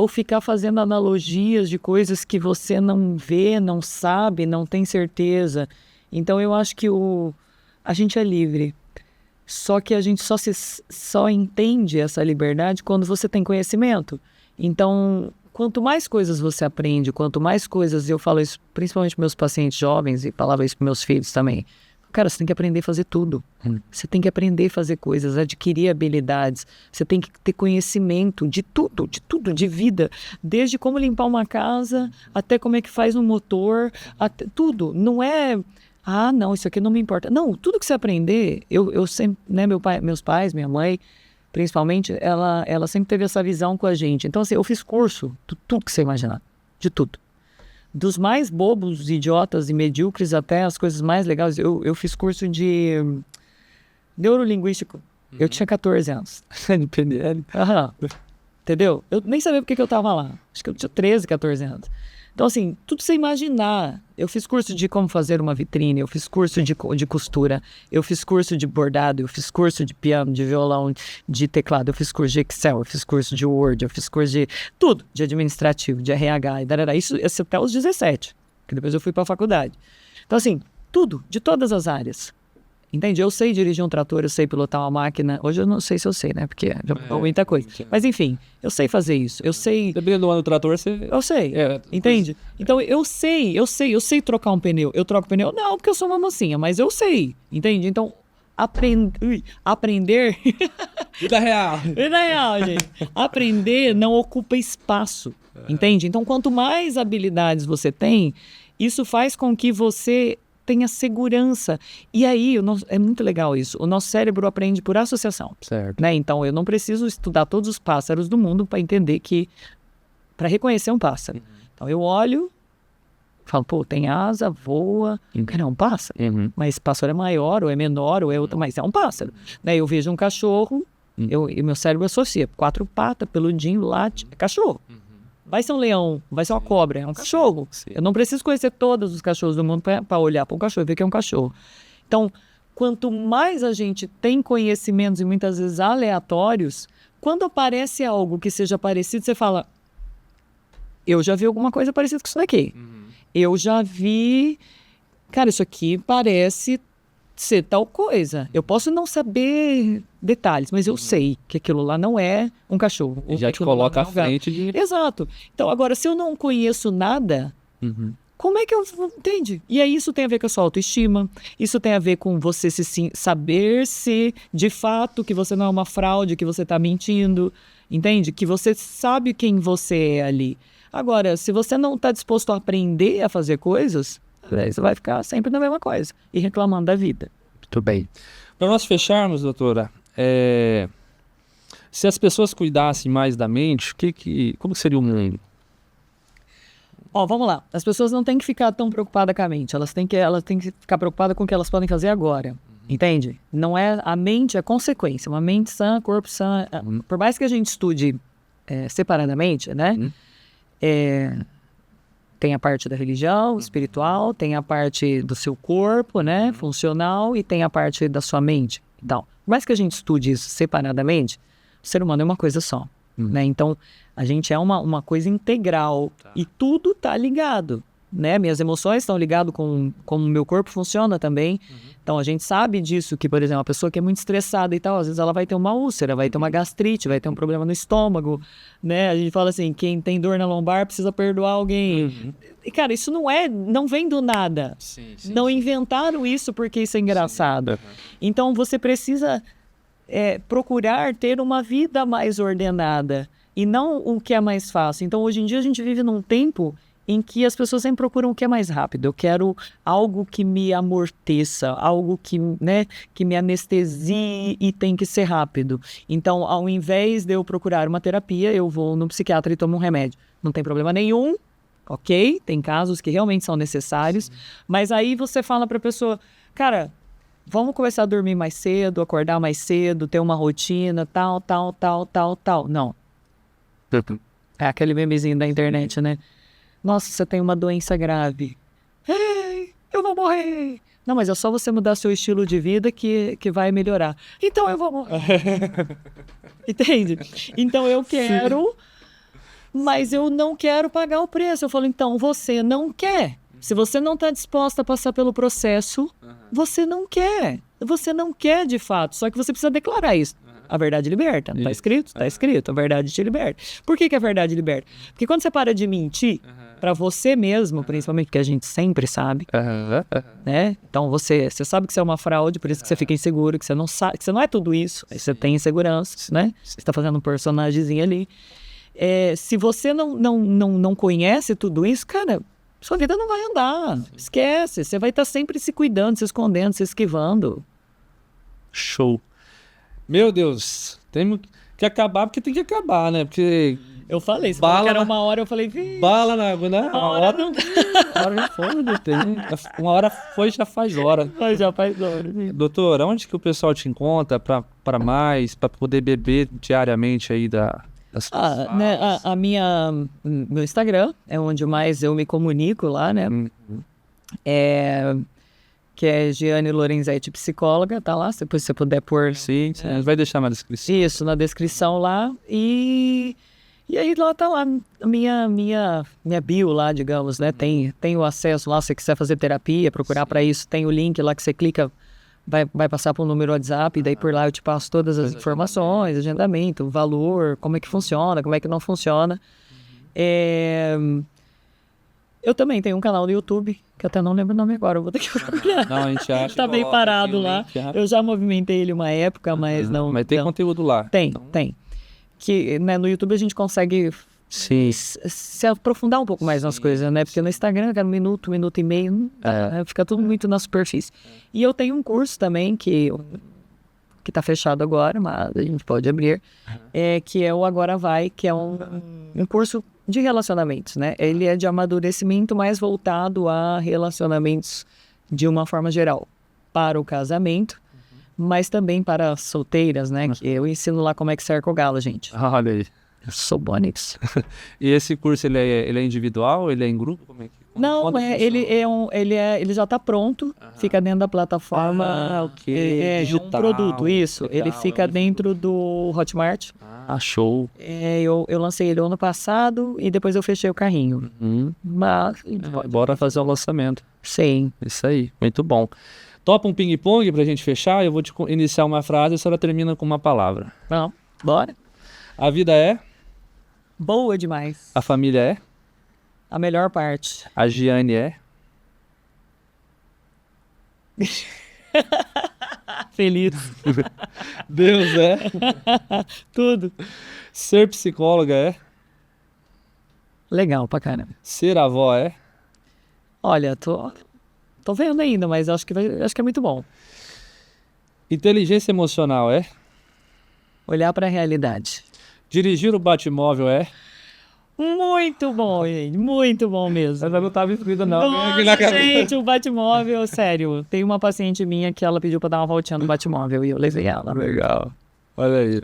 ficar fazendo analogias de coisas que você não vê, não sabe, não tem certeza. Então eu acho que a gente é livre, só que a gente só entende essa liberdade quando você tem conhecimento. Então, quanto mais coisas você aprende, quanto mais coisas, eu falo isso principalmente para meus pacientes jovens e falava isso para meus filhos também. Cara, você tem que aprender a fazer tudo. Você tem que aprender a fazer coisas, adquirir habilidades. Você tem que ter conhecimento de tudo, de vida. Desde como limpar uma casa, até como é que faz um motor, até tudo. Não é, não, isso aqui não me importa. Não, tudo que você aprender, eu sempre, né, meus pais, minha mãe, principalmente, ela sempre teve essa visão com a gente. Então, assim, eu fiz curso de tudo que você imaginar, de tudo. Dos mais bobos, idiotas e medíocres até as coisas mais legais. Eu fiz curso de neurolinguístico. Eu tinha 14 anos. No PNL. Entendeu? Eu nem sabia porque que eu tava lá. Acho que eu tinha 13, 14 anos. Então, assim, tudo você imaginar. Eu fiz curso de como fazer uma vitrine, eu fiz curso de costura, eu fiz curso de bordado, eu fiz curso de piano, de violão, de teclado, eu fiz curso de Excel, eu fiz curso de Word, eu fiz curso de tudo, de administrativo, de RH, e darará. Isso até os 17, que depois eu fui para a faculdade. Então, assim, tudo, de todas as áreas. Entende? Eu sei dirigir um trator, eu sei pilotar uma máquina. Hoje eu não sei se eu sei, né? Porque já mudou muita coisa. Mas enfim, eu sei fazer isso. Eu sei... Dependendo do ano do trator, você... Eu sei, entende? Então eu sei trocar um pneu. Eu troco pneu? Não, porque eu sou uma mocinha, mas eu sei, entende? Então, aprender... Vida real. Vida real, gente. Aprender não ocupa espaço, entende? Então, quanto mais habilidades você tem, isso faz com que você... tenha segurança. E aí, é muito legal isso. O nosso cérebro aprende por associação. Certo. Né? Então, eu não preciso estudar todos os pássaros do mundo para entender que... para reconhecer um pássaro. Então, eu olho Falo, pô, tem asa, voa. Cara, é um pássaro. Mas pássaro é maior, ou é menor, ou é outro, mas é um pássaro. Né? Eu vejo um cachorro, e meu cérebro associa. 4 patas, peludinho, late, é cachorro. Vai ser um leão, vai ser uma cobra, é um cachorro. Eu não preciso conhecer todos os cachorros do mundo para olhar para um cachorro e ver que é um cachorro. Então, quanto mais a gente tem conhecimentos, e muitas vezes aleatórios, quando aparece algo que seja parecido, você fala, eu já vi alguma coisa parecida com isso daqui. Eu já vi, cara, isso aqui parece ser tal coisa. Eu posso não saber detalhes, mas eu sei que aquilo lá não é um cachorro. Já te coloca à frente de... Exato. Então, agora, se eu não conheço nada, como é que eu... Entende? E aí isso tem a ver com a sua autoestima, isso tem a ver com você saber se, de fato, que você não é uma fraude, que você está mentindo, entende? Que você sabe quem você é ali. Agora, se você não está disposto a aprender a fazer coisas, você vai ficar sempre na mesma coisa e reclamando da vida. Muito bem. Para nós fecharmos, doutora, se as pessoas cuidassem mais da mente, como seria o mundo? Vamos lá. As pessoas não têm que ficar tão preocupadas com a mente. Elas têm que ficar preocupadas com o que elas podem fazer agora. Entende? Não é a mente, é consequência. Uma mente sã, corpo sã. Por mais que a gente estude separadamente, né? Tem a parte da religião, espiritual, tem a parte do seu corpo, né, funcional, e tem a parte da sua mente. Então, por mais que a gente estude isso separadamente, o ser humano é uma coisa só, né? Então, a gente é uma coisa integral e tudo está ligado, né? Minhas emoções estão ligadas com como o meu corpo funciona também. Então, a gente sabe disso, que, por exemplo, uma pessoa que é muito estressada e tal, às vezes ela vai ter uma úlcera, vai ter uma gastrite, vai ter um problema no estômago, né? A gente fala assim, quem tem dor na lombar precisa perdoar alguém. E, cara, isso não vem do nada. Não inventaram isso porque isso é engraçado. Então, você precisa procurar ter uma vida mais ordenada e não o que é mais fácil. Então, hoje em dia, a gente vive num tempo em que as pessoas sempre procuram o que é mais rápido. Eu quero algo que me amorteça, algo que me anestesie e tem que ser rápido. Então, ao invés de eu procurar uma terapia, eu vou no psiquiatra e tomo um remédio. Não tem problema nenhum, ok? Tem casos que realmente são necessários, mas aí você fala para a pessoa, cara, vamos começar a dormir mais cedo, acordar mais cedo, ter uma rotina, tal. Não. É aquele memezinho da internet, né? Nossa, você tem uma doença grave. Ei, eu vou morrer. Não, mas é só você mudar seu estilo de vida que vai melhorar. Então eu vou morrer. Entende? Então eu quero, mas eu não quero pagar o preço. Eu falo, então você não quer. Se você não está disposta a passar pelo processo, você não quer. Você não quer de fato, só que você precisa declarar isso. A verdade liberta. Não está escrito? Está escrito. A verdade te liberta. Por que a verdade liberta? Porque quando você para de mentir para você mesmo, principalmente, porque a gente sempre sabe, né? Então você sabe que você é uma fraude, por isso que você fica inseguro, que você não sabe, que você não é tudo isso. Aí você tem insegurança, né? Você está fazendo um personagemzinho ali. Se você não conhece tudo isso, cara, sua vida não vai andar. Esquece. Você vai estar sempre se cuidando, se escondendo, se esquivando. Show. Meu Deus, tem que acabar porque tem que acabar, né? Porque eu falei, você falou que era uma hora, eu falei, bala na água, né? Uma hora não. Uma hora já foi, uma hora foi, já faz hora. Já faz hora. Doutora, onde que o pessoal te encontra para mais, para poder beber diariamente aí das meu Instagram é onde mais eu me comunico lá, né? Que é Giane Lorenzetti, psicóloga, tá lá, se você puder pôr. Sim, vai deixar na descrição. Isso, na descrição lá. E aí lá tá lá a minha bio lá, digamos, né? Tem o acesso lá, se você quiser fazer terapia, procurar para isso, tem o link lá que você clica, vai passar para um número WhatsApp, e daí por lá eu te passo todas as informações, agendamento, valor, como é que funciona, como é que não funciona. Eu também tenho um canal no YouTube, que eu até não lembro o nome agora, eu vou ter que procurar. Não, a gente acha. Tá bem parado lá. Eu já movimentei ele uma época, mas não... Mas tem conteúdo lá. Tem. Que, né, no YouTube a gente consegue se aprofundar um pouco mais nas coisas, né? Porque no Instagram, cara, um minuto e meio, fica tudo muito na superfície. E eu tenho um curso também que tá fechado agora, mas a gente pode abrir, que é o Agora Vai, que é um curso de relacionamentos, né? Ele é de amadurecimento mais voltado a relacionamentos de uma forma geral, para o casamento, mas também para solteiras, né? Que eu ensino lá como é que cerca o galo, gente. Olha aí. Eu sou boa nisso. E esse curso, ele é individual? Ele é em grupo? Como é que... Não, Quando ele já está pronto, fica dentro da plataforma. ok. É um Digital, produto, isso. legal, Ele fica dentro do Hotmart. Show. Eu lancei ele ano passado e depois eu fechei o carrinho. Mas, Bora fazer o lançamento. sim. Isso aí, muito bom. Topa um ping-pong pra gente fechar? Eu vou te iniciar uma frase e a senhora termina com uma palavra. Não, bora. A vida é? Boa demais. A família é? A melhor parte. A Giane é? Feliz. Deus é? Tudo. Ser psicóloga é? Legal pra caramba. Ser avó é? Olha, tô vendo ainda, mas acho que é muito bom. Inteligência emocional é? Olhar pra realidade. Dirigir o Batmóvel é? Muito bom, gente. Muito bom mesmo. Ela não estava escrita não. Nossa, gente, o Batmóvel, sério. Tem uma paciente minha que ela pediu pra dar uma voltinha no Batmóvel e eu levei ela. Legal. Olha aí.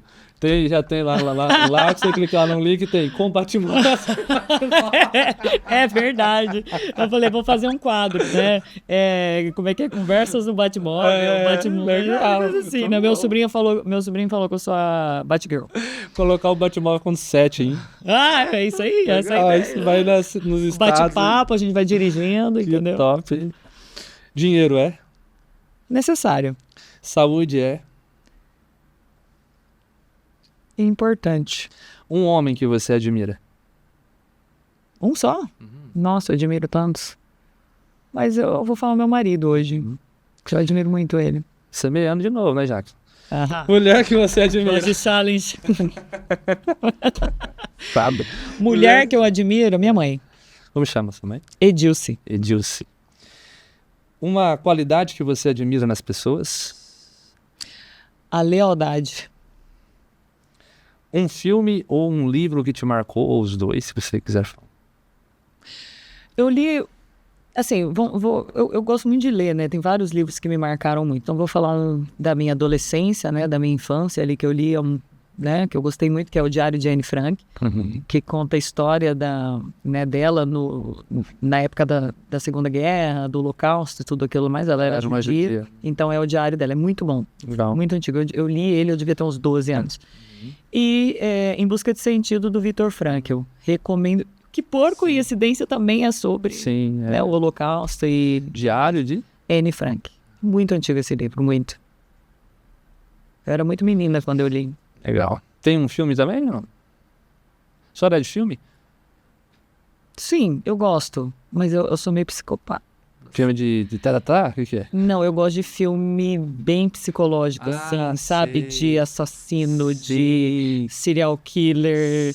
Já tem lá que você clicar no link, tem com Batmóvel. É verdade. Eu falei, vou fazer um quadro, né? Como é que é? Conversas no Batmóvel, Batmóvel. Legal. Assim, né? Meu sobrinho falou que eu sou a Batgirl. Colocar o Batmóvel com 7, hein? Ah, é isso aí. Essa é a ideia. Isso vai nos estados. Bate-papo, a gente vai dirigindo, Que entendeu? top. Dinheiro é? Necessário. Saúde é? Importante. Um homem que você admira? Um só? Nossa, eu admiro tantos. Mas eu vou falar meu marido hoje. Que eu admiro muito ele. Semeando de novo, né, Jackson? Aham. Mulher que você admira? Hoje challenge. Sabe. Mulher que eu admiro, minha mãe. Como chama sua mãe? Edilce. Edilce. Uma qualidade que você admira nas pessoas? A lealdade. Um filme ou um livro que te marcou, ou os dois, se você quiser falar. Eu li, assim, eu gosto muito de ler, né? Tem vários livros que me marcaram muito. Então vou falar da minha adolescência, né? Da minha infância ali que eu li, né? Que eu gostei muito, que é o Diário de Anne Frank, que conta a história dela na época da Segunda Guerra, do Holocausto e tudo aquilo mais. Ela era uma judia. Então é o diário dela, é muito bom. Legal. Muito antigo. Eu li ele, eu devia ter uns 12 anos. E Em Busca de Sentido, do Viktor Frankl. Recomendo. Que por coincidência também é sobre Sim, o Holocausto e Diário de? Anne Frank. Muito antigo esse livro, muito. Eu era muito menina quando eu li. Legal. Tem um filme também, não? Só era de filme? Sim, eu gosto, mas eu sou meio psicopata. Filme de taratá? O que é? Não, eu gosto de filme bem psicológico, assim, sabe? sei. De assassino, de serial killer,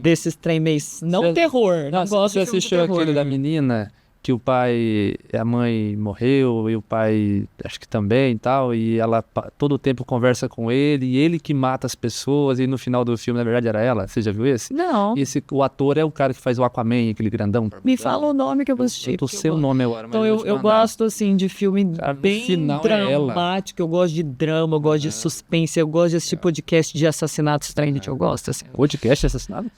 desses trem meio... Não Você- terror, não gosto Você de filme de assistiu terror. aquele da menina que o pai, a mãe morreu e o pai acho que também e tal, e ela todo o tempo conversa com ele e ele que mata as pessoas e no final do filme na verdade era ela? Você já viu esse? Não, E o ator é o cara que faz o Aquaman, aquele grandão. me fala o nome que eu vou assistir. Eu sei o nome agora, mas Então eu vou te eu mandar. gosto, assim, de filme Cara, no bem final é ela. dramático, eu gosto de drama, eu gosto de suspense, eu gosto de assistir podcast de assassinatos estranhos, eu gosto, assim. Podcast assassinado?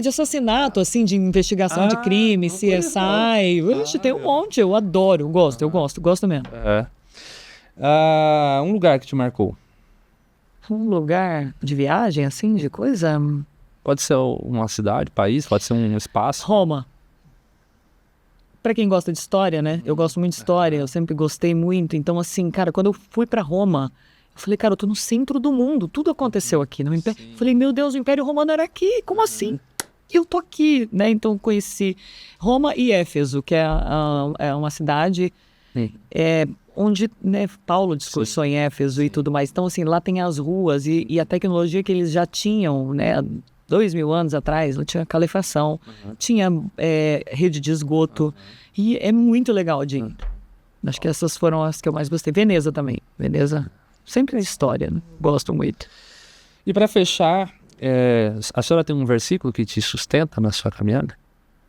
De assassinato, assim, de investigação de crime, não conheço, CSI. Ixi, tem um monte, eu adoro, eu gosto mesmo. Um lugar que te marcou? Um lugar de viagem, assim, de coisa? Pode ser uma cidade, país, pode ser um espaço. Roma. Pra quem gosta de história, né? Eu gosto muito de história, eu sempre gostei muito. Então, assim, cara, quando eu fui pra Roma, eu falei, cara, eu tô no centro do mundo, tudo aconteceu aqui no Império. Falei, meu Deus, o Império Romano era aqui, como assim? Eu tô aqui, né? Então, conheci Roma e Éfeso, que é uma cidade onde, né, Paulo discursou em Éfeso e tudo mais. Então, assim, lá tem as ruas e a tecnologia que eles já tinham, né? 2000 anos atrás, não tinha calefação, tinha rede de esgoto, e é muito legal de ir. Acho que essas foram as que eu mais gostei. Veneza também. Veneza, sempre na história, né? Gosto muito. E para fechar, A senhora tem um versículo que te sustenta na sua caminhada?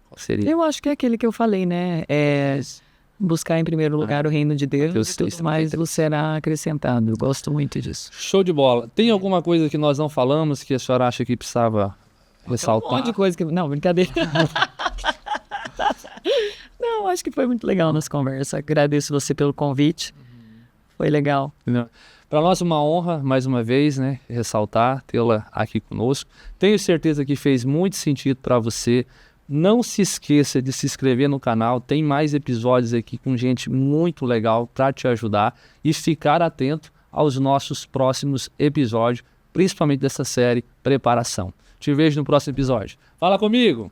Qual seria? Eu acho que é aquele que eu falei, né? Buscar em primeiro lugar o reino de Deus, tudo mais vos será acrescentado. Eu gosto muito disso. Show de bola. Tem alguma coisa que nós não falamos que a senhora acha que precisava ressaltar? Um monte de coisa que... Não, brincadeira. Não, acho que foi muito legal nossa conversa. Agradeço você pelo convite. Foi legal. Para nós uma honra, mais uma vez, né, ressaltar, tê-la aqui conosco. Tenho certeza que fez muito sentido para você. Não se esqueça de se inscrever no canal, tem mais episódios aqui com gente muito legal para te ajudar e ficar atento aos nossos próximos episódios, principalmente dessa série Preparação. Te vejo no próximo episódio. Fala comigo!